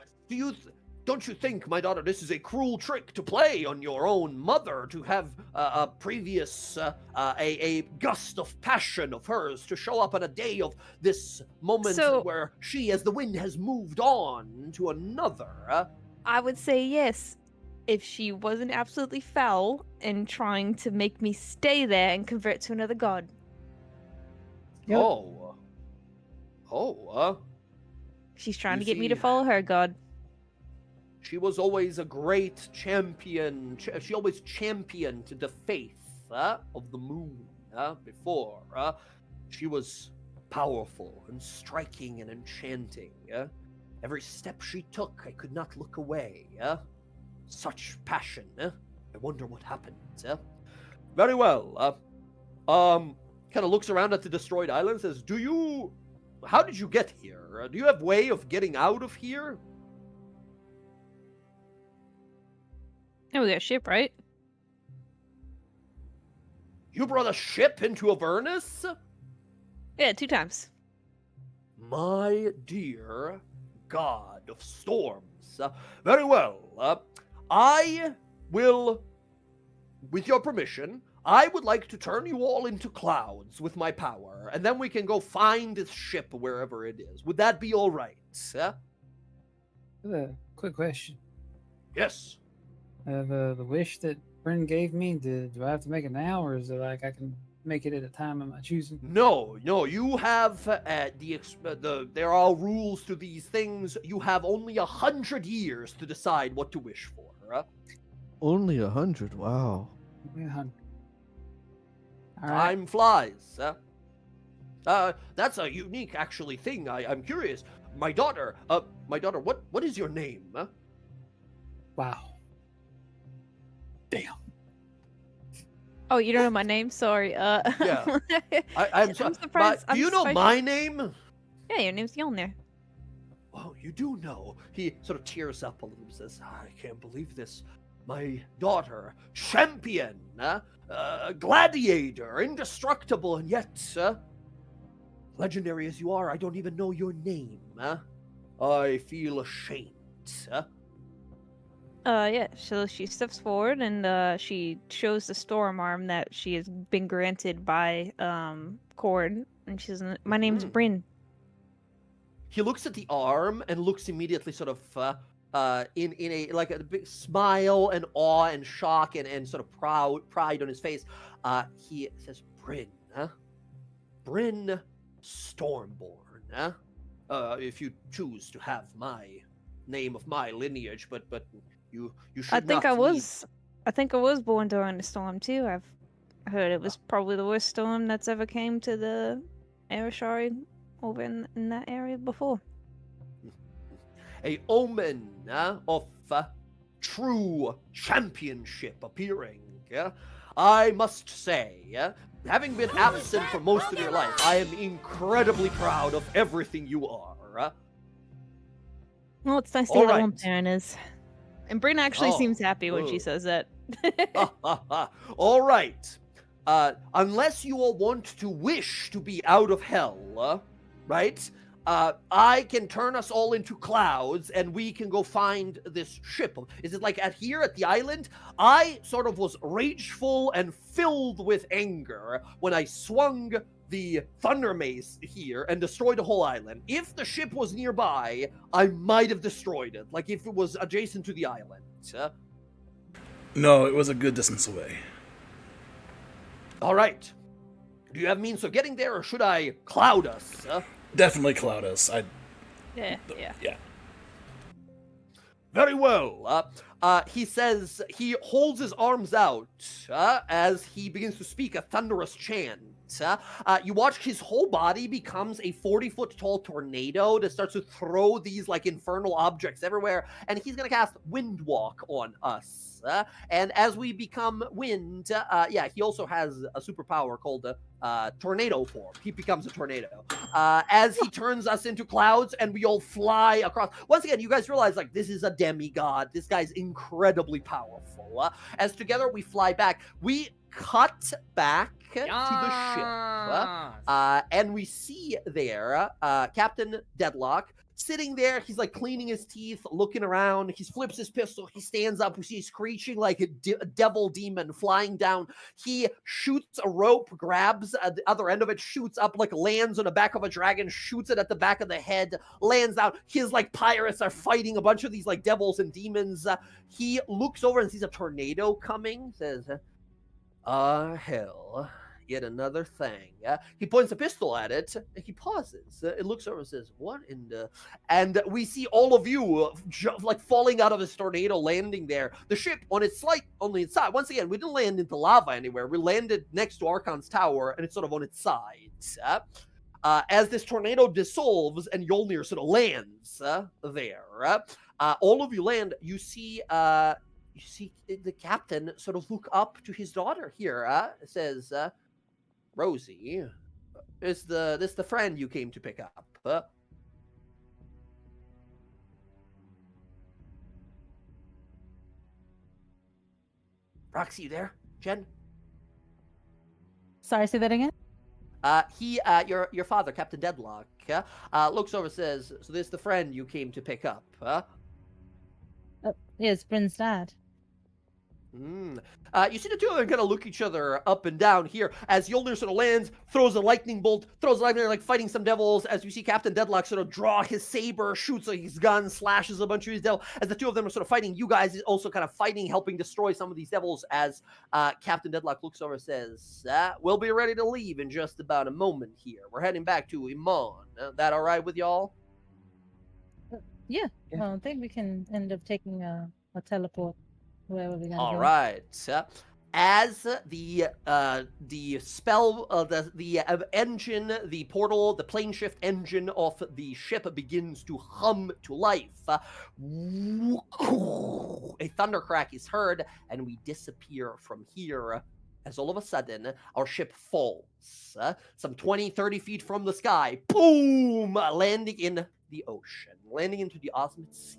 Don't you think, my daughter, this is a cruel trick to play on your own mother to have a previous a gust of passion of hers to show up on a day of this moment So- where she, as the wind, has moved on to another? I would say yes, if she wasn't absolutely foul and trying to make me stay there and convert to another god. Yep. She's trying You to get me to see- follow her god. She was always a great champion. She always championed the faith of the moon before. She was powerful and striking and enchanting. Every step she took, I could not look away. Such passion. I wonder what happened. Very well. Kind of looks around at the destroyed island and says, how did you get here? Do you have way of getting out of here? Yeah, we got a ship, right? You brought a ship into Avernus? Yeah, 2 times. My dear god of storms. Very well. I will, with your permission, I would like to turn you all into clouds with my power, and then we can go find this ship wherever it is. Would that be all right? Quick question. Yes. The wish that Bryn gave me, do I have to make it now, or is it like I can make it at a time of my choosing? No, you have there are rules to these things. You have only 100 years to decide what to wish for. Only 100. Wow. Yeah. All right. Time flies. That's a unique, actually, thing. I'm curious. My daughter, what is your name? Wow. Damn. Oh, you don't know my name? Sorry. Yeah. I'm sorry. surprised. Do you know my name? Yeah, your name's Yolnir. Oh, you do know. He sort of tears up a little and says, I can't believe this. My daughter, champion, gladiator, indestructible, and yet, legendary as you are, I don't even know your name. I feel ashamed. Yeah, so she steps forward and she shows the storm arm that she has been granted by Cord, and she says, "My name's Mhm. Bryn." He looks at the arm and looks immediately sort of in a like a big smile and awe and shock and sort of pride on his face. He says, Bryn, Bryn Stormborn, if you choose to have my name of my lineage, but you should I think not I need- was. I think I was born during the storm too. I've heard it was probably the worst storm that's ever came to the Arashari over in that area before. a omen of true championship appearing. I must say, having been absent for most of your life, I am incredibly proud of everything you are. Well, it's nice to All hear that one right. parent is. And Bryn actually Oh, seems happy when she oh. says that. All right. Unless you all want to wish to be out of hell, right? I can turn us all into clouds and we can go find this ship. Is it like at here at the island? I sort of was rageful and filled with anger when I swung the thunder mace here and destroyed the whole island. If the ship was nearby, I might have destroyed it. Like if it was adjacent to the island. No, it was a good distance away. All right. Do you have means of getting there or should I cloud us? Definitely cloud us. Yeah. Yeah. Very well. He says he holds his arms out as he begins to speak a thunderous chant. You watch his whole body becomes a 40-foot tall tornado that starts to throw these like infernal objects everywhere, and he's gonna cast Windwalk on us. And as we become wind, yeah, he also has a superpower called tornado form. He becomes a tornado. As he turns us into clouds and we all fly across. Once again, you guys realize, like, this is a demigod. This guy's incredibly powerful. As together we fly back, we cut back to the ship. And we see there Captain Deadlock sitting there. He's like cleaning his teeth, looking around. He flips his pistol. He stands up. We see he's screeching like a devil demon flying down. He shoots a rope, grabs at the other end of it, shoots up, like lands on the back of a dragon, shoots it at the back of the head, lands down. His like pirates are fighting a bunch of these like devils and demons. He looks over and sees a tornado coming, says, hell. Yet another thing. He points a pistol at it. He pauses. It looks over and says, "What in the?" And we see all of you like falling out of this tornado, landing there. The ship on its side. Once again, we didn't land into lava anywhere. We landed next to Archon's tower, and it's sort of on its sides. As this tornado dissolves and Yolnir sort of lands there, all of you land. You see the captain sort of look up to his daughter here. Says, Rosie, is this the friend you came to pick up? Roxy, you there? Jen? Sorry, say that again? Your father, Captain Deadlock, looks over and says, so this the friend you came to pick up, Yes, Bryn's dad. You see the two of them kind of look each other up and down here as Yolnir sort of lands, throws a lightning bolt, like fighting some devils. As you see Captain Deadlock sort of draw his saber, shoots his gun, slashes a bunch of these devils. As the two of them are sort of fighting, you guys is also kind of fighting, helping destroy some of these devils. As Captain Deadlock looks over and says, we'll be ready to leave in just about a moment here. We're heading back to Iman. That all right with y'all? Yeah. Well, I think we can end up taking a teleport. All right. As the spell, the engine, the portal, the plane shift engine of the ship begins to hum to life, a thunder crack is heard, and we disappear from here. As all of a sudden, our ship falls some 20, 30 feet from the sky. Boom! Landing in the ocean, landing into the Osmond Sea.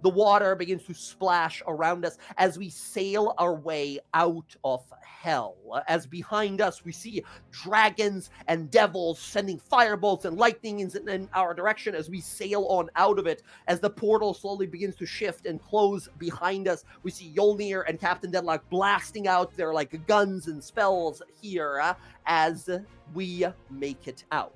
The water begins to splash around us as we sail our way out of hell. As behind us, we see dragons and devils sending firebolts and lightning in our direction as we sail on out of it. As the portal slowly begins to shift and close behind us, we see Yolnir and Captain Deadlock blasting out their like guns and spells here as we make it out.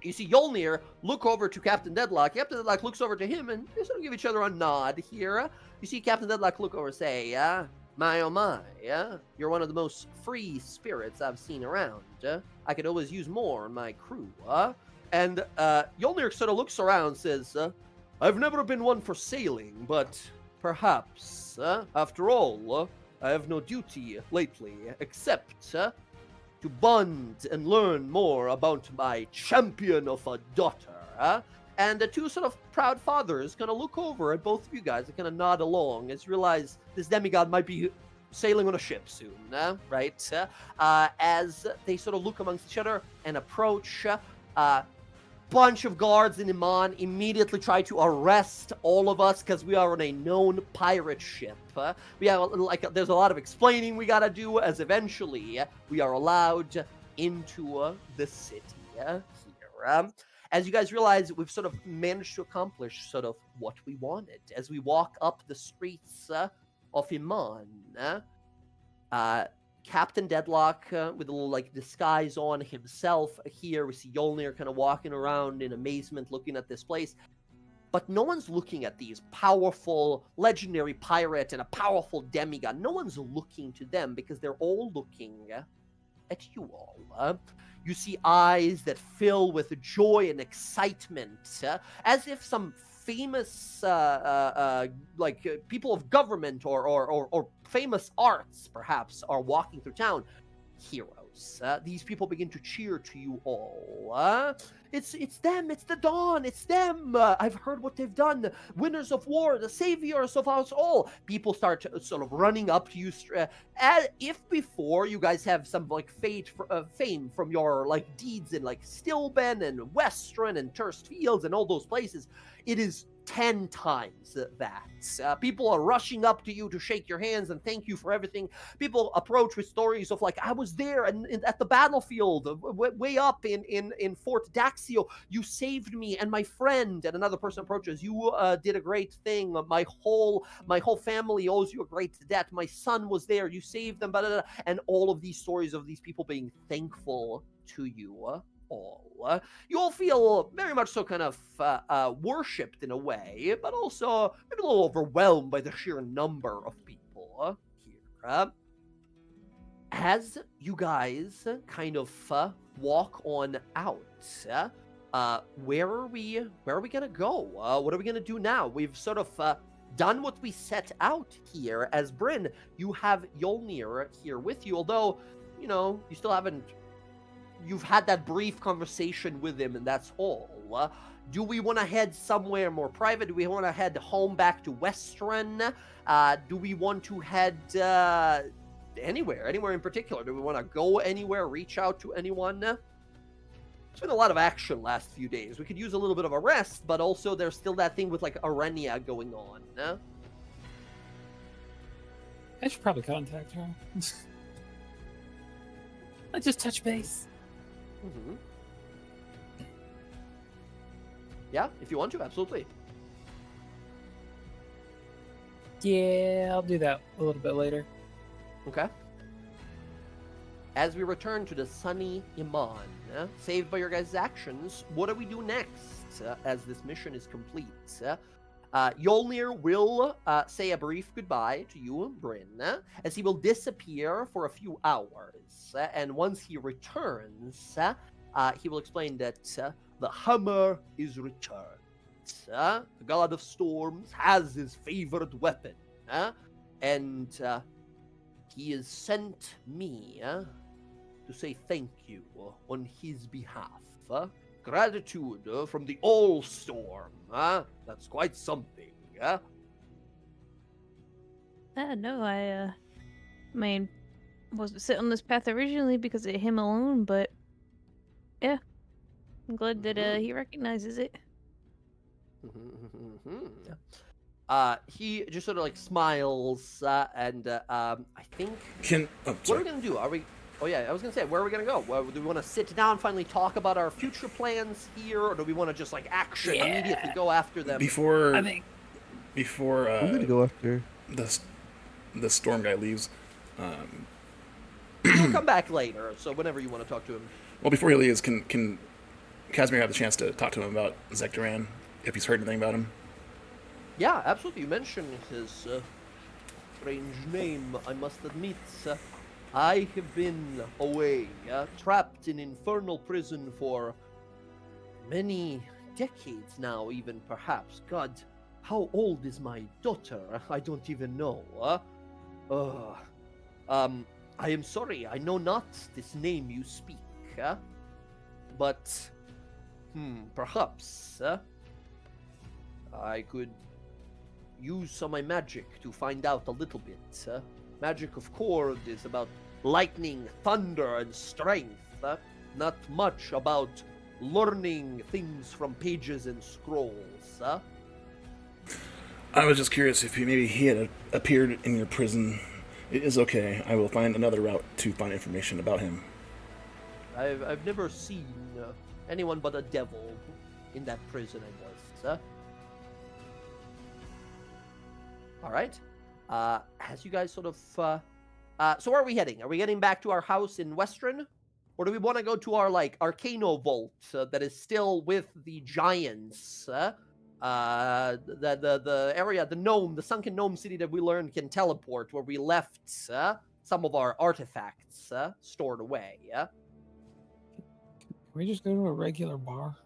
You see Yolnir look over to Captain Deadlock. Captain Deadlock looks over to him, and they sort of give each other a nod here. You see Captain Deadlock look over and say, my oh my, you're one of the most free spirits I've seen around. I could always use more in my crew. And Yolnir sort of looks around and says, I've never been one for sailing, but perhaps, after all, I have no duty lately except to bond and learn more about my champion of a daughter. And the two sort of proud fathers kind of look over at both of you guys and kind of nod along as you realize this demigod might be sailing on a ship soon, right? As they sort of look amongst each other and approach, bunch of guards in Iman immediately try to arrest all of us because we are on a known pirate ship. We have there's a lot of explaining we gotta do as eventually we are allowed into the city here. As you guys realize, we've sort of managed to accomplish sort of what we wanted as we walk up the streets of Iman. Captain Deadlock with a little like disguise on himself here. We see Yolnir kind of walking around in amazement looking at this place. But no one's looking at these powerful legendary pirate and a powerful demigod. No one's looking to them because they're all looking at you all. You see eyes that fill with joy and excitement, as if some famous people of government or famous arts perhaps are walking through town. Heroes. These people begin to cheer to you all. It's them. It's the Dawn. It's them. I've heard what they've done. Winners of war, the saviors of us all. People start sort of running up to you. As if before you guys have some like fame from your like deeds in like Stillben and Western and Turst Fields and all those places, it is 10 times that. People are rushing up to you to shake your hands and thank you for everything. People approach with stories of like, I was there and at the battlefield, way up in Fort Daxio. You saved me and my friend. And another person approaches. You did a great thing. My whole family owes you a great debt. My son was there. You saved them. Blah, blah, blah. And all of these stories of these people being thankful to you. You all feel very much so kind of worshipped in a way, but also maybe a little overwhelmed by the sheer number of people here. As you guys kind of walk on out, where are we gonna go? What are we gonna do now? We've sort of done what we set out here. As Bryn, you have Yolnir here with you, although you know you still haven't. You've had that brief conversation with him, and that's all. Do we want to head somewhere more private? Do we want to head home back to Western? Do we want to head anywhere in particular? Do we want to go anywhere, reach out to anyone? There's been a lot of action last few days. We could use a little bit of a rest, but also there's still that thing with like Arenia going on. I should probably contact her. Let's just touch base. Mm-hmm. Yeah, if you want to, absolutely. Yeah, I'll do that a little bit later. Okay. As we return to the sunny Iman, saved by your guys' actions, what do we do next as this mission is complete? Yolnir will say a brief goodbye to you and Bryn, as he will disappear for a few hours. And once he returns, he will explain that the hammer is returned. The god of storms has his favorite weapon, and he has sent me to say thank you on his behalf. Gratitude from the All-Storm. That's quite something. No, I mean, wasn't set on this path originally because of him alone, but yeah, I'm glad that he recognizes it. He just sort of like smiles, and I think. What are we gonna do? Are we? Oh yeah, I was gonna say, where are we gonna go? Well, do we want to sit down, finally talk about our future plans here, or do we want to just like action immediately go after them? Before I'm gonna go after the storm guy leaves. He'll come back later, so whenever you want to talk to him. Well, before he leaves, can Casimir have the chance to talk to him about Zekdoran, if he's heard anything about him? Yeah, absolutely. You mentioned his strange name, I must admit. I have been away, trapped in infernal prison for many decades now, even perhaps. God, how old is my daughter? I don't even know. I am sorry, I know not this name you speak, but, perhaps, I could use some of my magic to find out a little bit. Magic of Cord is about lightning, thunder, and strength, not much about learning things from pages and scrolls. I was just curious if maybe he had appeared in your prison. It is okay. I will find another route to find information about him. I've never seen anyone but a devil in that prison I was. All right. As you guys sort of... so where are we heading? Are we getting back to our house in Western? Or do we want to go to our, like, Arcano Vault that is still with the giants? The area, the sunken gnome city that we learned can teleport, where we left some of our artifacts stored away. Can we just go to a regular bar?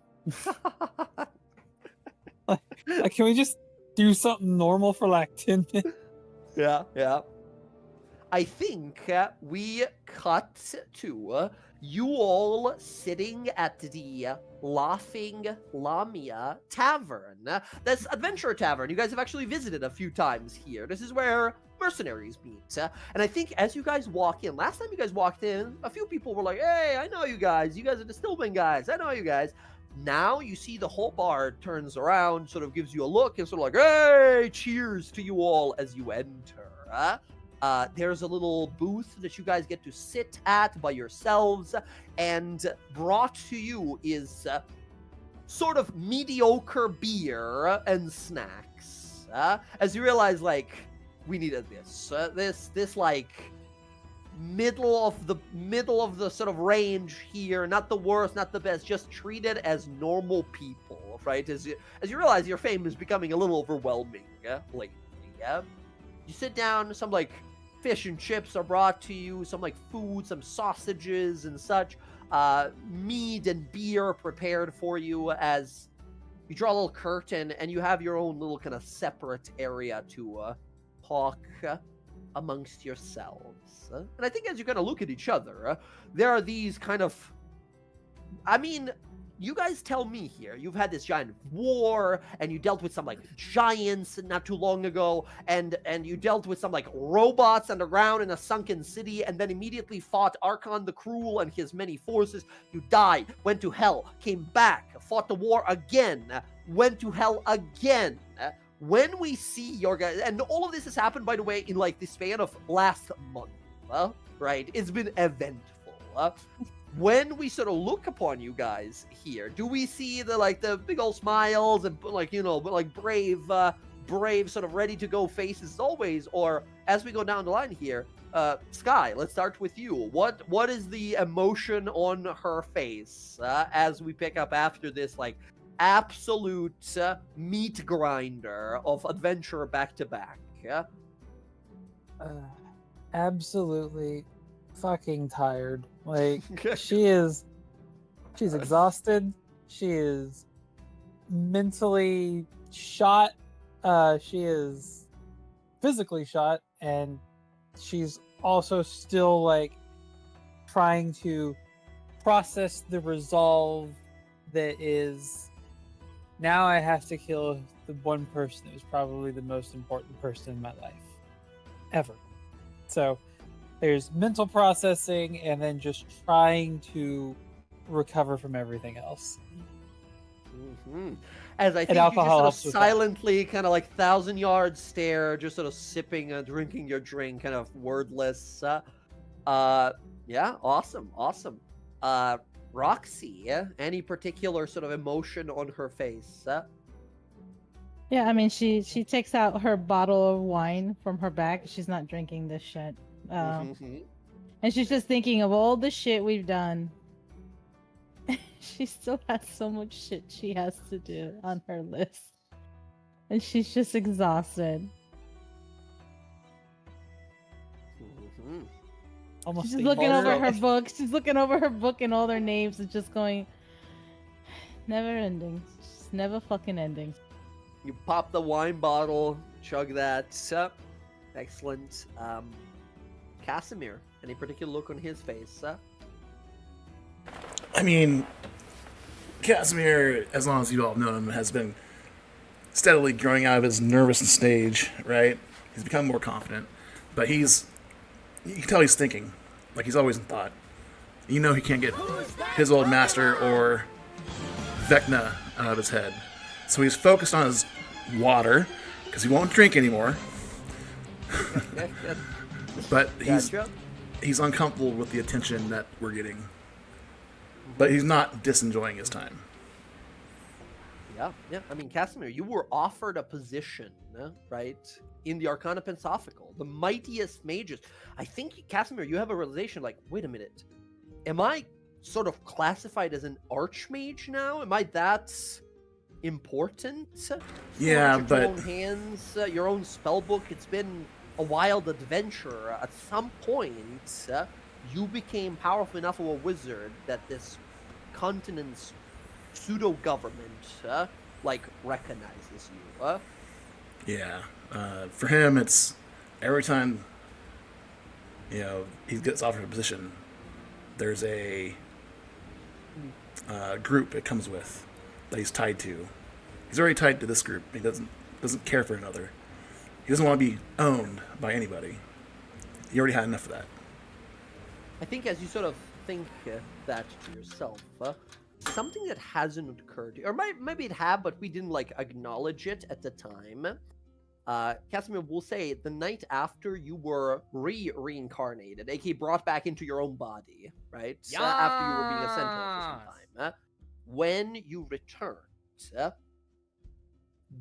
like, can we just do something normal for like 10 minutes? Yeah. I think we cut to you all sitting at the Laughing Lamia Tavern. This adventure tavern you guys have actually visited a few times here. This is where mercenaries meet. And I think as you guys walk in, last time you guys walked in, a few people were like, hey, I know you guys. You guys are the Stillman guys. I know you guys. Now you see the whole bar turns around, sort of gives you a look, and sort of like, hey, cheers to you all as you enter. There's a little booth that you guys get to sit at by yourselves, and brought to you is sort of mediocre beer and snacks. As you realize, like, we needed this. This like middle of the sort of range here, not the worst, not the best, just treated as normal people, right? As you realize your fame is becoming a little overwhelming lately. You sit down, some like fish and chips are brought to you, some like food, some sausages and such, mead and beer prepared for you as you draw a little curtain and you have your own little kind of separate area to talk amongst yourselves. And I think as you kind of look at each other, there are these kind of, I mean, you guys tell me here, you've had this giant war, and you dealt with some, like, giants not too long ago, and you dealt with some, like, robots underground in a sunken city, and then immediately fought Archon the Cruel and his many forces. You died, went to hell, came back, fought the war again, went to hell again. When we see your guys, and all of this has happened, by the way, in, like, the span of last month, right? It's been eventful. When we sort of look upon you guys here, do we see the big old smiles and, like, you know, like brave sort of ready to go faces as always? Or as we go down the line here, Sky, let's start with you. What is the emotion on her face as we pick up after this, like, absolute meat grinder of adventure back to back? Absolutely fucking tired. Like, she's exhausted. She is mentally shot. She is physically shot, and she's also still, like, trying to process the resolve that is, now I have to kill the one person that was probably the most important person in my life ever. So there's mental processing and then just trying to recover from everything else. Mm-hmm. As I think you just alcohol sort of helps with that. silently, kind of like 1,000-yard stare, just sort of sipping and drinking your drink, kind of wordless. Yeah, awesome. Roxy, any particular sort of emotion on her face? Yeah, I mean, she takes out her bottle of wine from her bag. She's not drinking this shit. Mm-hmm. And she's just thinking of all the shit we've done. She still has so much shit she has to do on her list. And she's just exhausted. Mm-hmm. Almost She's looking over her book. She's looking over her book and all their names and just going, never ending. Just never fucking ending. You pop the wine bottle, chug that. Excellent. Casimir, any particular look on his face? I mean, Casimir, as long as you all know him, has been steadily growing out of his nervous stage, right? He's become more confident, but you can tell he's thinking, like he's always in thought. You know he can't get his old master or Vecna out of his head. So he's focused on his water, because he won't drink anymore. But he's uncomfortable with the attention that we're getting. But he's not disenjoying his time. Yeah. I mean, Casimir, you were offered a position, right, in the Arcana Pensophical, the mightiest mages. I think, Casimir, you have a realization, like, wait a minute, am I sort of classified as an archmage now? Am I that important? Yeah, your but own hands, your own spell book. It's been a wild adventure. At some point, you became powerful enough of a wizard that this continent's pseudo-government, like, recognizes you. yeah, for him, it's every time he gets offered a position. There's a group it comes with that he's tied to. He's already tied to this group. He doesn't care for another. He doesn't want to be owned by anybody. He already had enough of that. I think as you sort of think that to yourself, something that hasn't occurred to you, or maybe it had, but we didn't acknowledge it at the time. Casimir will say the night after you were reincarnated, aka brought back into your own body, right? After you were being a sentinel for some time. When you returned,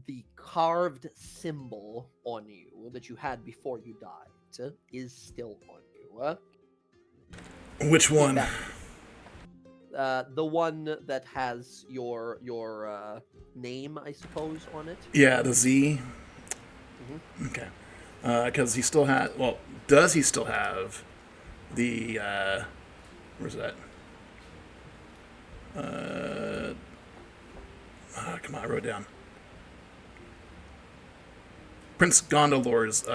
the carved symbol on you that you had before you died is still on you. Which one? The one that has your name, I suppose, on it. Yeah, the Z. Mm-hmm. Okay. Because he still has. Well, does he still have the? Where's that? Come on, I wrote it down. Prince Gondolor's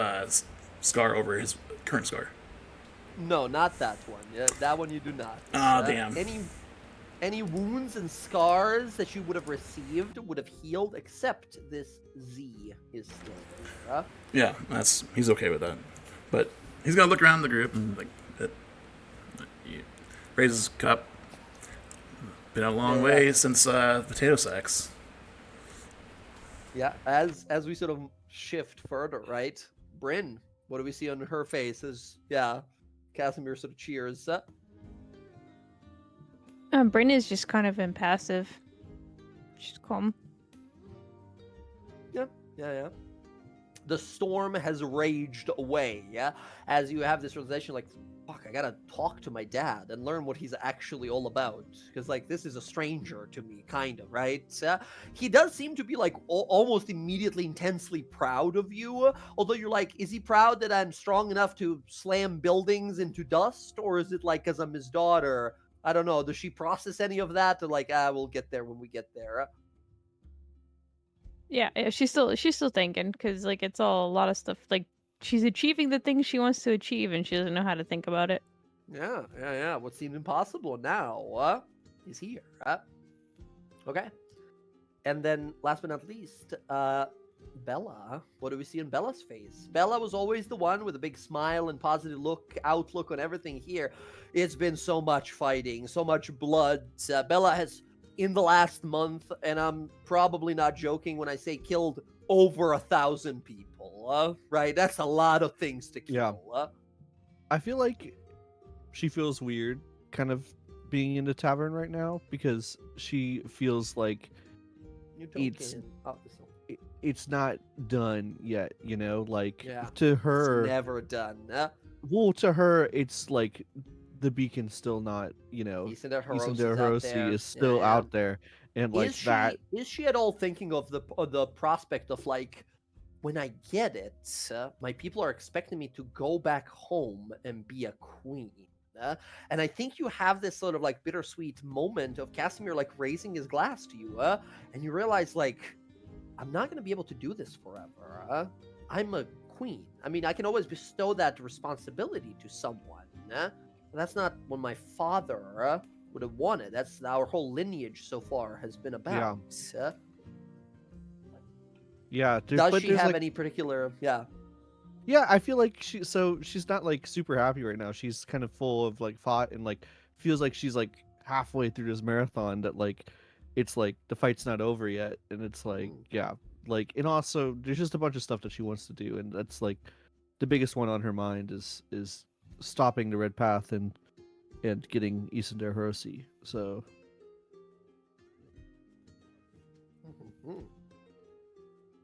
scar over his current scar. No, not that one. Yeah, that one you do not. Damn. Any wounds and scars that you would have received would have healed, except this Z is still there. Yeah, he's okay with that. But he's gonna look around the group, he raises his cup. Been a long way since potato sacks. Yeah, as we sort of shift further, right? Bryn, what do we see on her face? Casimir sort of cheers. Bryn is just kind of impassive. She's calm. Yeah. The storm has raged away, as you have this realization, fuck, I gotta talk to my dad and learn what he's actually all about. Because, this is a stranger to me, kind of, right? He does seem to be, almost immediately intensely proud of you. Although you're is he proud that I'm strong enough to slam buildings into dust? Or is it, because I'm his daughter? I don't know. Does she process any of that? Or, we'll get there when we get there. Yeah, she's still thinking, because it's all a lot of stuff. She's achieving the things she wants to achieve, and she doesn't know how to think about it. Yeah. What seemed impossible now is here. Okay. And then, last but not least, Bella. What do we see in Bella's face? Bella was always the one with a big smile and positive outlook on everything here. It's been so much fighting, so much blood. Bella has, in the last month, and I'm probably not joking when I say killed over 1,000 people, right? That's a lot of things to kill. Yeah. I feel like she feels weird kind of being in the tavern right now because she feels like it's not done yet, to her it's never done. Well, to her it's the beacon's still not, Isandar Hiroshi is still out there, and is she at all thinking of the prospect of when I get it, my people are expecting me to go back home and be a queen. And I think you have this sort of bittersweet moment of Casimir raising his glass to you, and you realize I'm not going to be able to do this forever. I'm a queen. I mean, I can always bestow that responsibility to someone. That's not what my father would have wanted. That's our whole lineage so far has been about. Yeah. Does she have any particular? Yeah. Yeah, I feel like she's not super happy right now. She's kind of full of thought and feels like she's halfway through this marathon that it's the fight's not over yet, and it's and also there's just a bunch of stuff that she wants to do, and that's the biggest one on her mind is stopping the Red Path and getting Isandar Hiroshi. So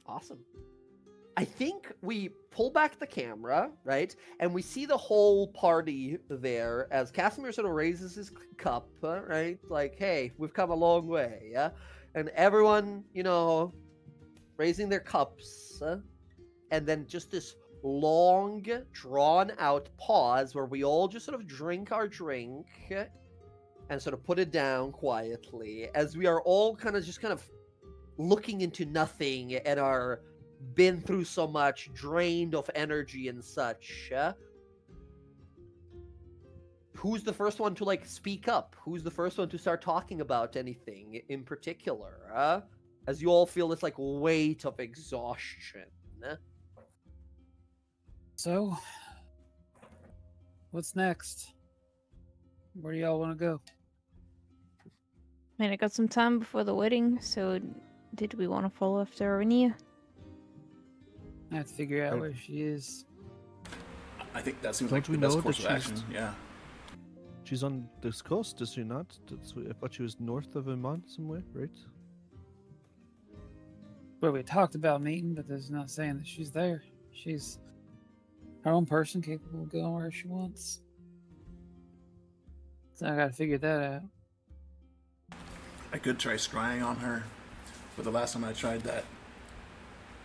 awesome. I think we pull back the camera, right? And we see the whole party there as Casimir sort of raises his cup, right? Hey, we've come a long way, yeah? And everyone, raising their cups. And then just this long, drawn-out pause where we all just sort of drink our drink and sort of put it down quietly as we are all kind of looking into nothing and are been through so much, drained of energy and such. who's the first one to like speak up? Who's the first one to start talking about anything in particular? As you all feel this like weight of exhaustion. So, what's next? Where do y'all want to go? Man, I got some time before the wedding, so did we want to follow after Arenia? I have to figure out where she is. I think that seems Don't like the we best know course that of action. Yeah. She's on this coast, is she not? I thought she was north of Iman somewhere, right? Where we talked about meeting, but there's not saying that she's there. She's her own person, capable of going where she wants. So I gotta figure that out. I could try scrying on her, but the last time I tried that,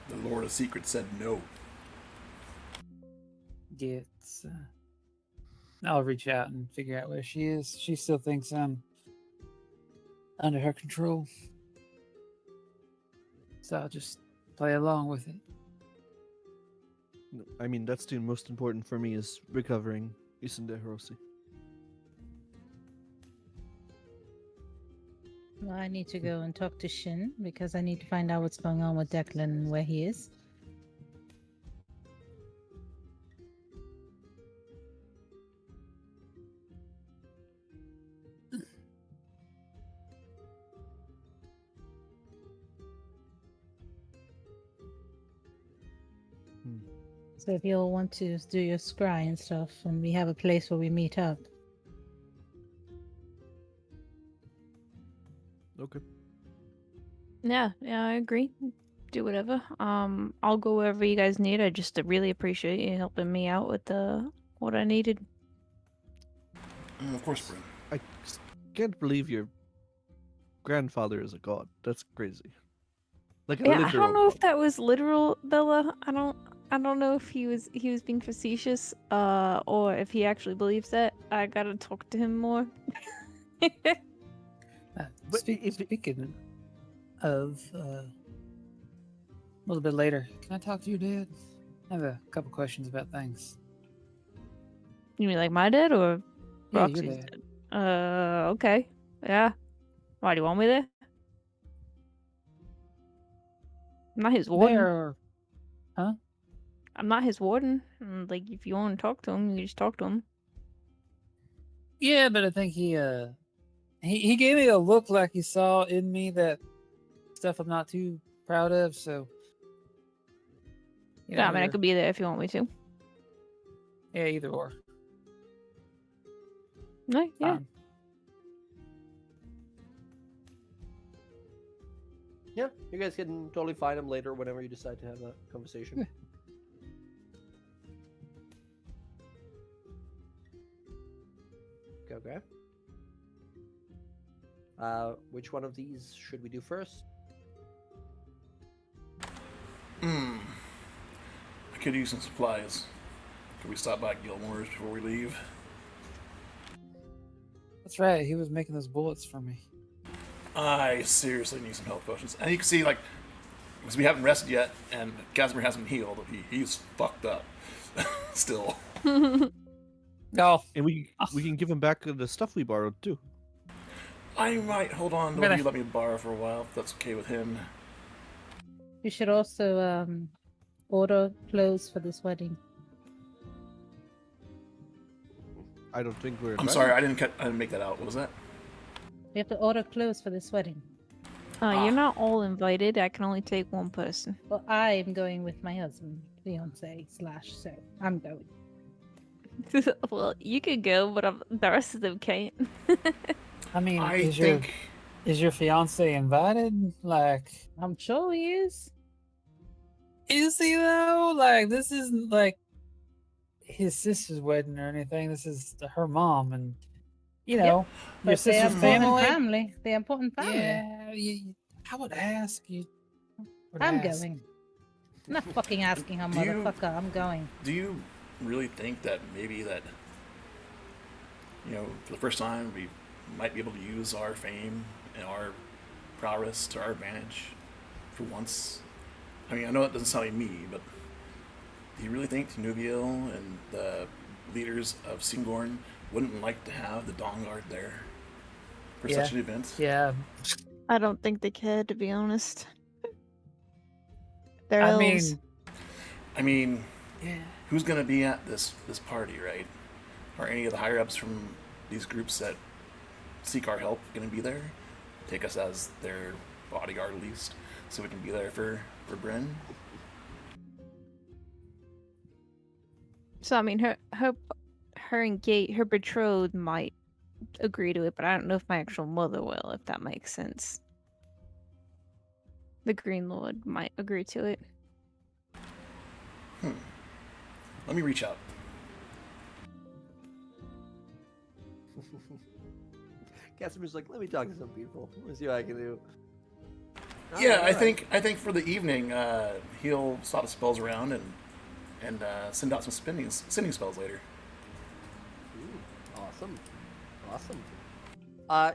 the Lord of Secrets said no. Gets. I'll reach out and figure out where she is. She still thinks I'm under her control, so I'll just play along with it. No, I mean, that's the most important for me is recovering Isinde Hiroshi. Well, I need to go and talk to Shin because I need to find out what's going on with Declan and where he is. So if you'll want to do your scry and stuff, and we have a place where we meet up. Okay. Yeah, I agree. Do whatever. I'll go wherever you guys need. I just really appreciate you helping me out with what I needed. Of course, Bryn. I can't believe your grandfather is a god. That's crazy. Like a Yeah, I literal don't know if god. that was literal, Bella. I don't know if he was being facetious, or if he actually believes that. I gotta talk to him more. But Speaking of, a little bit later, can I talk to your dad? I have a couple questions about things. You mean like my dad or Yeah, your Roxy's dad. dad? Okay. Yeah. Why do you want me there? I'm not his warden. There, huh? I'm not his warden. Like, if you want to talk to him, you just talk to him. Yeah, but I think he gave me a look like he saw in me that stuff I'm not too proud of. So, Yeah, I mean, I could be there if you want me to. Yeah, either or. No, yeah. Fine. Yeah, you guys can totally find him later whenever you decide to have that conversation. Okay. Which one of these should we do first? I could use some supplies. Could we stop by Gilmore's before we leave? That's right. He was making those bullets for me. I seriously need some health potions. And you can see, like, because we haven't rested yet, and Casimir hasn't healed. He's fucked up. Still. No. And we can give him back the stuff we borrowed too. I might hold on to what you let me borrow for a while, if that's okay with him. You should also order clothes for this wedding. I don't think we're. I'm sorry, I didn't make that out. What was that? We have to order clothes for this wedding. You're not all invited. I can only take one person. Well, I'm going with my husband, fiance / so I'm going. Well, you could go, but the rest of them can't. I mean, I is think your fiance invited? Like, I'm sure he is. is he though? Like, this isn't like his sister's wedding or anything. This is her mom, and you know, your But they're sister's important family. family. They're important family. Yeah, I would ask you. I'm going. I'm not fucking asking her, motherfucker. I'm going. Do you really think that maybe that, for the first time we might be able to use our fame and our prowess to our advantage for once? I mean, I know it doesn't sound like me, but do you really think Nubiel and the leaders of Singorn wouldn't like to have the DawnGuard there for Yeah. such an event. Yeah, I don't think they cared, to be honest. They're I elves. I mean, yeah. who's gonna be at this party, right? Are any of the higher ups from these groups that seek our help gonna be there? Take us as their bodyguard at least, so we can be there for Bryn. So I mean, her her betrothed might agree to it, but I don't know if my actual mother will, if that makes sense. The Green Lord might agree to it. Let me reach out. Casimir's like, let me talk to some people. Let me see what I can do. Yeah, Alright. I think for the evening, he'll slot his spells around and send out some sending spells later. Ooh, awesome.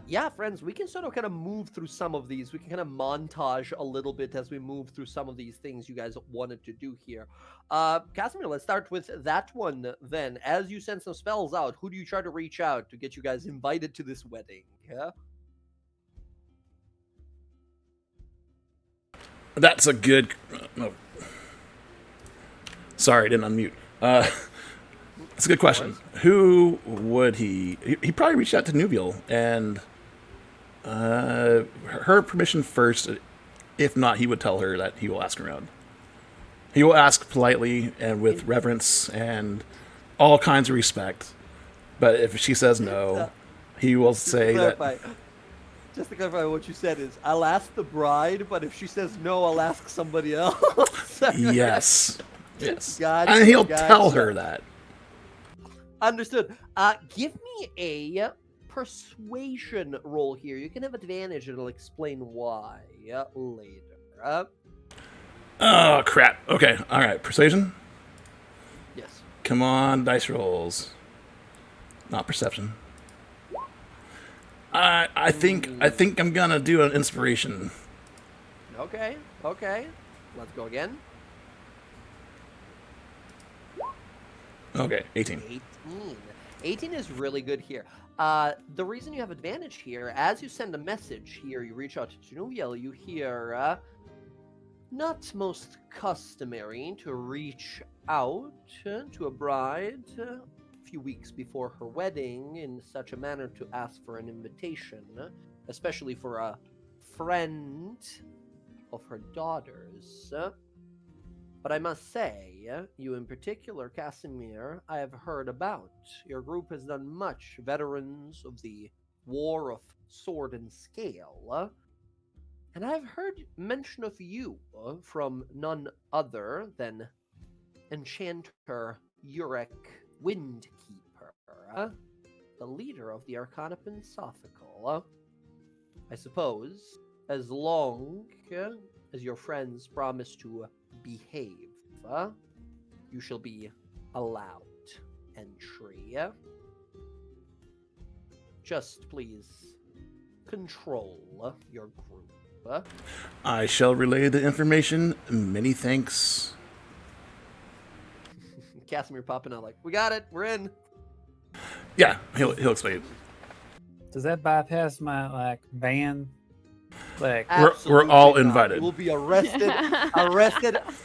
Yeah, friends, we can sort of kind of move through some of these. We can kind of montage a little bit as we move through some of these things you guys wanted to do here. Casimir, let's start with that one then. As you send some spells out, who do you try to reach out to get you guys invited to this wedding? Yeah. That's a good. No. Sorry, I didn't unmute. That's a good question. Who would he? He probably reached out to Nubiel and her permission first. If not, he would tell her that he will ask around. He will ask politely and with reverence and all kinds of respect. But if she says no, he will say that. Just to clarify, what you said is, I'll ask the bride, but if she says no, I'll ask somebody else. Yes. Yes. Gotcha, And he'll gotcha. tell her that. Understood. Give me a persuasion roll here. You can have advantage, and it'll explain why later. Oh, crap. Okay. All right. Persuasion? Yes. Come on, dice rolls. Not perception. I think I'm gonna do an inspiration. Okay. Let's go again. Okay, 18. 18 is really good here. The reason you have advantage here, as you send a message here, you reach out to Genevieve, you hear, not most customary to reach out to a bride a few weeks before her wedding in such a manner to ask for an invitation, especially for a friend of her daughter's. But I must say, you in particular, Casimir, I have heard about. Your group has done much, veterans of the War of Sword and Scale. And I've heard mention of you from none other than Enchanter Urek Windkeeper, the leader of the Arcana Pensophical. I suppose, as long as your friends promise to behave, you shall be allowed entry. Just please control your group. I shall relay the information. Many thanks. Casimir popping out like, we got it, we're in. Yeah, he'll explain it. Does that bypass my ban? Like, We're all Absolutely not. invited. You will be arrested.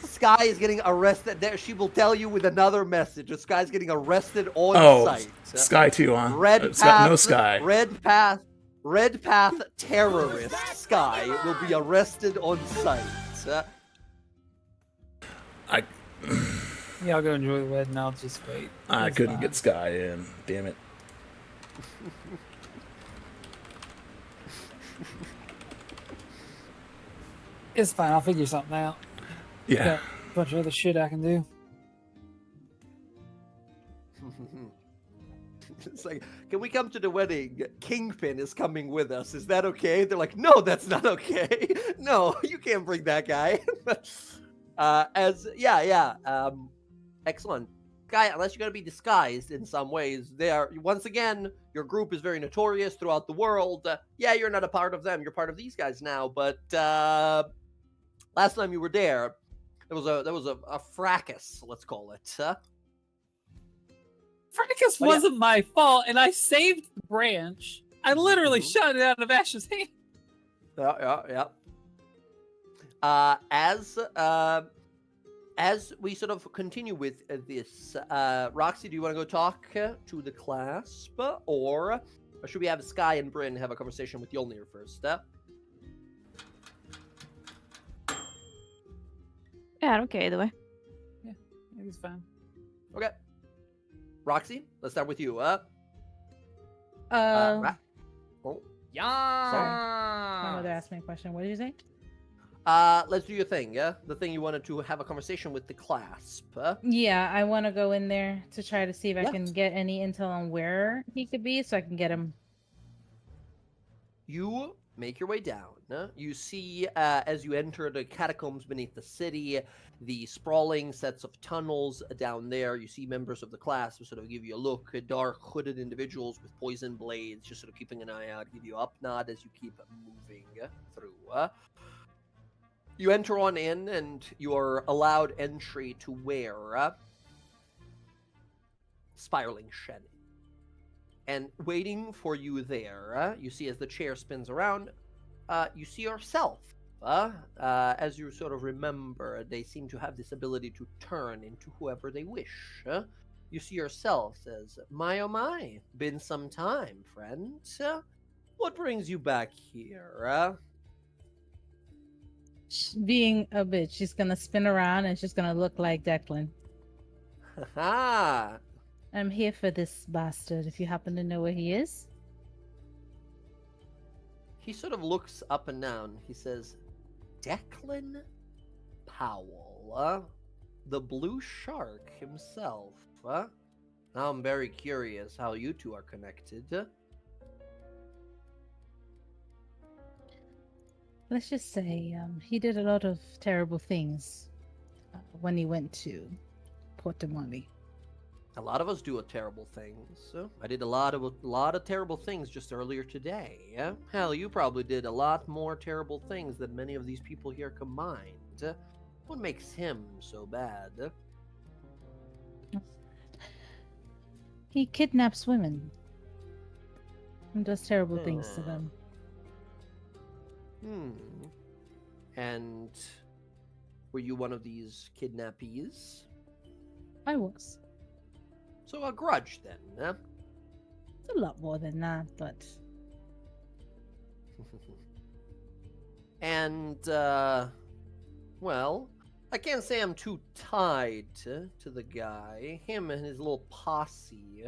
Sky is getting arrested. There, she will tell you with another message. The Sky's getting arrested on site. Sky too, huh? Red It's path, got no Sky. Red path terrorist Sky will be arrested on site. y'all go enjoy the wedding. I'll just wait. I It's couldn't fine. get Sky in. Damn it. It's fine. I'll figure something out. Yeah. Got a bunch of other shit I can do. It's like, can we come to the wedding? Kingpin is coming with us. Is that okay? They're like, no, that's not okay. No, you can't bring that guy. Excellent. Guy, unless you're going to be disguised in some ways, they are, once again, your group is very notorious throughout the world. You're not a part of them. You're part of these guys now. But last time you were there was a fracas, let's call it. Fracas But yeah. wasn't my fault, and I saved the branch. I literally Mhm. shot it out of Ash's hand. Yeah. As we sort of continue with this, Roxy, do you want to go talk to the clasp, or should we have Sky and Bryn have a conversation with Yolnir first? Yeah, I don't care either way. It's fine. Okay. Roxy, let's start with you. Oh, My mother asked me a question. What did you say? let's do your thing, yeah? The thing you wanted to have a conversation with the clasp. Yeah, I want to go in there to try to see if I Yeah. can get any intel on where he could be, so I can get him. You make your way down. You see, as you enter the catacombs beneath the city, the sprawling sets of tunnels down there. You see members of the class who sort of give you a look, dark, hooded individuals with poison blades, just sort of keeping an eye out, give you up nod as you keep moving through. You enter on in, and you are allowed entry to where Spiraling Shen. And waiting for you there, you see as the chair spins around, you see yourself. As you sort of remember, they seem to have this ability to turn into whoever they wish. You see yourself as, my oh my, been some time, friend. What brings you back here? Being a bitch, she's gonna spin around and she's gonna look like Declan. Haha. I'm here for this bastard, if you happen to know where he is. He sort of looks up and down. He says, Declan Powell, the blue shark himself. Now I'm very curious how you two are connected. Let's just say he did a lot of terrible things when he went to Port de Money. A lot of us do terrible things. I did a lot of terrible things just earlier today. Hell, you probably did a lot more terrible things than many of these people here combined. What makes him so bad? He kidnaps women and does terrible things to them. And were you one of these kidnappees? I was. So a grudge then, huh? It's a lot more than that, but And, well, I can't say I'm too tied to the guy. Him and his little posse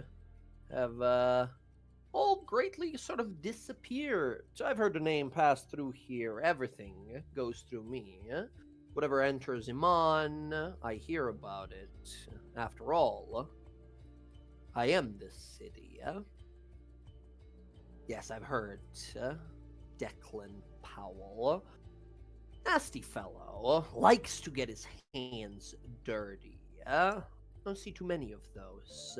have, all greatly sort of disappeared. I've heard the name pass through here. Everything goes through me. Whatever enters Iman, I hear about it. After all, I am this city. Yes, I've heard. Declan Powell. Nasty fellow. Likes to get his hands dirty. Don't see too many of those.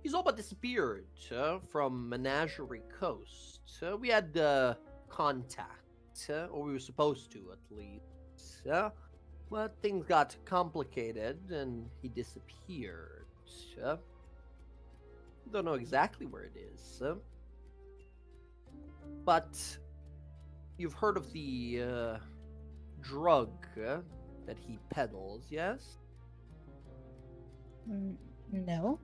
He's all but disappeared from Menagerie Coast. We had contact, or we were supposed to at least. But things got complicated and he disappeared. Don't know exactly where it is. But you've heard of the drug that he peddles, yes? no.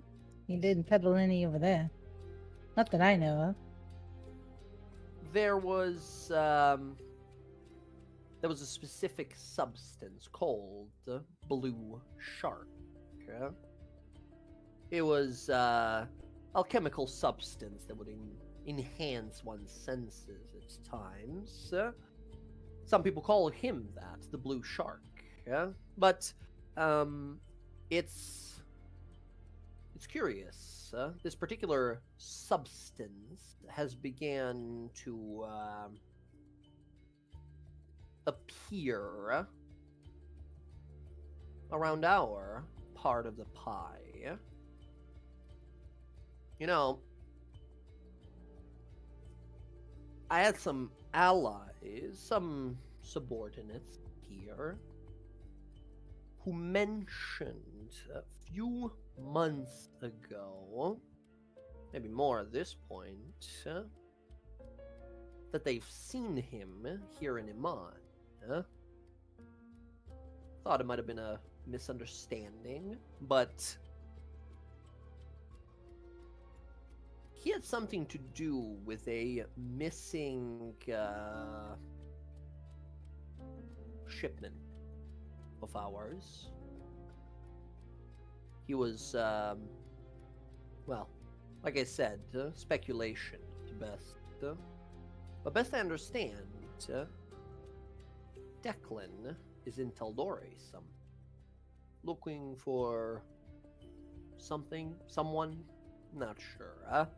He didn't peddle any over there. Not that I know of. There was a specific substance called blue shark. It was alchemical substance that would enhance one's senses at times. Some people call him that, the blue shark. But it's curious. This particular substance has began to appear around our part of the pie. You know, I had some allies, some subordinates here, who mentioned a few months ago, maybe more at this point, that they've seen him here in Iman. Thought it might have been a misunderstanding, but he had something to do with a missing shipment of ours. He was, well, like I said, speculation at best. But best I understand, Declan is in Tal'dorei looking for something, someone, not sure.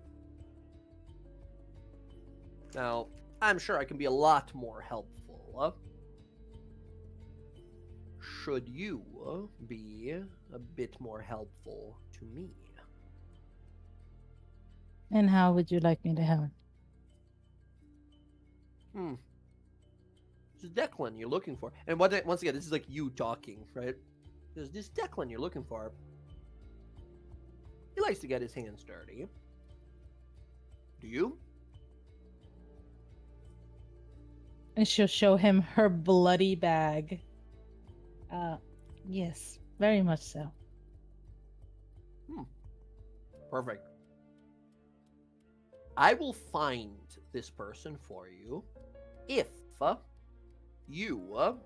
Now, I'm sure I can be a lot more helpful. Should you be a bit more helpful to me? And how would you like me to help? This is Declan you're looking for. And once again, this is like you talking, right? There's this Declan you're looking for. He likes to get his hands dirty. Do you? And she'll show him her bloody bag. Yes, very much so. Perfect. I will find this person for you if you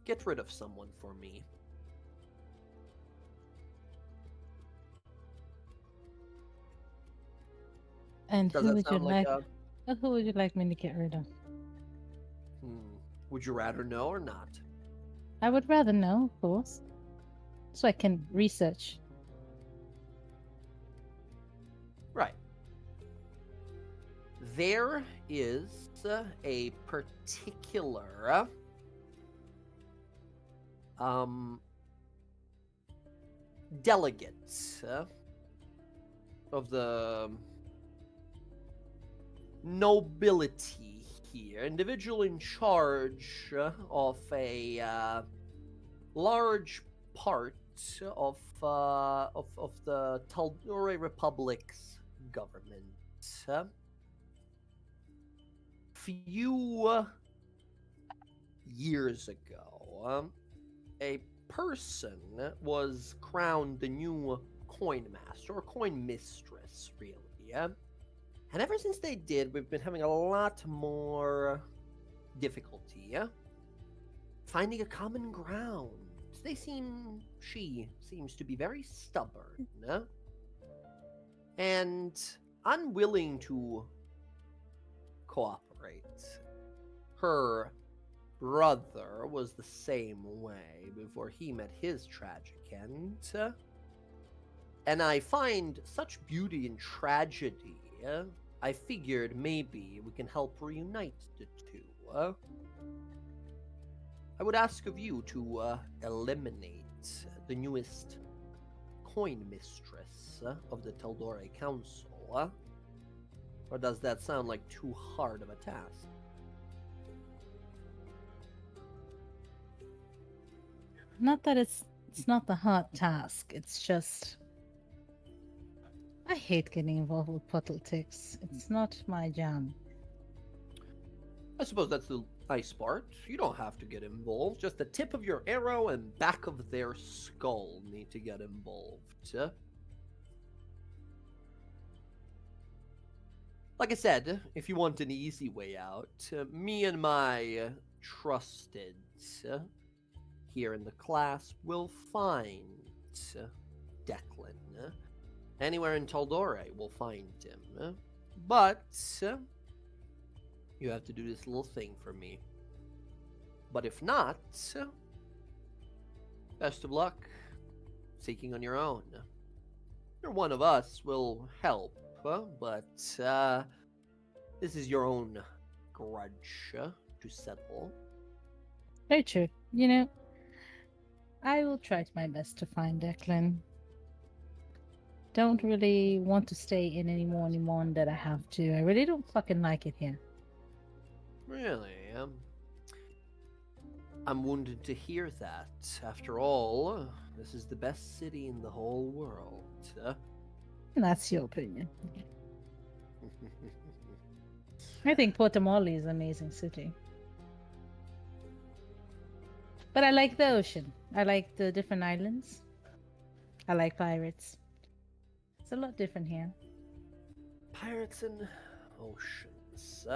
get rid of someone for me. And Does who that would you sound like like? Who would you like me to get rid of? Would you rather know or not? I would rather know, of course, so I can research. Right. There is a particular delegate of the nobility here, individual in charge of a large part of the Tal'dorei Republic's government. Few years ago, a person was crowned the new coin master or coin mistress, really. And ever since they did, we've been having a lot more difficulty finding a common ground. She seems to be very stubborn and unwilling to cooperate. Her brother was the same way before he met his tragic end. And I find such beauty in tragedy. I figured maybe we can help reunite the two. I would ask of you to eliminate the newest coin mistress of the Tal'dorei Council. Or does that sound like too hard of a task? Not that it's not the hard task. It's just I hate getting involved with politics. It's not my jam. I suppose that's the nice part. You don't have to get involved. Just the tip of your arrow and back of their skull need to get involved. Like I said, if you want an easy way out, me and my trusted here in the class will find Declan. Anywhere in Tal'dorei, we'll find him. But you have to do this little thing for me. But if not, best of luck seeking on your own. You're one of us will help, but this is your own grudge to settle. Very true. You know, I will try my best to find Declan. Don't really want to stay in anymore than I have to. I really don't fucking like it here. Really? I'm wounded to hear that. After all, this is the best city in the whole world. That's your opinion. I think Portamoli is an amazing city. But I like the ocean. I like the different islands. I like pirates. It's a lot different here. Pirates and oceans.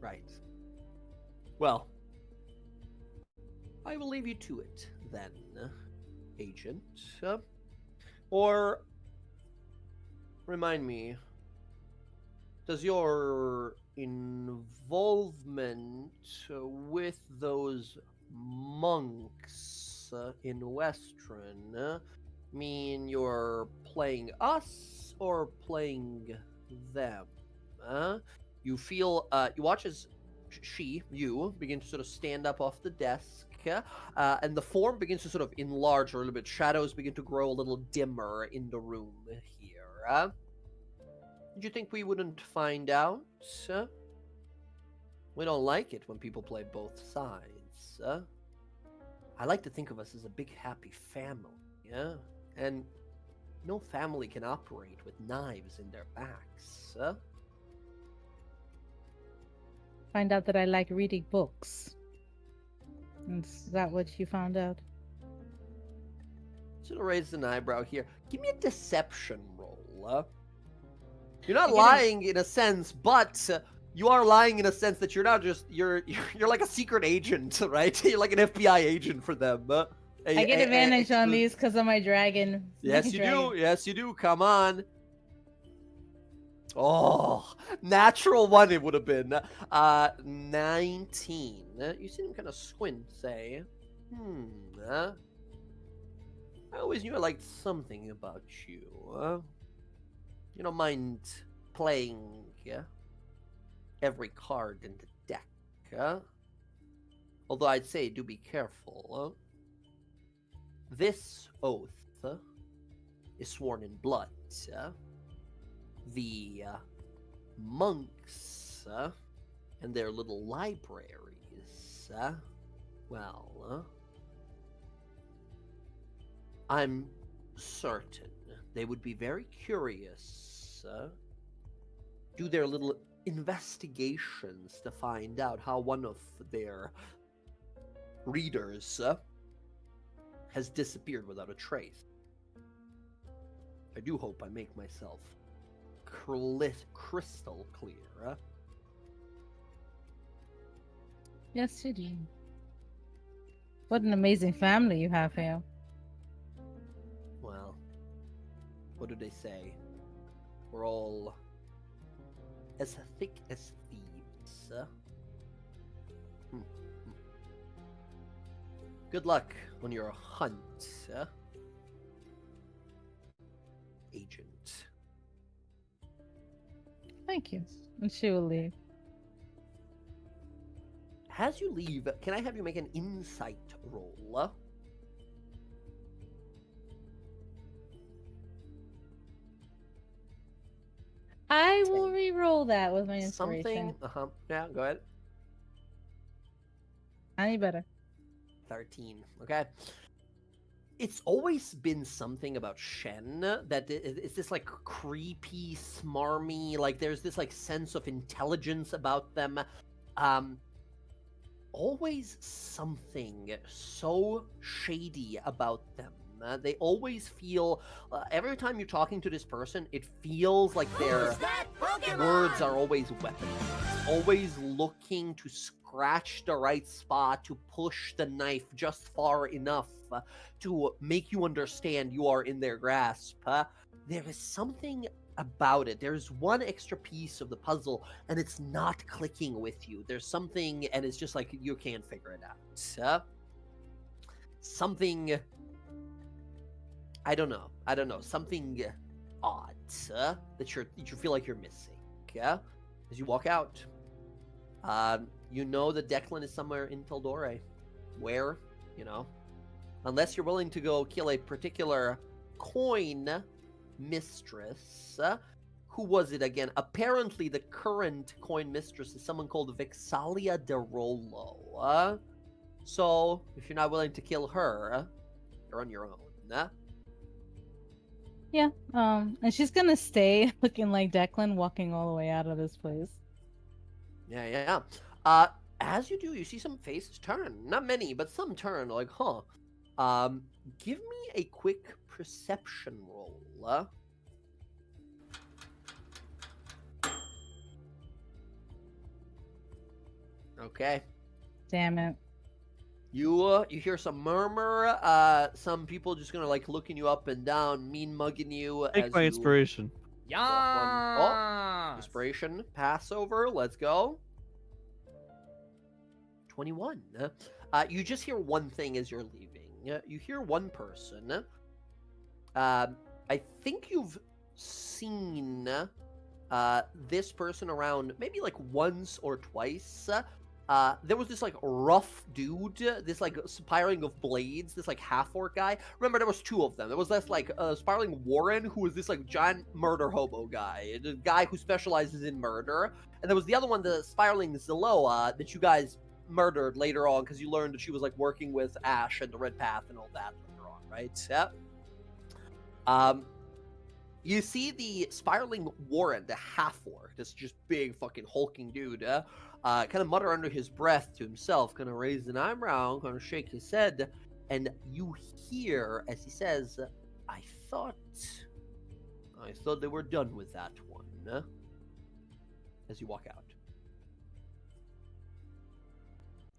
Right. Well, I will leave you to it then, Agent. Or remind me, does your involvement with those monks in Western mean you're playing us or playing them? You feel, you watch as you begin to sort of stand up off the desk, and the form begins to sort of enlarge a little bit. Shadows begin to grow a little dimmer in the room here. Did you think we wouldn't find out? We don't like it when people play both sides. I like to think of us as a big happy family, and no family can operate with knives in their backs. Find out that I like reading books. Is that what you found out? Should have raised an eyebrow here. Give me a deception roll. You're not You're lying in a sense, but you are lying in a sense that you're not just you're like a secret agent, right? You're like an FBI agent for them. I get advantage on these because of my dragon. Yes, you do. Yes, you do. Come on. Oh, natural one it would have been. 19. You see him kind of squint, say, I always knew I liked something about you. You don't mind playing every card in the deck. Although I'd say do be careful. This oath is sworn in blood. The monks and their little libraries, well, I'm certain they would be very curious, do their little investigations to find out how one of their readers has disappeared without a trace. I do hope I make myself crystal clear. Yes, you do. What an amazing family you have here. Well, what do they say? We're all as thick as thieves. Good luck on your hunt, Agent. Thank you. And she will leave. As you leave, can I have you make an insight roll? I will re-roll that with my inspiration. Something. Yeah, go ahead. Any better. 13. Okay. It's always been something about Shen that it's this like creepy, smarmy, like there's this like sense of intelligence about them. Always something so shady about them. They always feel, every time you're talking to this person, it feels like their words are always weaponized. Always looking to scratch the right spot, to push the knife just far enough to make you understand you are in their grasp. There is something about it. There's one extra piece of the puzzle, and it's not clicking with you. There's something, and it's just like you can't figure it out. Something... I don't know. Something odd that you feel like you're missing. As you walk out, you know that Declan is somewhere in Tal'dorei. Where? Unless you're willing to go kill a particular coin mistress who was it again? Apparently, the current coin mistress is someone called Vexalia de Rollo. So, if you're not willing to kill her, you're on your own. Yeah. And she's gonna stay looking like Declan, walking all the way out of this place. Yeah. As you do, you see some faces turn. Not many, but some turn. Like, huh. Give me a quick perception roll. Okay. Damn it. You hear some murmur. Some people just gonna like looking you up and down, mean mugging you. Take as my you inspiration. walk on- Oh, inspiration. Passover. Let's go. 21. You just hear one thing as you're leaving. You hear one person. I think you've seen this person around maybe like once or twice. There was this like rough dude, this like spiraling of blades, this like half-orc guy. Remember, there was two of them. There was this like spiraling Warren, who was this like giant murder hobo guy, the guy who specializes in murder. And there was the other one, the spiraling Ziloa, that you guys murdered later on because you learned that she was like working with Ash and the Red Path and all that later on, right? Yep. You see the spiraling Warren, the half-orc, this just big fucking hulking dude, kind of mutter under his breath to himself, kind of raise an eyebrow, kind of shake his head, and you hear as he says, I thought they were done with that one, as you walk out.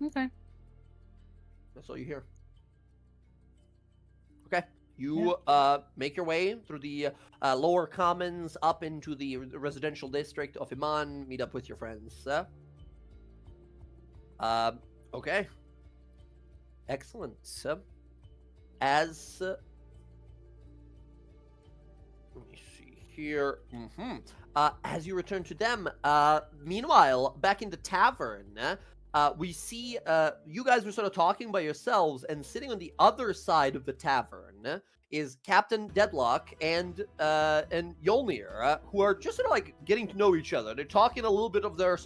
Okay. That's all you hear. Okay. You make your way through the lower commons up into the residential district of Iman, meet up with your friends. Okay. Excellent. As let me see here. As you return to them, meanwhile, back in the tavern, we see you guys were sort of talking by yourselves, and sitting on the other side of the tavern is Captain Deadlock and Yolnir, who are just sort of like getting to know each other. They're talking a little bit of their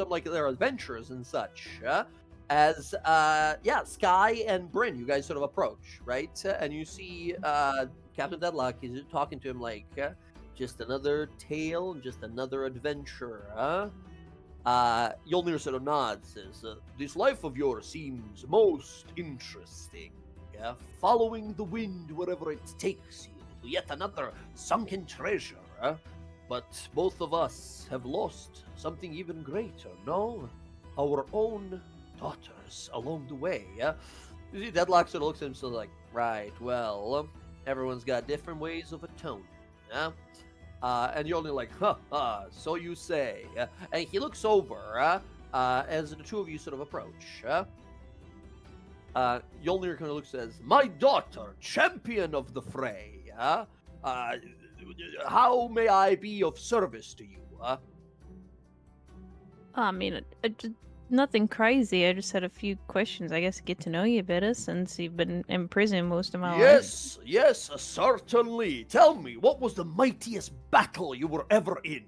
adventures and such. As Sky and Bryn, you guys sort of approach, right? And you see Captain Deadlock is talking to him like, just another tale, just another adventure, huh? Yolnir sort of nods, says, this life of yours seems most interesting. Following the wind wherever it takes you to yet another sunken treasure. But both of us have lost something even greater, no? Our own daughters along the way. You see, Deadlock sort of looks at him, so like, right, well, everyone's got different ways of atoning. And you're only like, so you say. And he looks over as the two of you sort of approach. Yolnir kind of looks and says, my daughter, champion of the fray. How may I be of service to you? I mean, nothing crazy. I just had a few questions. I guess to get to know you better since you've been in prison most of my life. Yes, certainly. Tell me, what was the mightiest battle you were ever in?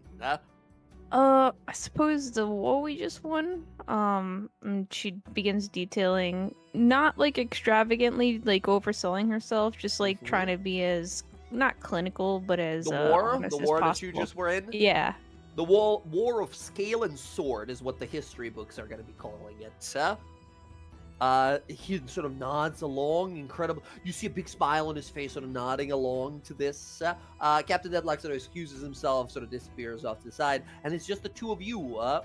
I suppose the war we just won. And she begins detailing, not like extravagantly, like overselling herself, just like trying to be as not clinical, but as the war honest as that possible. you just were in. Yeah. The war of scale and sword is what the history books are going to be calling it. He sort of nods along, incredible. You see a big smile on his face, sort of nodding along to this. Captain Deadlock sort of excuses himself, sort of disappears off to the side, and it's just the two of you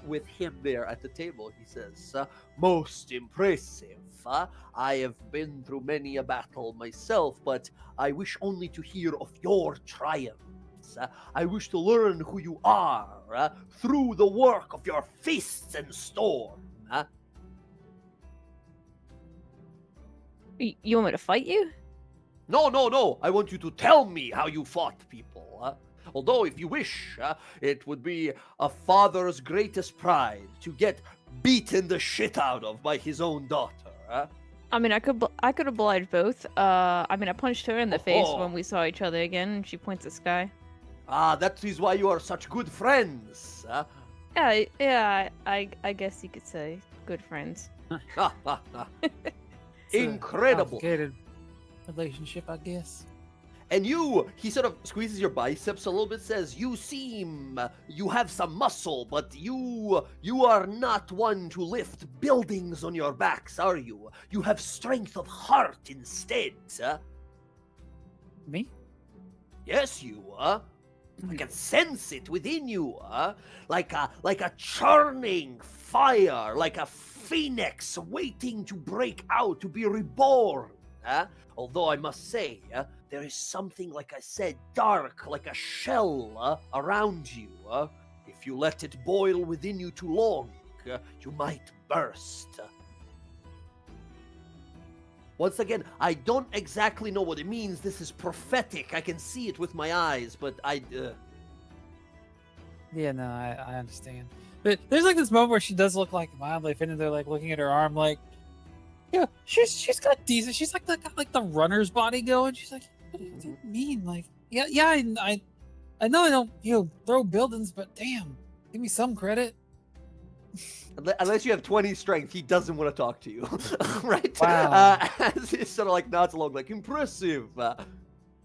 with him there at the table. He says, most impressive. I have been through many a battle myself, but I wish only to hear of your triumphs. I wish to learn who you are through the work of your fists and storm. You want me to fight you? No. I want you to tell me how you fought people. Although, if you wish, it would be a father's greatest pride to get beaten the shit out of by his own daughter. I mean, I could oblige both. I mean, I punched her in the face when we saw each other again, and she points at Sky. Ah, that is why you are such good friends. I guess you could say good friends. Ah, ah, ah. It's a Incredible. complicated relationship, I guess. And he sort of squeezes your biceps a little bit, says, you have some muscle, but you are not one to lift buildings on your backs, are you? You have strength of heart instead, Me? Yes, you, I can sense it within you, like a churning fire, like a phoenix waiting to break out, to be reborn, Although I must say, there is something, like I said, dark, like a shell around you. If you let it boil within you too long, you might burst. Once again, I don't exactly know what it means. This is prophetic. I can see it with my eyes, but Yeah, no, I understand. But there's like this moment where she does look like mildly offended. They're like looking at her arm, like, yeah, she's got decent. She's like got like the runner's body going. She's like, what do you mean? Like, yeah, I know I don't throw buildings, but damn, give me some credit. Unless you have 20 strength, he doesn't want to talk to you, right? Wow. As he sort of like nods along, like impressive.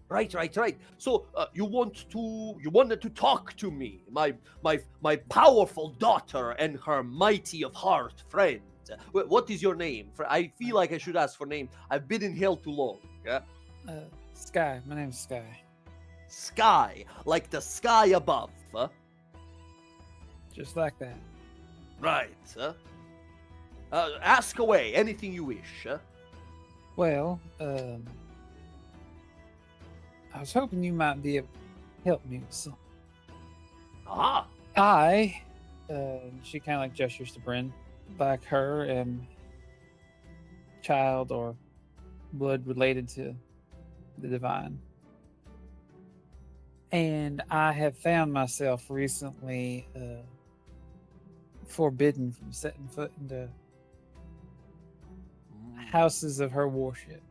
Right. So you wanted to talk to me, my powerful daughter and her mighty of heart friend. What is your name? I feel like I should ask for name. I've been in hell too long. Sky. My name's Sky. Sky, like the sky above. Just like that. Right. Ask away, anything you wish. Well, I was hoping you might be able to help me with something. Ah. She kind of like gestures to Bryn, like her and child or blood related to the divine. And I have found myself recently forbidden from setting foot into houses of her worship.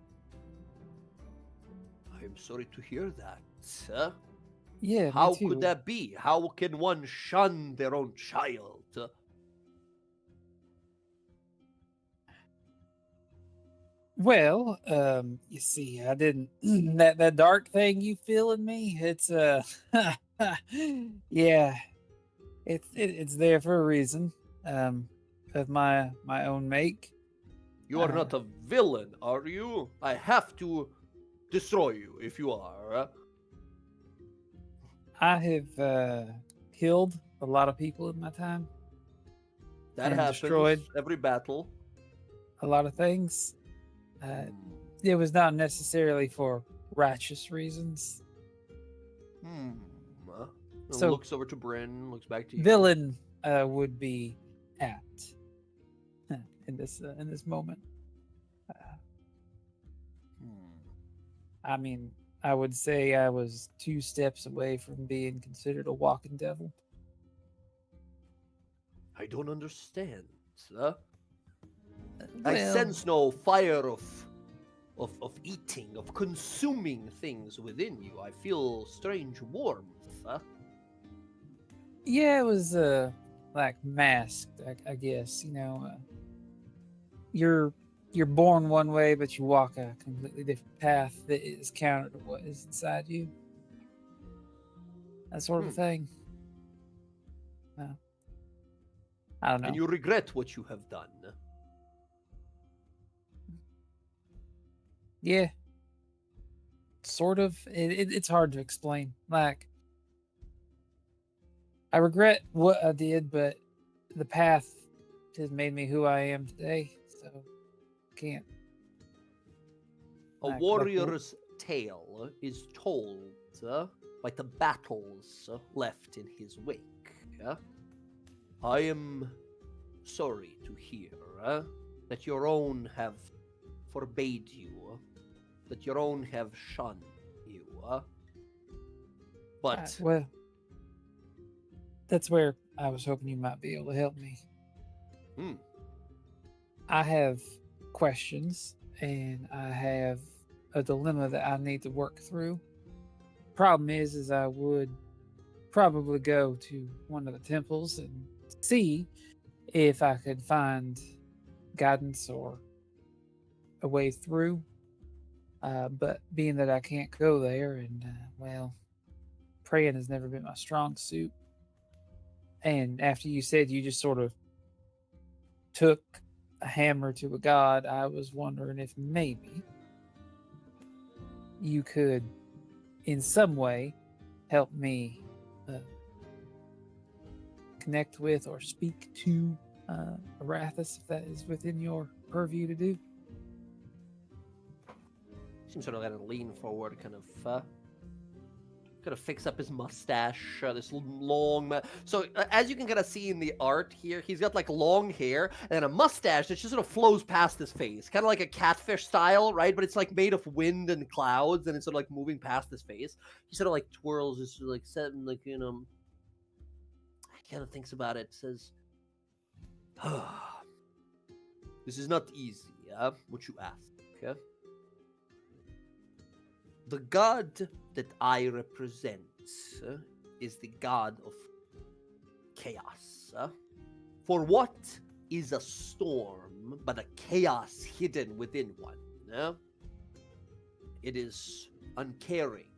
I'm sorry to hear that, sir. Yeah, How me too. could that be? How can one shun their own child? Well, you see, I didn't that dark thing you feel in me. It's yeah, it's there for a reason. Of my own make. You are not a villain, are you? I have to destroy you if you are. I have killed a lot of people in my time. That And happens destroyed every battle. a lot of things. It was not necessarily for righteous reasons. So looks over to Bryn, looks back to you. Villain would be apt in this moment. I mean, I would say I was 2 steps away from being considered a walking devil. I don't understand, sir. I sense no fire of eating, of consuming things within you. I feel strange warmth. Yeah, it was like masked, I guess. You know, you're born one way, but you walk a completely different path that is counter to what is inside you. That sort of thing. No. I don't know. And you regret what you have done. Yeah. Sort of. It's hard to explain. Like, I regret what I did, but the path has made me who I am today. So, can't. A warrior's tale is told by the battles left in his wake. I am sorry to hear that your own have forbade you, that your own have shunned you. But well, that's where I was hoping you might be able to help me. I have questions, and I have a dilemma that I need to work through. Problem is I would probably go to one of the temples and see if I could find guidance or a way through. But being that I can't go there, and well, praying has never been my strong suit. And after you said you just sort of took a hammer to a god, I was wondering if maybe you could, in some way, help me connect with or speak to Arathis, if that is within your purview to do. Seems sort of kind of lean forward, kind of fix up his mustache, this long. So as you can kind of see in the art here, he's got like long hair and a mustache that just sort of flows past his face, kind of like a catfish style, right? But it's like made of wind and clouds, and it's sort of like moving past his face. He sort of like twirls, just like setting, like, you know. Kind of thinks about it, says, "This is not easy, what you ask. Okay? The god that I represent is the god of chaos. For what is a storm but a chaos hidden within one? It is uncaring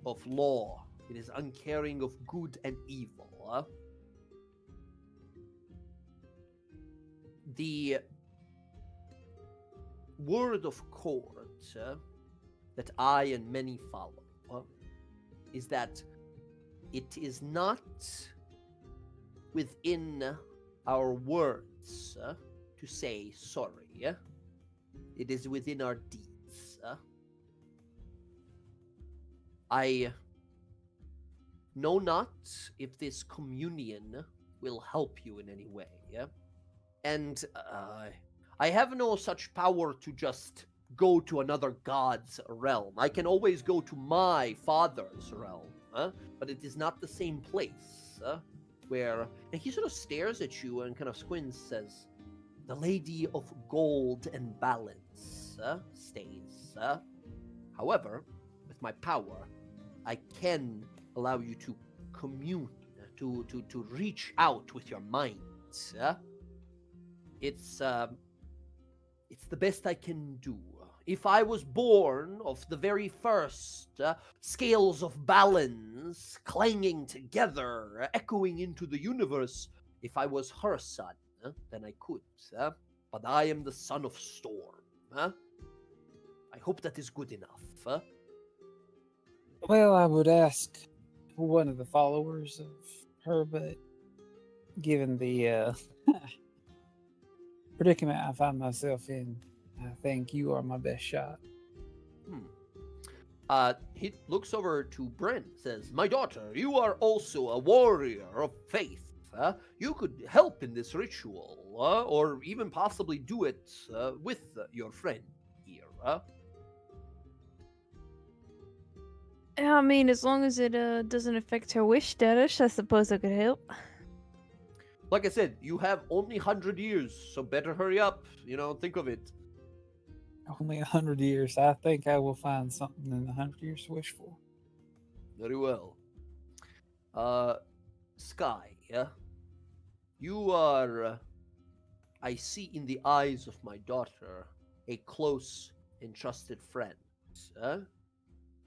of law. It is uncaring of good and evil. The word of court that I and many follow is that it is not within our words to say sorry. It is within our deeds. I know not if this communion will help you in any way. And I have no such power to just go to another god's realm. I can always go to my father's realm, but it is not the same place where... And he sort of stares at you and kind of squints, says, the Lady of Gold and Balance stays. However, with my power, I can allow you to commune, to reach out with your mind. It's the best I can do. If I was born of the very first scales of balance clanging together, echoing into the universe, if I was her son, then I could. But I am the son of Storm. I hope that is good enough. Well, I would ask one of the followers of her, but given the predicament I find myself in, I think you are my best shot. He looks over to Bryn, says, my daughter, you are also a warrior of faith. You could help in this ritual, or even possibly do it with your friend here. I mean, as long as it doesn't affect her wish status, I suppose I could help. Like I said, you have only 100 years, so better hurry up. Think of it. Only 100 years. I think I will find something in 100 years to wish for. Very well. Sky, you are, I see in the eyes of my daughter, a close and trusted friend.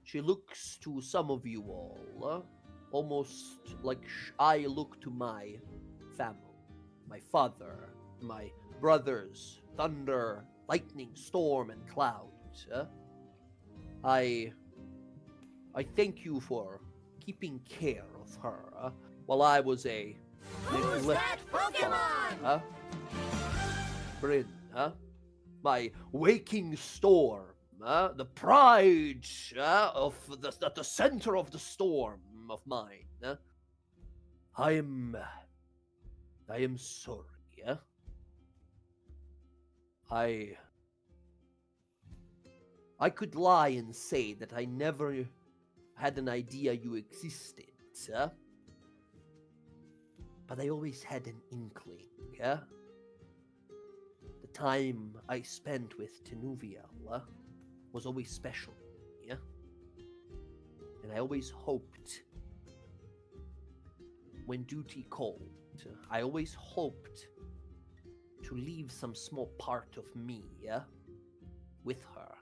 She looks to some of you all, almost like I look to my family, my father, my brothers, thunder, lightning, storm, and clouds. I thank you for keeping care of her while I was a neglected father. Bryn, my waking storm, the pride of the center of the storm of mine. I am sorry. I could lie and say that I never had an idea you existed, but I always had an inkling. The time I spent with Tenuviel was always special, and I always hoped when duty called, I always hoped to leave some small part of me with her.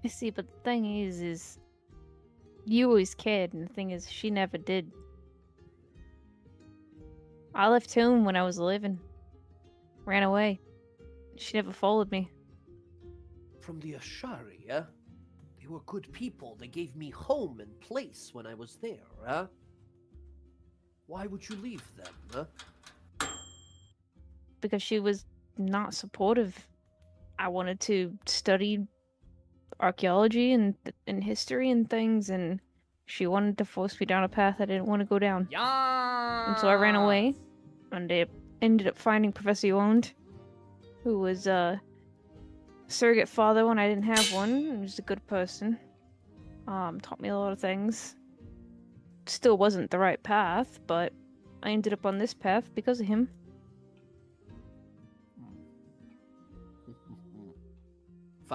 I see, but the thing is you always cared, and the thing is, she never did. I left home when I was 11. Ran away. She never followed me. From the Ashari, they were good people. They gave me home and place when I was there. Why would you leave them? Because she was not supportive. I wanted to study archaeology and history and things, and she wanted to force me down a path I didn't want to go down. And so I ran away, and I ended up finding Professor Yond, who was a surrogate father when I didn't have one. He was a good person. Taught me a lot of things. Still wasn't the right path, but I ended up on this path because of him.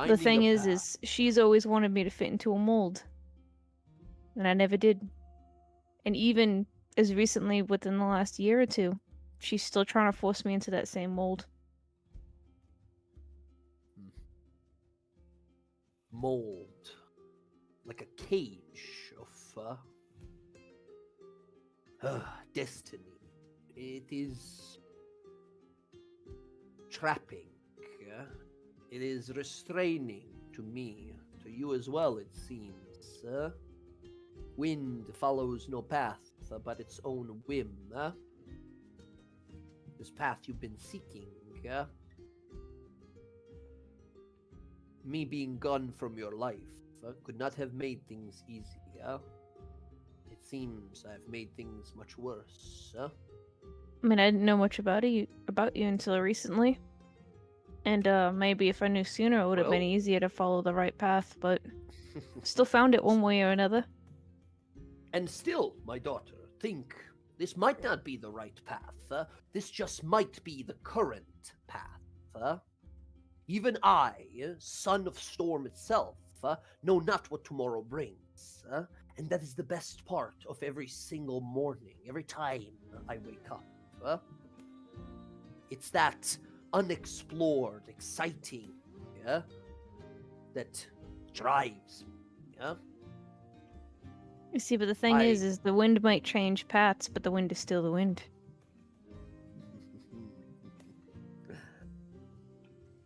The thing is she's always wanted me to fit into a mold. And I never did. And even as recently within the last year or two, she's still trying to force me into that same mold. Mold. Like a cage of destiny. It is trapping. It is restraining to me, to you as well, it seems. Wind follows no path but its own whim. This path you've been seeking. Me being gone from your life could not have made things easy. It seems I've made things much worse. I mean, I didn't know much about you until recently. And maybe if I knew sooner, it would have been easier to follow the right path, but still found it one way or another. And still, my daughter, think this might not be the right path. This just might be the current path. Even I, son of storm itself, know not what tomorrow brings. And that is the best part of every single morning, every time I wake up. It's that unexplored, exciting, that drives me. You see, but the thing is the wind might change paths, but the wind is still the wind.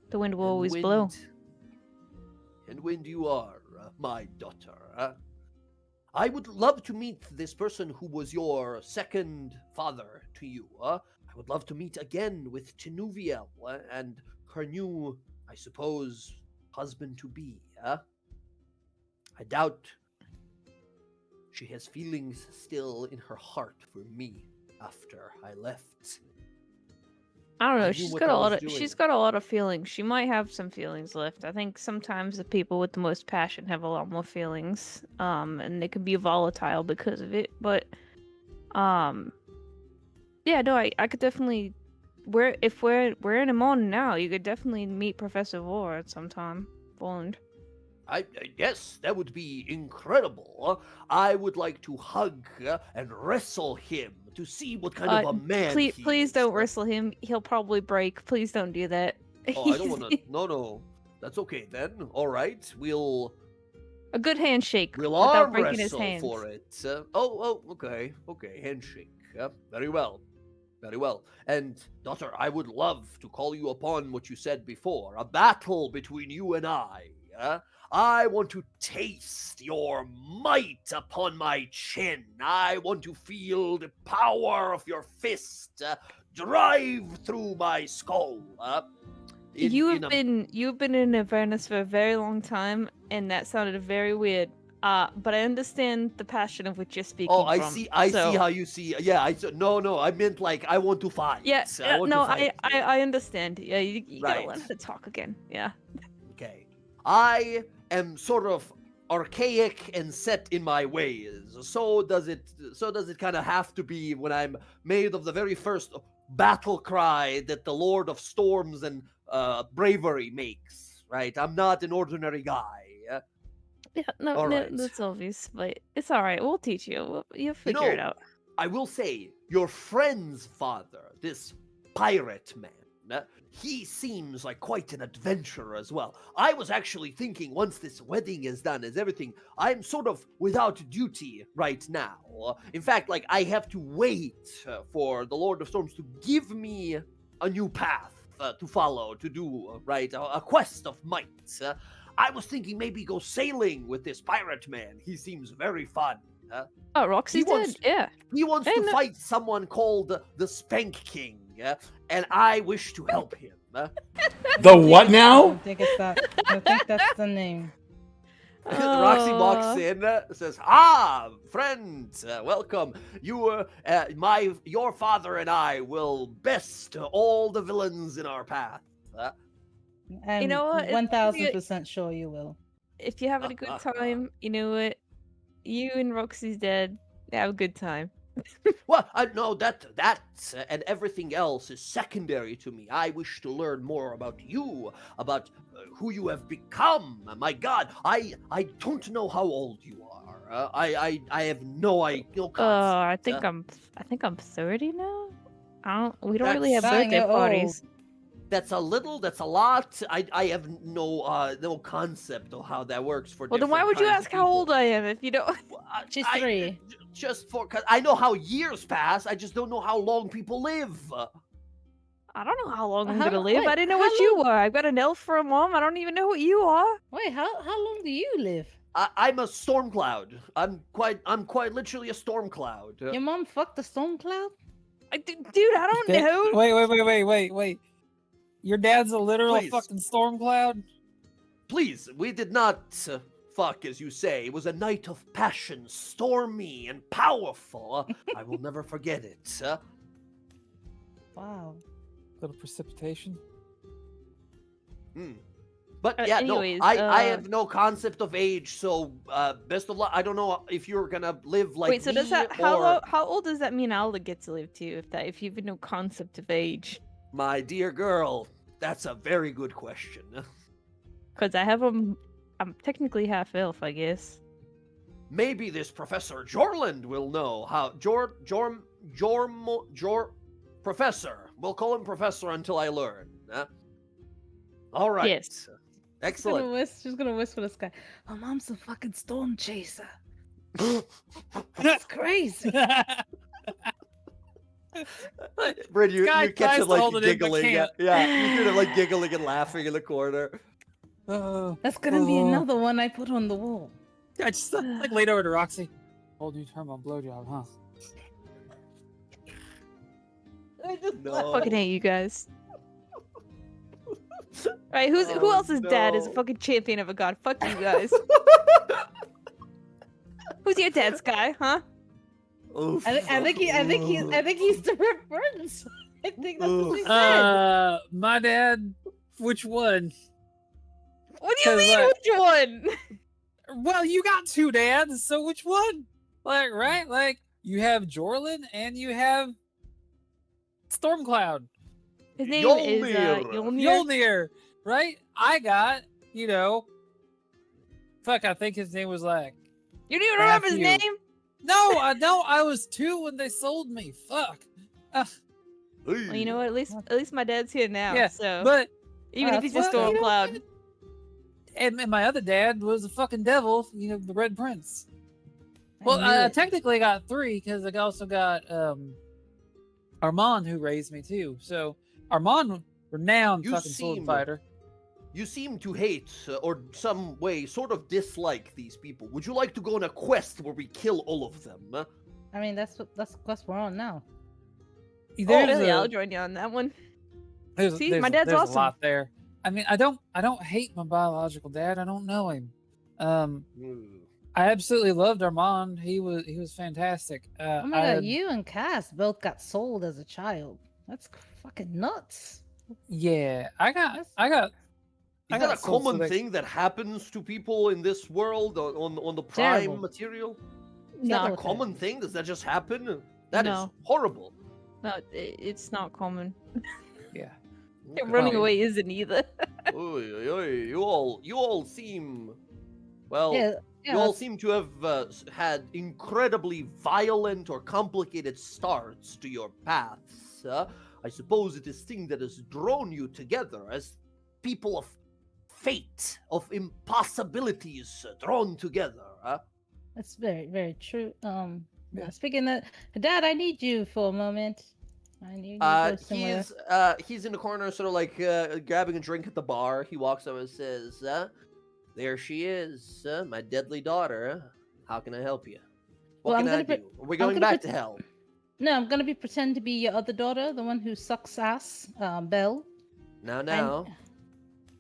The wind will always blow. And wind you are, my daughter. I would love to meet this person who was your second father to you. I would love to meet again with Tinuviel and her new, I suppose, husband-to-be. I doubt she has feelings still in her heart for me after I left. I don't know. She's got a lot of feelings. She might have some feelings left. I think sometimes the people with the most passion have a lot more feelings, and they can be volatile because of it. But, yeah, no, I could definitely. If we're in a morning now, you could definitely meet Professor Vor at some time. Bond. Yes, that would be incredible. I would like to hug and wrestle him to see what kind of a man he is. Please don't wrestle him. He'll probably break. Please don't do that. Oh, I don't want to. No. That's okay then. All right, we'll. A good handshake. We'll without arm breaking his wrestle hands. for it. Okay. Handshake. Very well. And daughter, I would love to call you upon what you said before, a battle between you and I. I want to taste your might upon my chin. I want to feel the power of your fist drive through my skull. You've been in Avernus for a very long time, and that sounded very weird. But I understand the passion of which you're speaking. Oh, I see how you see. Yeah, no. I meant like I want to fight. Yeah, I understand. Yeah, you gotta learn how to talk again. Yeah. Okay. I am sort of archaic and set in my ways. So does it kind of have to be when I'm made of the very first battle cry that the Lord of Storms and bravery makes, right? I'm not an ordinary guy. Yeah, no, All no, right. that's obvious, but it's all right. We'll teach you. You'll figure it know, out. I will say, your friend's father, this pirate man, he seems like quite an adventurer as well. I was actually thinking once this wedding is done, as everything, I'm sort of without duty right now. In fact, like, I have to wait for the Lord of Storms to give me a new path to follow, to do, right? A quest of might. I was thinking maybe go sailing with this pirate man. He seems very fun. Oh, Roxy wants- did? Yeah. He wants Hey, to no- fight someone called the Spank King, and I wish to help him. The what I now? don't think it's that. I think that's the name. Roxy walks Oh. in, says, "Ah, friends, welcome. Your father and I will best all the villains in our path." And know what? It's 1000% sure you will. If you're having a good time, you know what? You and Roxy's dead. Have a good time. Well, no, that and everything else is secondary to me. I wish to learn more about you, about who you have become. My God, I don't know how old you are. I have no I concept. think I'm 30 now. We don't really have That's- Dang, birthday you're parties. That's a little. That's a lot. I have no concept of how that works for. Well, then why different would you kinds of ask how old people. I am if you don't? Well, She's I- 3. Just for, cause I know how years pass. I just don't know how long people live. I don't know how long I'm How gonna lo- live. wait, I didn't know how what you are. I've got an elf for a mom. I don't even know what you are. Wait, how long do you live? I'm a storm cloud. I'm quite literally a storm cloud. Your mom fucked the storm cloud? Dude, I don't know. Wait. Your dad's a literal Please. fucking storm cloud? Please, we did not fuck, as you say. It was a night of passion, stormy and powerful. I will never forget it. Wow. Little precipitation. But Uh, yeah, anyways, no, I have no concept of age, so best of luck. I don't know if you're gonna live like Wait, so me does that or how old does that mean I'll get to live too? If you've no concept of age? my dear girl. That's a very good question. Because I'm technically half elf, I guess. Maybe this Professor Jorland will know how Professor. We'll call him Professor until I learn. All right. Yes. Excellent. She's gonna whisper to this guy. My mom's a fucking storm chaser. That's crazy. Bryn, you Guy catch tries it to like hold it in, but giggling. can't. Yeah, you hear him like giggling and laughing in the corner. That's gonna be another one I put on the wall. I just like laid over to Roxy. Hold you term on blowjob, huh? I fucking hate you guys. Alright, who Oh, else's dad is a no. fucking champion of a god? Fuck you guys. Who's your dad's guy, huh? Oof. I think he's the reference. I think that's what she said. My dad. Which one? What do you 'Cause, mean, like- which one? Well, you got 2 dads, so which one? Like, right? Like, you have Jorlin and you have Stormcloud. His name is Yolnir. Yolnir. Mjolnir, right? I got, fuck, I think his name was like, You don't even remember his Matthew. name? no, I don't. I was 2 when they sold me. Fuck. Well, you know what? At least my dad's here now. Yeah, so but, even if he's a well, storm you know cloud. what? And my other dad was a fucking devil, the Red Prince. Well, knew I it. technically got 3 because I also got Armand who raised me too. So Armand, renowned You fucking sword seem- fighter. You seem to hate, or some way, sort of dislike these people. Would you like to go on a quest where we kill all of them? I mean, that's quest we're on now. There's Really, a- I'll join you on that one. There's, See, there's, my dad's there's awesome. a lot there. I mean, I don't hate my biological dad. I don't know him. I absolutely loved Armand. He was fantastic. Oh my god, you and Cass both got sold as a child. That's fucking nuts. Yeah, I got Is that a sold common so they- thing that happens to people in this world on the prime Terrible. material? Is Yeah, that a okay. common thing? Does that just happen? That is No. horrible. No, it's not common. Yeah. Okay. Running Well- away isn't either. Oy, oy, oy. You all seem Well, Yeah, you all let's- seem to have had incredibly violent or complicated starts to your paths. I suppose it is thing that has drawn you together as people of fate, of impossibilities drawn together. That's very, very true. Speaking of Dad, I need you for a moment. I need you to go somewhere. He's in the corner, sort of like grabbing a drink at the bar. He walks over and says, "There she is, my deadly daughter. How can I help you? What Well, can I'm I gonna do? We're going gonna back pre- to hell." No, I'm gonna pretend to be your other daughter, the one who sucks ass, Belle. Now,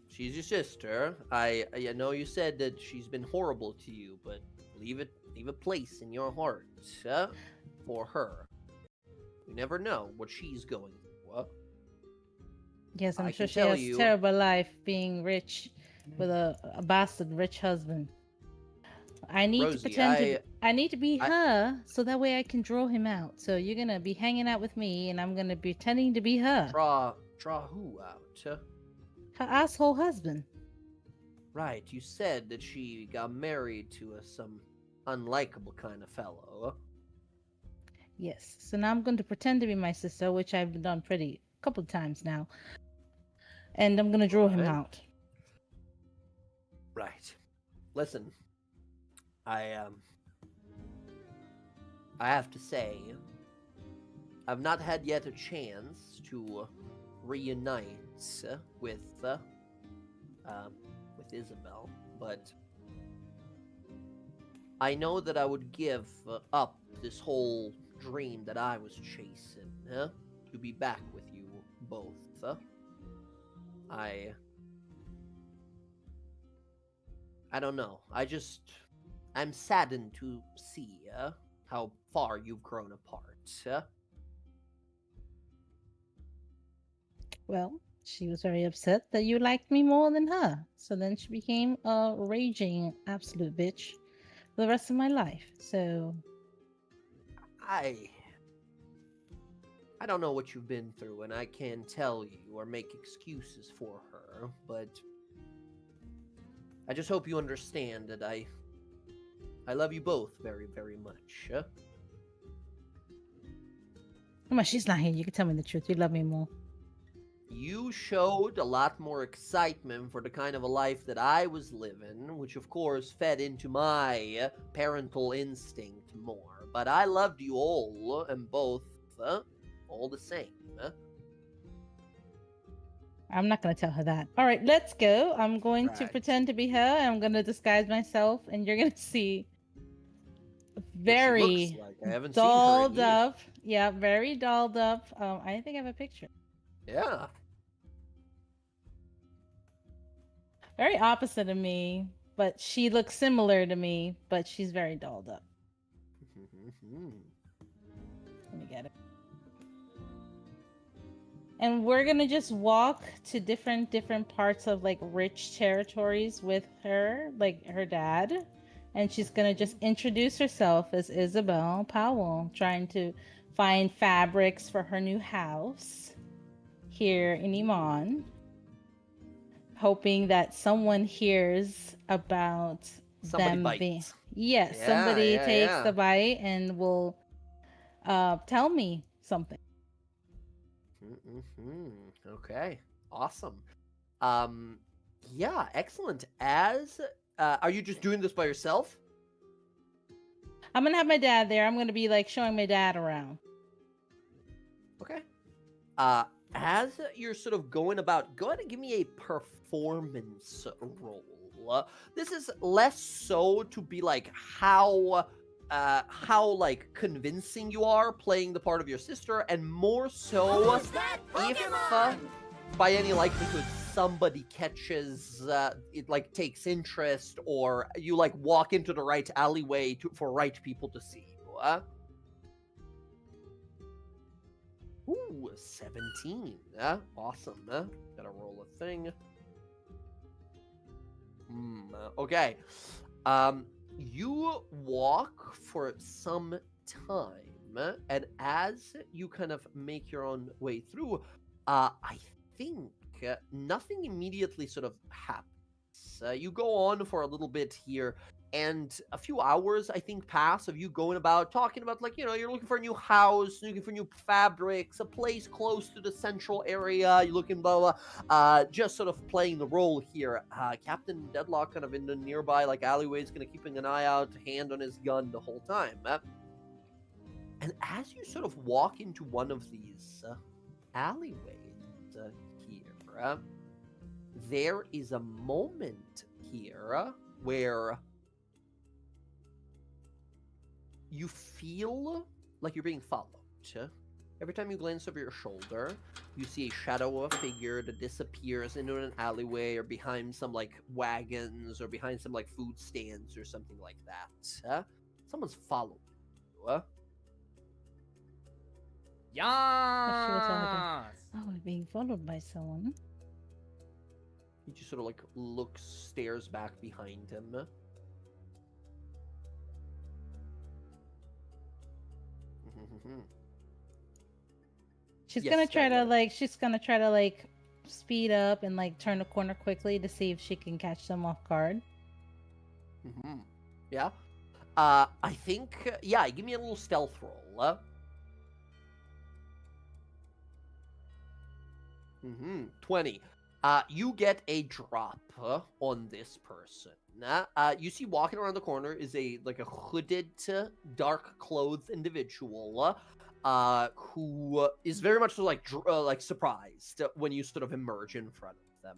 she's your sister. I know you said that she's been horrible to you, but leave a place in your heart for her. You never know what she's going through. Yes, I'm I sure can she tell has you- terrible life being rich with a bastard rich husband. I need Rosie, to pretend I need to be her so that way I can draw him out. So you're gonna be hanging out with me and I'm gonna be pretending to be her. Draw who out? Her asshole husband. Right, you said that she got married to some unlikable kind of fellow. Yes. So now I'm going to pretend to be my sister, which I've done a couple of times now. And I'm gonna draw him Alright. out. Right. Listen, I have to say, I've not had yet a chance to reunite with Isabel, but I know that I would give up this whole dream that I was chasing to be back with you both. I don't know. I'm saddened to see how far you've grown apart. Well, she was very upset that you liked me more than her. So then she became a raging absolute bitch for the rest of my life. So I don't know what you've been through, and I can't tell you or make excuses for her, but I just hope you understand that I love you both very, very much. come on, she's not here. You can tell me the truth. You love me more. You showed a lot more excitement for the kind of a life that I was living, which of course fed into my parental instinct more. But I loved you all, and both, all the same. I'm not going to tell her that. All right, let's go. I'm going to Right. pretend to be her. And I'm going to disguise myself, and you're going to see What she very looks like. I haven't seen her dolled in years. up. Yeah, very dolled up. I think I have a picture. Yeah. Very opposite of me, but she looks similar to me, but she's very dolled up. Let me get it. And we're gonna just walk to different parts of like rich territories with her, like her dad, and she's gonna just introduce herself as Isabel Powell, trying to find fabrics for her new house here in Iman, hoping that someone hears about Somebody them being. bites. Yes, Yeah, somebody yeah, takes yeah. the bite and will tell me something. Okay. Awesome. Yeah, excellent. As are you just doing this by yourself? I'm gonna have my dad there. I'm gonna be like showing my dad around. Okay. As you're sort of going about, go ahead and give me a performance roll. This is less so to be like how like convincing you are playing the part of your sister, and more so if by any likelihood somebody catches it, like takes interest, or you like walk into the right alleyway for right people to see you. Ooh, 17. Awesome. Gotta roll a thing. Okay. You walk for some time, and as you kind of make your own way through, I think nothing immediately sort of happens. You go on for a little bit here, and a few hours, I think, pass of you going about, talking about, like, you're looking for a new house, looking for new fabrics, a place close to the central area, you're looking, blah, blah, just sort of playing the role here. Captain Deadlock kind of in the nearby, like, alleyways, kind of keeping an eye out, hand on his gun the whole time. And as you sort of walk into one of these alleyways here, there is a moment here where you feel like you're being followed. Every time you glance over your shoulder, you see a shadow of a figure that disappears into an alleyway or behind some, like, wagons or behind some, like, food stands or something like that. Someone's following you. Yes! Oh, we're being followed by someone. He just sort of, like, stares back behind him. She's Yes, gonna try to Diana. like. She's gonna try to like speed up and like turn a corner quickly to see if she can catch them off guard. Yeah. I think. Yeah. Give me a little stealth roll. 20. You get a drop on this person. You see walking around the corner is a hooded, dark clothed individual who is very much like surprised when you sort of emerge in front of them.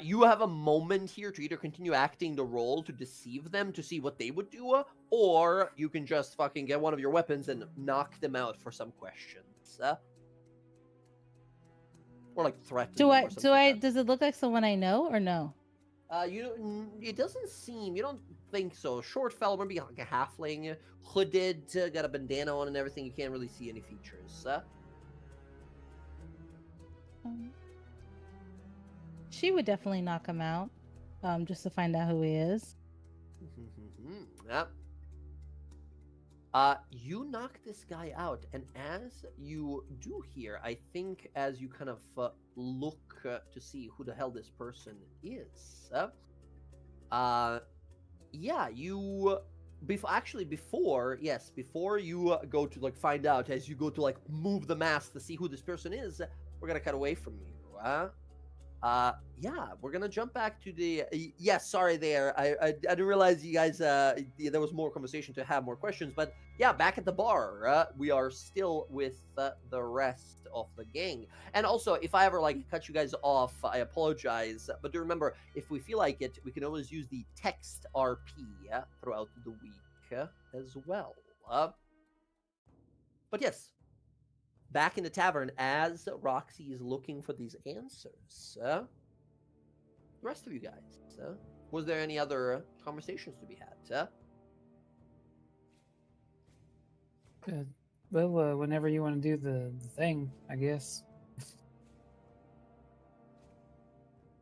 You have a moment here to either continue acting the role to deceive them to see what they would do, or you can just fucking get one of your weapons and knock them out for some questions. Or like threaten them or something like that. Does it look like someone I know or no? It doesn't seem, you don't think so. Short fellow, maybe like a halfling, hooded, got a bandana on and everything. You can't really see any features. She would definitely knock him out, just to find out who he is. Yeah. You knock this guy out, and as you do here, I think as you kind of look to see who the hell this person is, yeah, you before you go to like find out, as you go to like move the mask to see who this person is, we're gonna cut away from you. Yeah, we're gonna jump back to the. Yes, sorry there. I didn't realize you guys. There was more conversation to have more questions, but yeah, back at the bar, we are still with the rest of the gang. And also, if I ever like cut you guys off, I apologize. But do remember, if we feel like it, we can always use the text RP throughout the week as well. But yes. Back in the tavern, as Roxy is looking for these answers, the rest of you guys, was there any other conversations to be had? Good. Well, whenever you want to do the thing, I guess.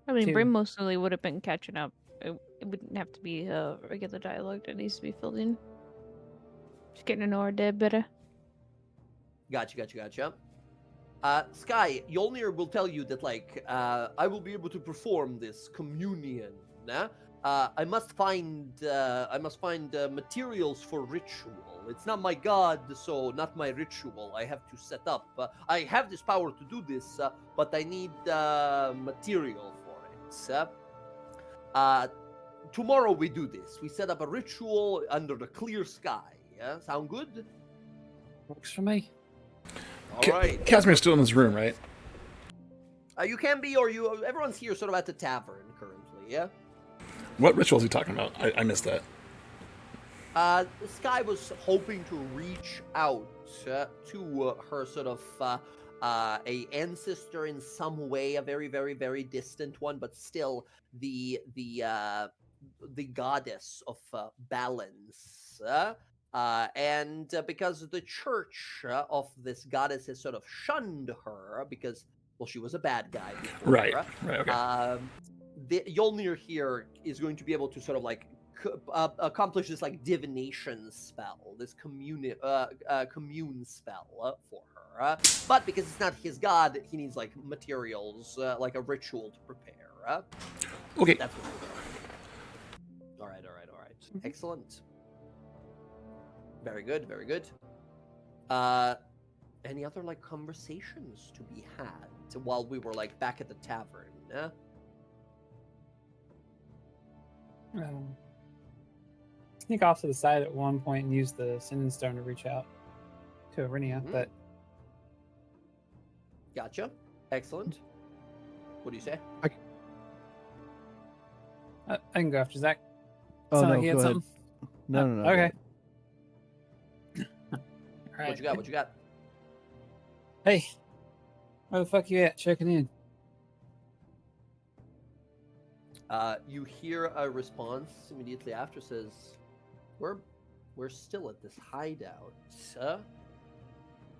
I mean, Two. Brim mostly would have been catching up. It wouldn't have to be regular dialogue that needs to be filled in. Just getting to know our dead better. Gotcha. Sky, Yolnir will tell you that, like, I will be able to perform this communion. I must find materials for ritual. It's not my god, so not my ritual. I have to set up. I have this power to do this, but I need material for it. Tomorrow we do this. We set up a ritual under the clear sky. Yeah, sound good? Works for me. All right. Casimir's still in this room, right? You can be, or you. Everyone's here, sort of at the tavern currently. Yeah. What ritual is he talking about? I missed that. Sky was hoping to reach out to her sort of a ancestor in some way, a very, very, very distant one, but still the goddess of balance. And because the church of this goddess has sort of shunned her because, well, she was a bad guy before. Right. Okay. The Yolnir here is going to be able to sort of like accomplish this like divination spell, this commune spell for her. But because it's not his god, he needs like materials, like a ritual to prepare. Okay. That's what we're doing. All right. Excellent. Very good. Any other like conversations to be had while we were like back at the tavern? Sneak off to the side at one point and use the Sending Stone to reach out to Arinia, but Gotcha. Excellent. What do you say? I can go after Zach. Oh Sound no, like he had go ahead. something? No. go Okay. ahead. All right. What you got? Hey, where the fuck you at? Checking in. You hear a response immediately after says, we're still at this hideout.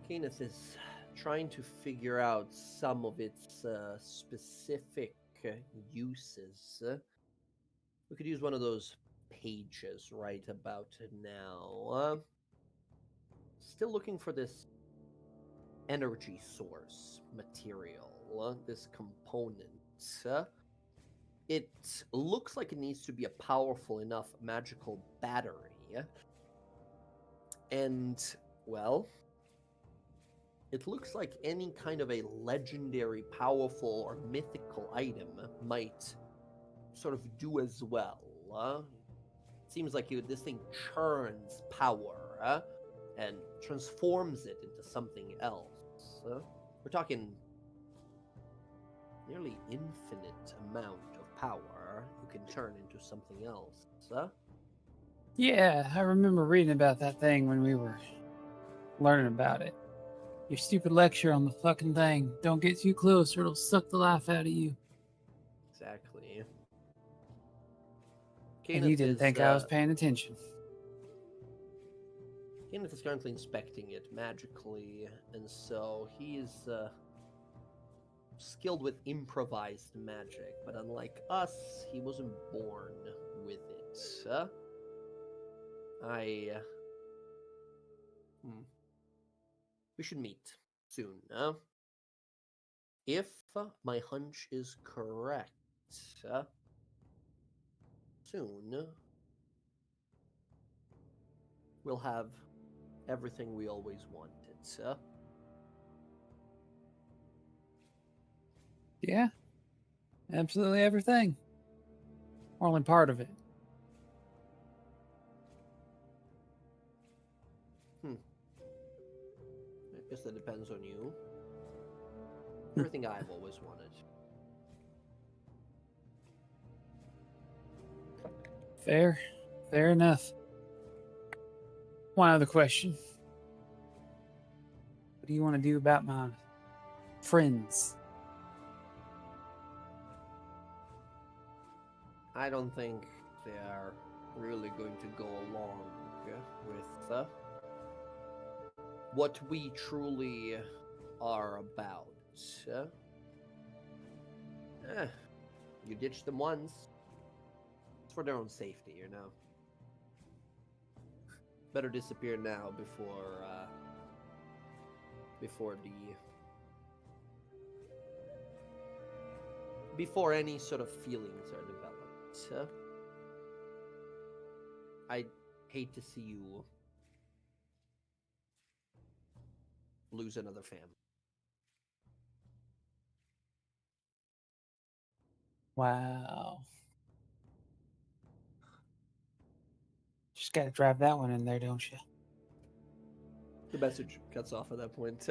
Kenneth is trying to figure out some of its specific uses. We could use one of those pages right about now. Still looking for this energy source material, this component. It looks like it needs to be a powerful enough magical battery. And, well, it looks like any kind of a legendary, powerful, or mythical item might sort of do as well. It seems like this thing churns power and transforms it into something else. We're talking nearly infinite amount of power you can turn into something else. Yeah, I remember reading about that thing when we were learning about it. Your stupid lecture on the fucking thing. Don't get too close or it'll suck the life out of you. Exactly. And you didn't think I was paying attention. Kenneth is currently inspecting it magically, and so he's skilled with improvised magic, but unlike us, he wasn't born with it. We should meet soon. If my hunch is correct, soon we'll have everything we always wanted. Yeah, absolutely everything. Or only part of it. I guess that depends on you. Everything I've always wanted. Fair enough. One other question. What do you want to do about my friends? I don't think they are really going to go along with what we truly are about. You ditched them once. It's for their own safety, you know. Better disappear now before any sort of feelings are developed. I hate to see you lose another family. Wow. Just gotta drive that one in there, don't you? The message cuts off at that point.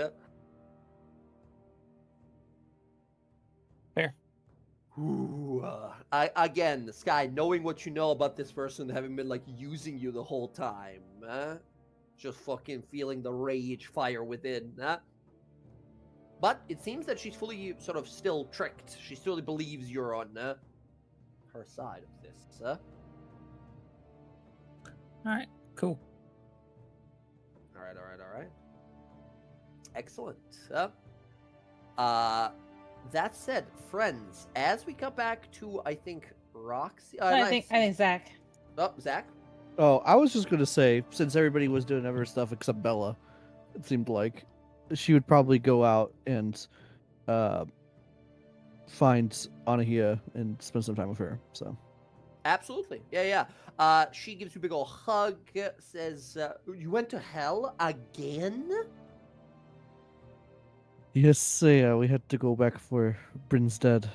Fair. Ooh, again, Sky, knowing what you know about this person, having been like using you the whole time, just fucking feeling the rage fire within. But it seems that she's fully sort of still tricked. She still believes you're on her side of this. Alright, cool. All right. Excellent. That said, friends, as we come back to, I think, Roxy. I think Zach. Oh, Zach. Oh, I was just gonna say, since everybody was doing other stuff except Bella, it seemed like she would probably go out and find Anahia and spend some time with her. So Absolutely. Yeah. She gives you a big ol' hug, says, you went to hell again? yes, yeah, we had to go back for Bryn's dead.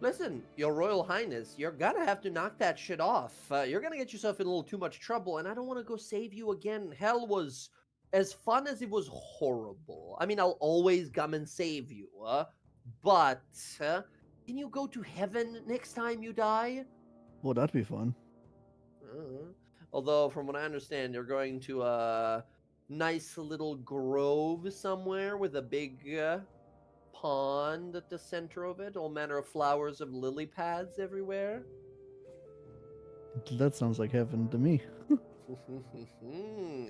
Listen, your Royal Highness, you're gonna have to knock that shit off. You're gonna get yourself in a little too much trouble, and I don't want to go save you again. Hell was as fun as it was horrible. I mean, I'll always come and save you, but can you go to heaven next time you die? Well, that'd be fun. Although, from what I understand, you're going to a nice little grove somewhere with a big pond at the center of it, all manner of flowers of lily pads everywhere. That sounds like heaven to me.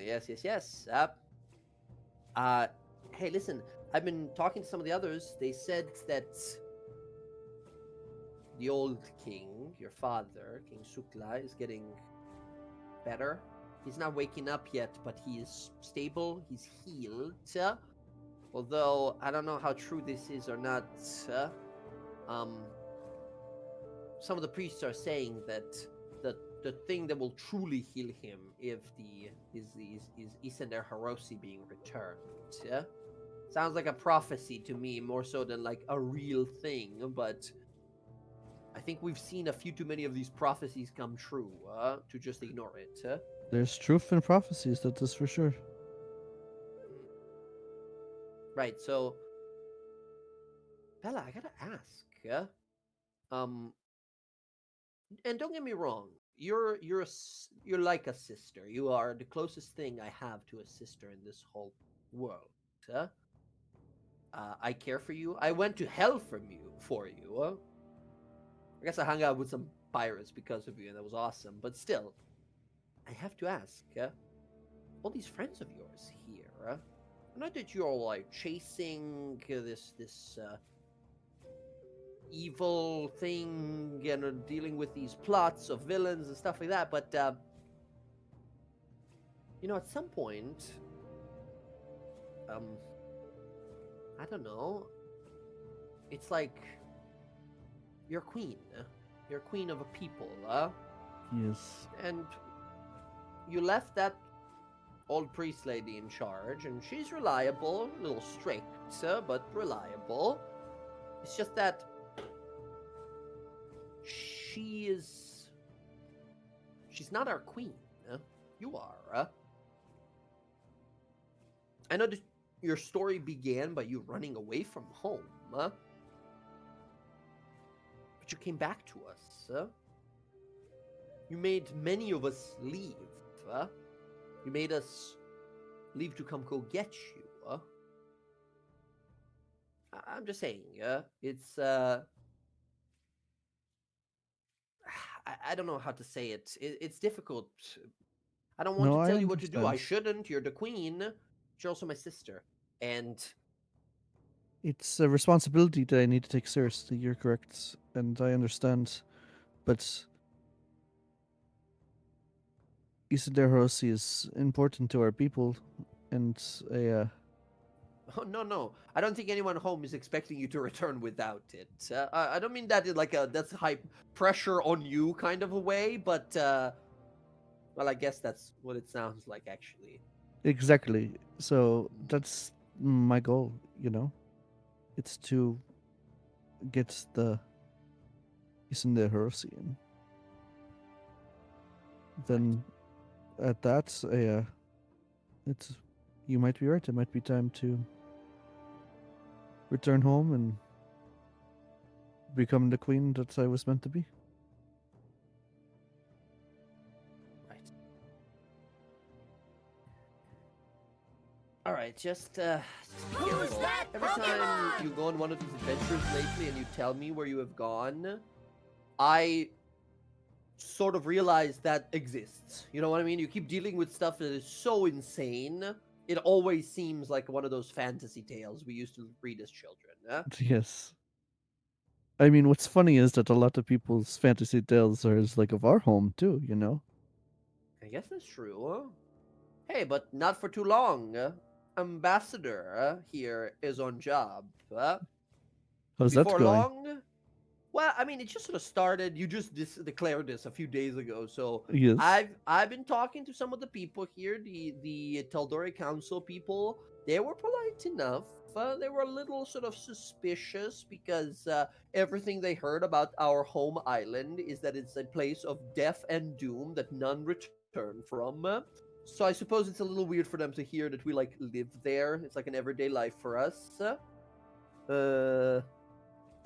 Yes. Hey, listen, I've been talking to some of the others. They said that the old king, your father, King Sukla, is getting better. He's not waking up yet, but he is stable. He's healed. Although I don't know how true this is or not. Some of the priests are saying that the thing that will truly heal him is Isender Harosi being returned. Sounds like a prophecy to me, more so than like a real thing, but I think we've seen a few too many of these prophecies come true to just ignore it. There's truth in prophecies, that is for sure. Right, so Bella, I gotta ask, and don't get me wrong, you're like a sister. You are the closest thing I have to a sister in this whole world. I care for you. I went to hell for you. I guess I hung out with some pirates because of you, and that was awesome. But still, I have to ask, all these friends of yours here, I know that you're like chasing this evil thing and dealing with these plots of villains and stuff like that, but at some point, I don't know, it's like you're queen. You're queen of a people, Yes. and you left that old priest lady in charge, and she's reliable, a little strict, but reliable. It's just that she's not our queen. You are. I know that your story began by you running away from home, but you came back to us. You made many of us leave. You made us leave to come go get you. I'm just saying, it's I don't know how to say it. It's difficult. I don't want No, to I tell you what to do. I understand. shouldn't. You're the queen. But you're also my sister. And It's a responsibility that I need to take seriously. You're correct, and I understand. But Isidore Hiroshi is important to our people, and oh, no. I don't think anyone home is expecting you to return without it. I don't mean that in like that's high pressure on you kind of a way, but well, I guess that's what it sounds like actually. exactly. So that's my goal. It's to get the Isidore Hiroshi in. Then at that, it's you might be right. It might be time to return home and become the queen that I was meant to be. Right. All right, just be careful. Every time you go on one of these adventures lately and you tell me where you have gone, I sort of realize that exists. You know what I mean? You keep dealing with stuff that is so insane. It always seems like one of those fantasy tales we used to read as children. Yes. I mean, what's funny is that a lot of people's fantasy tales are like of our home too. I guess that's true. Hey, but not for too long. Ambassador here is on job. How's that Before going? long, well, I mean, it just sort of started. You just declared this a few days ago, so Yes. I've been talking to some of the people here, the Tal'dorei Council people. They were polite enough. They were a little sort of suspicious because everything they heard about our home island is that it's a place of death and doom that none return from. So I suppose it's a little weird for them to hear that we like live there. It's like an everyday life for us.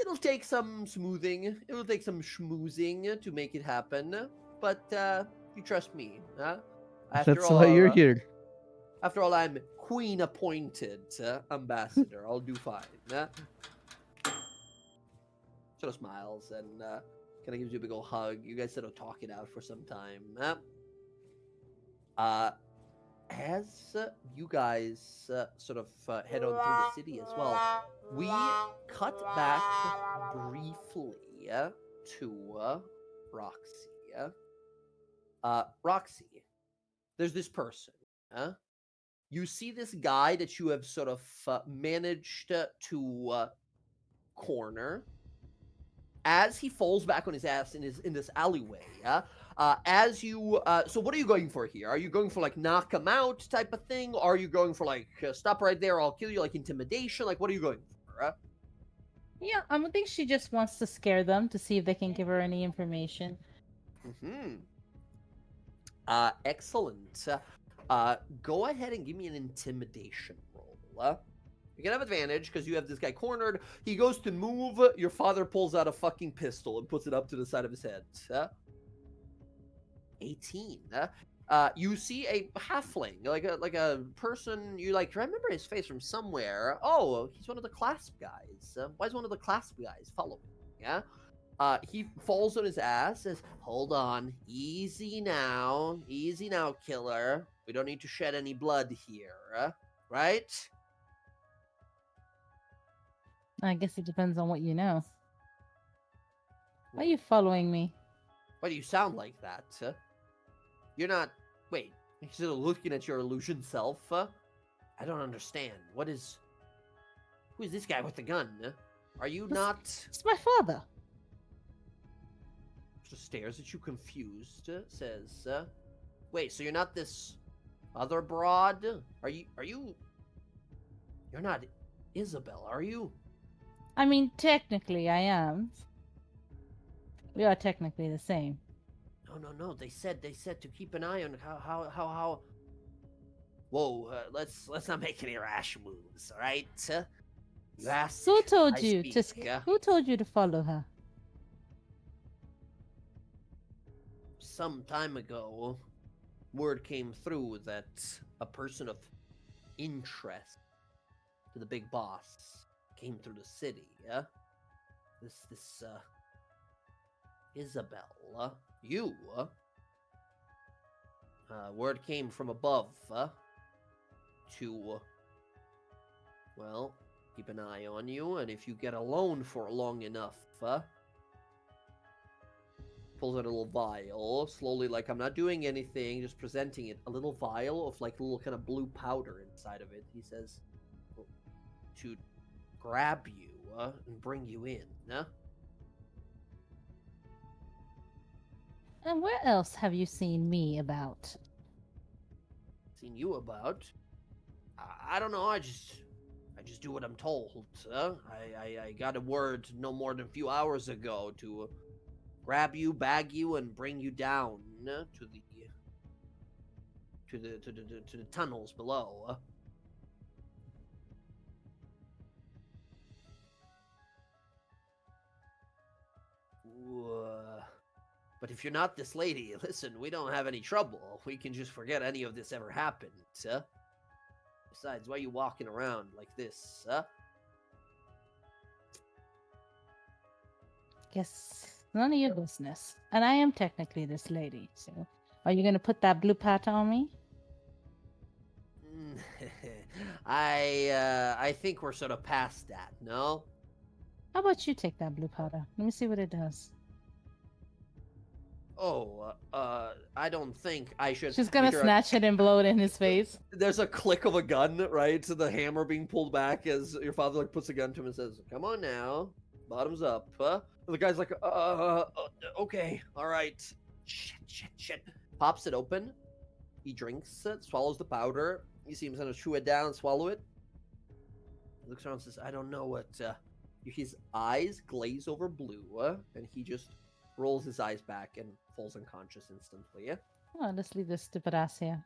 It'll take some smoothing. It'll take some schmoozing to make it happen. But you trust me, huh? That's why you're here. After all, I'm queen appointed ambassador. I'll do fine. Sort of smiles and kind of gives you a big old hug. You guys sort of talk it out for some time. As you guys sort of head on through the city as well, we cut back briefly to Roxy. Roxy, there's this person. You see this guy that you have sort of managed to corner as he falls back on his ass in this alleyway. As you so what are you going for here? Are you going for like knock him out type of thing? Or are you going for like stop right there, I'll kill you, like intimidation? Like what are you going for? Yeah, I think she just wants to scare them to see if they can give her any information. Excellent. Go ahead and give me an intimidation roll. You can have advantage because you have this guy cornered. He goes to move. Your father pulls out a fucking pistol and puts it up to the side of his head. 18. You see a halfling, like a person. You like remember his face from somewhere. Oh, he's one of the clasp guys. Why is one of the clasp guys following? Yeah. He falls on his ass. Says, "Hold on, easy now, killer. We don't need to shed any blood here, right?" I guess it depends on what you know. Why are you following me? Why do you sound like that? You're not. Wait, you're still looking at your illusion self. I don't understand. Who is this guy with the gun? Are you not? It's my father. Just stares at you confused. Says, "Wait, so you're not this other broad? Are you? You're not Isabel, are you?" I mean, technically, I am. We are technically the same. No. They said to keep an eye on how. Whoa, let's not make any rash moves, all right? You ask. Who told I you to? speak, Who told you to follow her? Some time ago, word came through that a person of interest to the big boss came through the city. This Isabel, you. Word came from above to, well, keep an eye on you, and if you get alone for long enough, pulls out a little vial, slowly, like, I'm not doing anything, just presenting it, a little vial of, like, a little kind of blue powder inside of it. He says, to grab you and bring you in, And where else have you seen me about? Seen you about? I don't know. I just do what I'm told. I got a word no more than a few hours ago to grab you, bag you, and bring you down to the tunnels below. But if you're not this lady, listen, we don't have any trouble. We can just forget any of this ever happened. Besides, why are you walking around like this? Guess none of your business. And I am technically this lady, so are you gonna put that blue pat on me? I think we're sort of past that, no? How about you take that blue powder? Let me see what it does. Oh, I don't think I should. She's gonna snatch it and blow it in his face. There's a click of a gun, right? To the hammer being pulled back as your father like puts a gun to him and says, "Come on now, bottoms up." And the guy's like, okay, all right." Shit. Pops it open. He drinks it, swallows the powder. You see him kind of chew it down, swallow it. He looks around and says, "I don't know what." His eyes glaze over blue, and he just rolls his eyes back and falls unconscious instantly. Oh, let's leave this stupid ass here.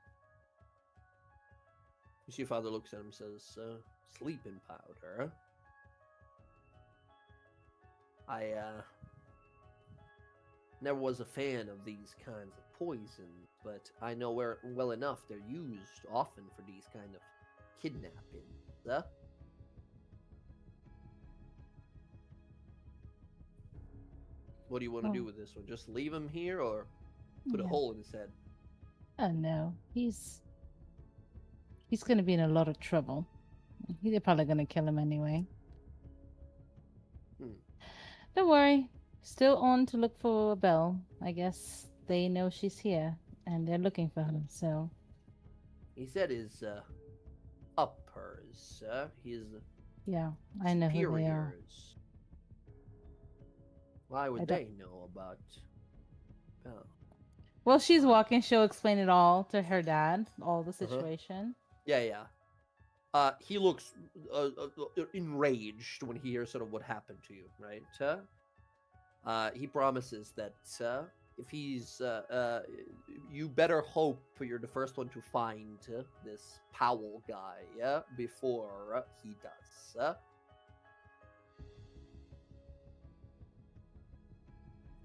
You see your father looks at him and says, "Sleeping powder. I never was a fan of these kinds of poisons, but I know well enough they're used often for these kind of kidnappings. What do you want to do with this one? Just leave him here or put a hole in his head?" Oh no, he's gonna be in a lot of trouble. They're probably gonna kill him anyway. Don't worry. Still on to look for Belle. I guess they know she's here and they're looking for her, so. He said his uppers, his Yeah, I know who they are. superiors. Why would they know about Belle? Well, she's walking. She'll explain it all to her dad, all the situation. Yeah. He looks enraged when he hears sort of what happened to you, right? He promises that if he's, you better hope you're the first one to find this Powell guy before he does.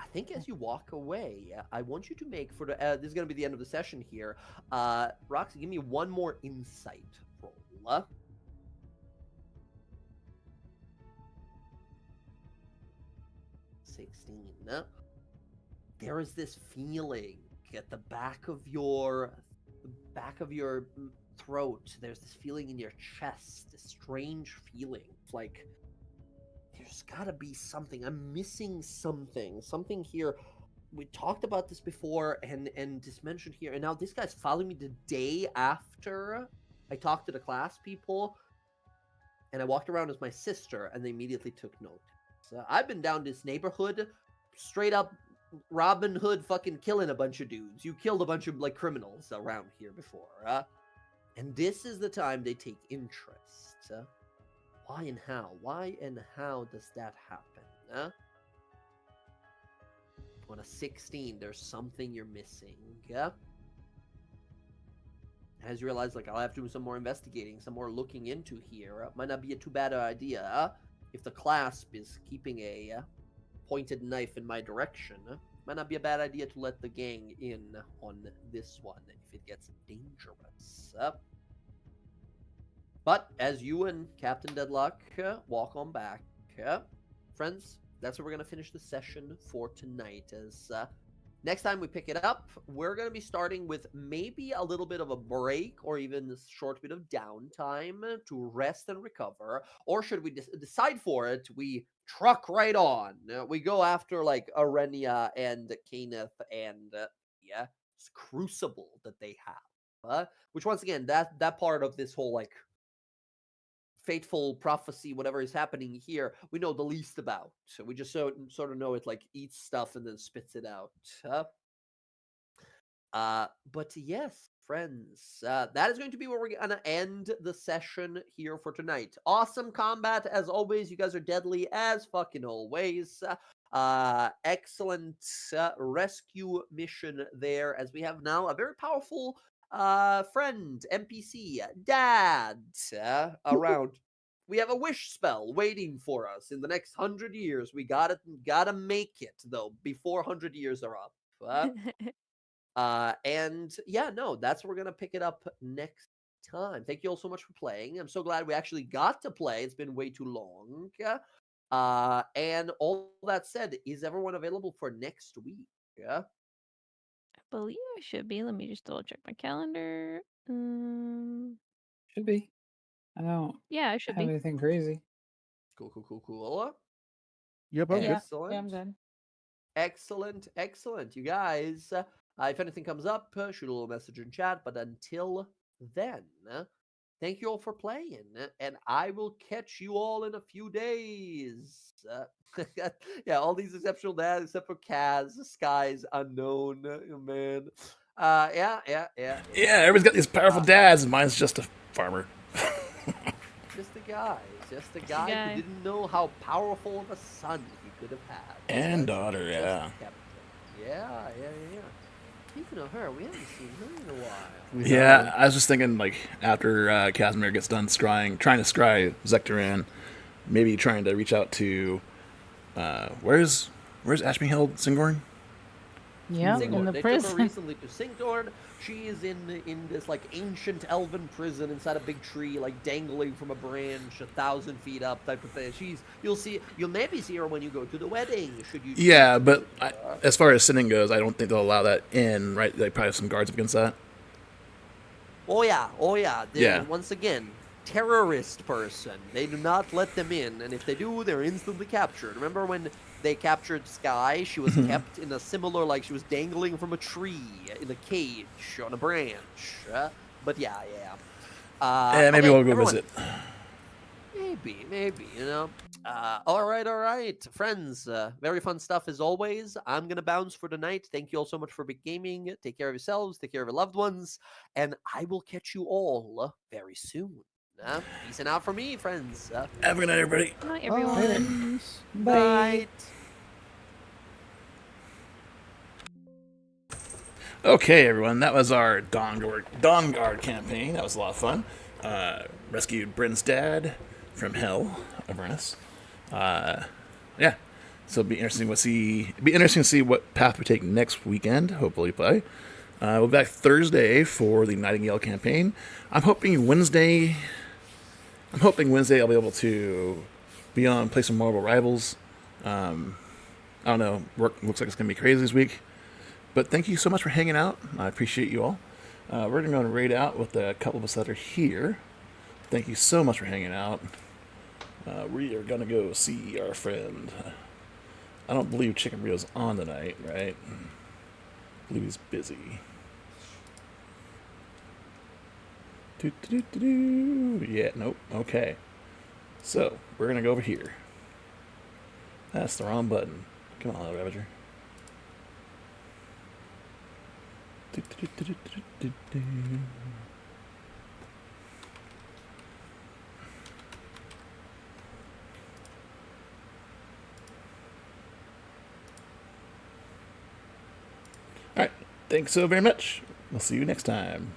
I think as you walk away, I want you to make for the. This is going to be the end of the session here. Roxy, give me one more insight roll. 16. There is this feeling at the back of your throat. There's this feeling in your chest, this strange feeling. It's like there's gotta be something. I'm missing something. Something here. We talked about this before and just mentioned here. And now this guy's following me the day after I talked to the class people. And I walked around as my sister and they immediately took note. So I've been down this neighborhood, straight up Robin Hood fucking killing a bunch of dudes. You killed a bunch of like criminals around here before. And this is the time they take interest. Why and how? Why and how does that happen? On a 16, there's something you're missing. As you realize, like, I'll have to do some more investigating, some more looking into here. Might not be a too bad idea. If the clasp is keeping a pointed knife in my direction, might not be a bad idea to let the gang in on this one if it gets dangerous. But as you and Captain Deadlock walk on back, friends, that's where we're going to finish the session for tonight. As next time we pick it up, we're going to be starting with maybe a little bit of a break or even a short bit of downtime to rest and recover. Or should we decide for it, we truck right on. We go after like Arenia and Kenneth and this crucible that they have. Which once again, that part of this whole like fateful prophecy, whatever is happening here, we know the least about. So we just sort of know it like eats stuff and then spits it out. But yes, friends, that is going to be where we're gonna end the session here for tonight. Awesome combat as always. You guys are deadly as fucking always. Excellent rescue mission there, as we have now a very powerful friend, NPC, dad, around. We have a wish spell waiting for us in the next 100 years. We gotta make it though before 100 years are up. And yeah, no, that's where we're gonna pick it up next time. Thank you all so much for playing. I'm so glad we actually got to play. It's been way too long. And all that said, is everyone available for next week? Yeah. I believe I should be. Let me just double check my calendar. Should be. I don't Yeah, I should have be. anything crazy. Cool. Yep, I'm good. Excellent. Yeah, I'm good. Excellent, excellent. You guys, if anything comes up, shoot a little message in chat. But until then, thank you all for playing, and I will catch you all in a few days. Yeah, all these exceptional dads except for Kaz, Sky's unknown, man. Yeah. Yeah, everybody's got these powerful dads, and mine's just a farmer. Just a guy guy. who didn't know how powerful of a son he could have had. And Just daughter, yeah. kept him. Yeah. Speaking of her, we haven't seen her in a while. Yeah, I was just thinking, like, after Casimir gets done trying to scry Zektoran, maybe trying to reach out to, where's Ashby held, Singorn? Yeah, in the They took her prison. recently to Singtorn. She is in this like ancient elven prison inside a big tree, like dangling from a branch 1,000 feet up type of thing. You'll maybe see her when you go to the wedding. Should you? Yeah, but as far as sitting goes, I don't think they'll allow that in, right? They probably have some guards against that. Oh yeah. Yeah. Once again, terrorist person. They do not let them in, and if they do, they're instantly captured. Remember when they captured Sky? She was kept in a similar, like she was dangling from a tree in a cage on a branch. But yeah. Maybe okay, we'll go everyone. visit. Maybe, you know. All right, friends. Very fun stuff as always. I'm gonna bounce for tonight. Thank you all so much for big gaming. Take care of yourselves. Take care of your loved ones, and I will catch you all very soon. Peace and out for me, friends. Have a good night, everybody. Bye, everyone. Bye. Night. Okay, everyone, that was our DawnGuard campaign. That was a lot of fun. Rescued Bryn's dad from hell, Avernus. Yeah, so it'll be interesting to see what path we take next weekend. Hopefully, play. We'll be back Thursday for the Nightingale campaign. I'm hoping Wednesday I'll be able to be on, play some Marvel Rivals. I don't know. Work looks like it's gonna be crazy this week. But thank you so much for hanging out. I appreciate you all. We're going to go and raid out with a couple of us that are here. Thank you so much for hanging out. We are going to go see our friend. I don't believe Chicken Burrito's on tonight, right? I believe he's busy. Yeah, nope. Okay. So, we're going to go over here. That's the wrong button. Come on, Ravager. Alright, thanks so very much. We'll see you next time.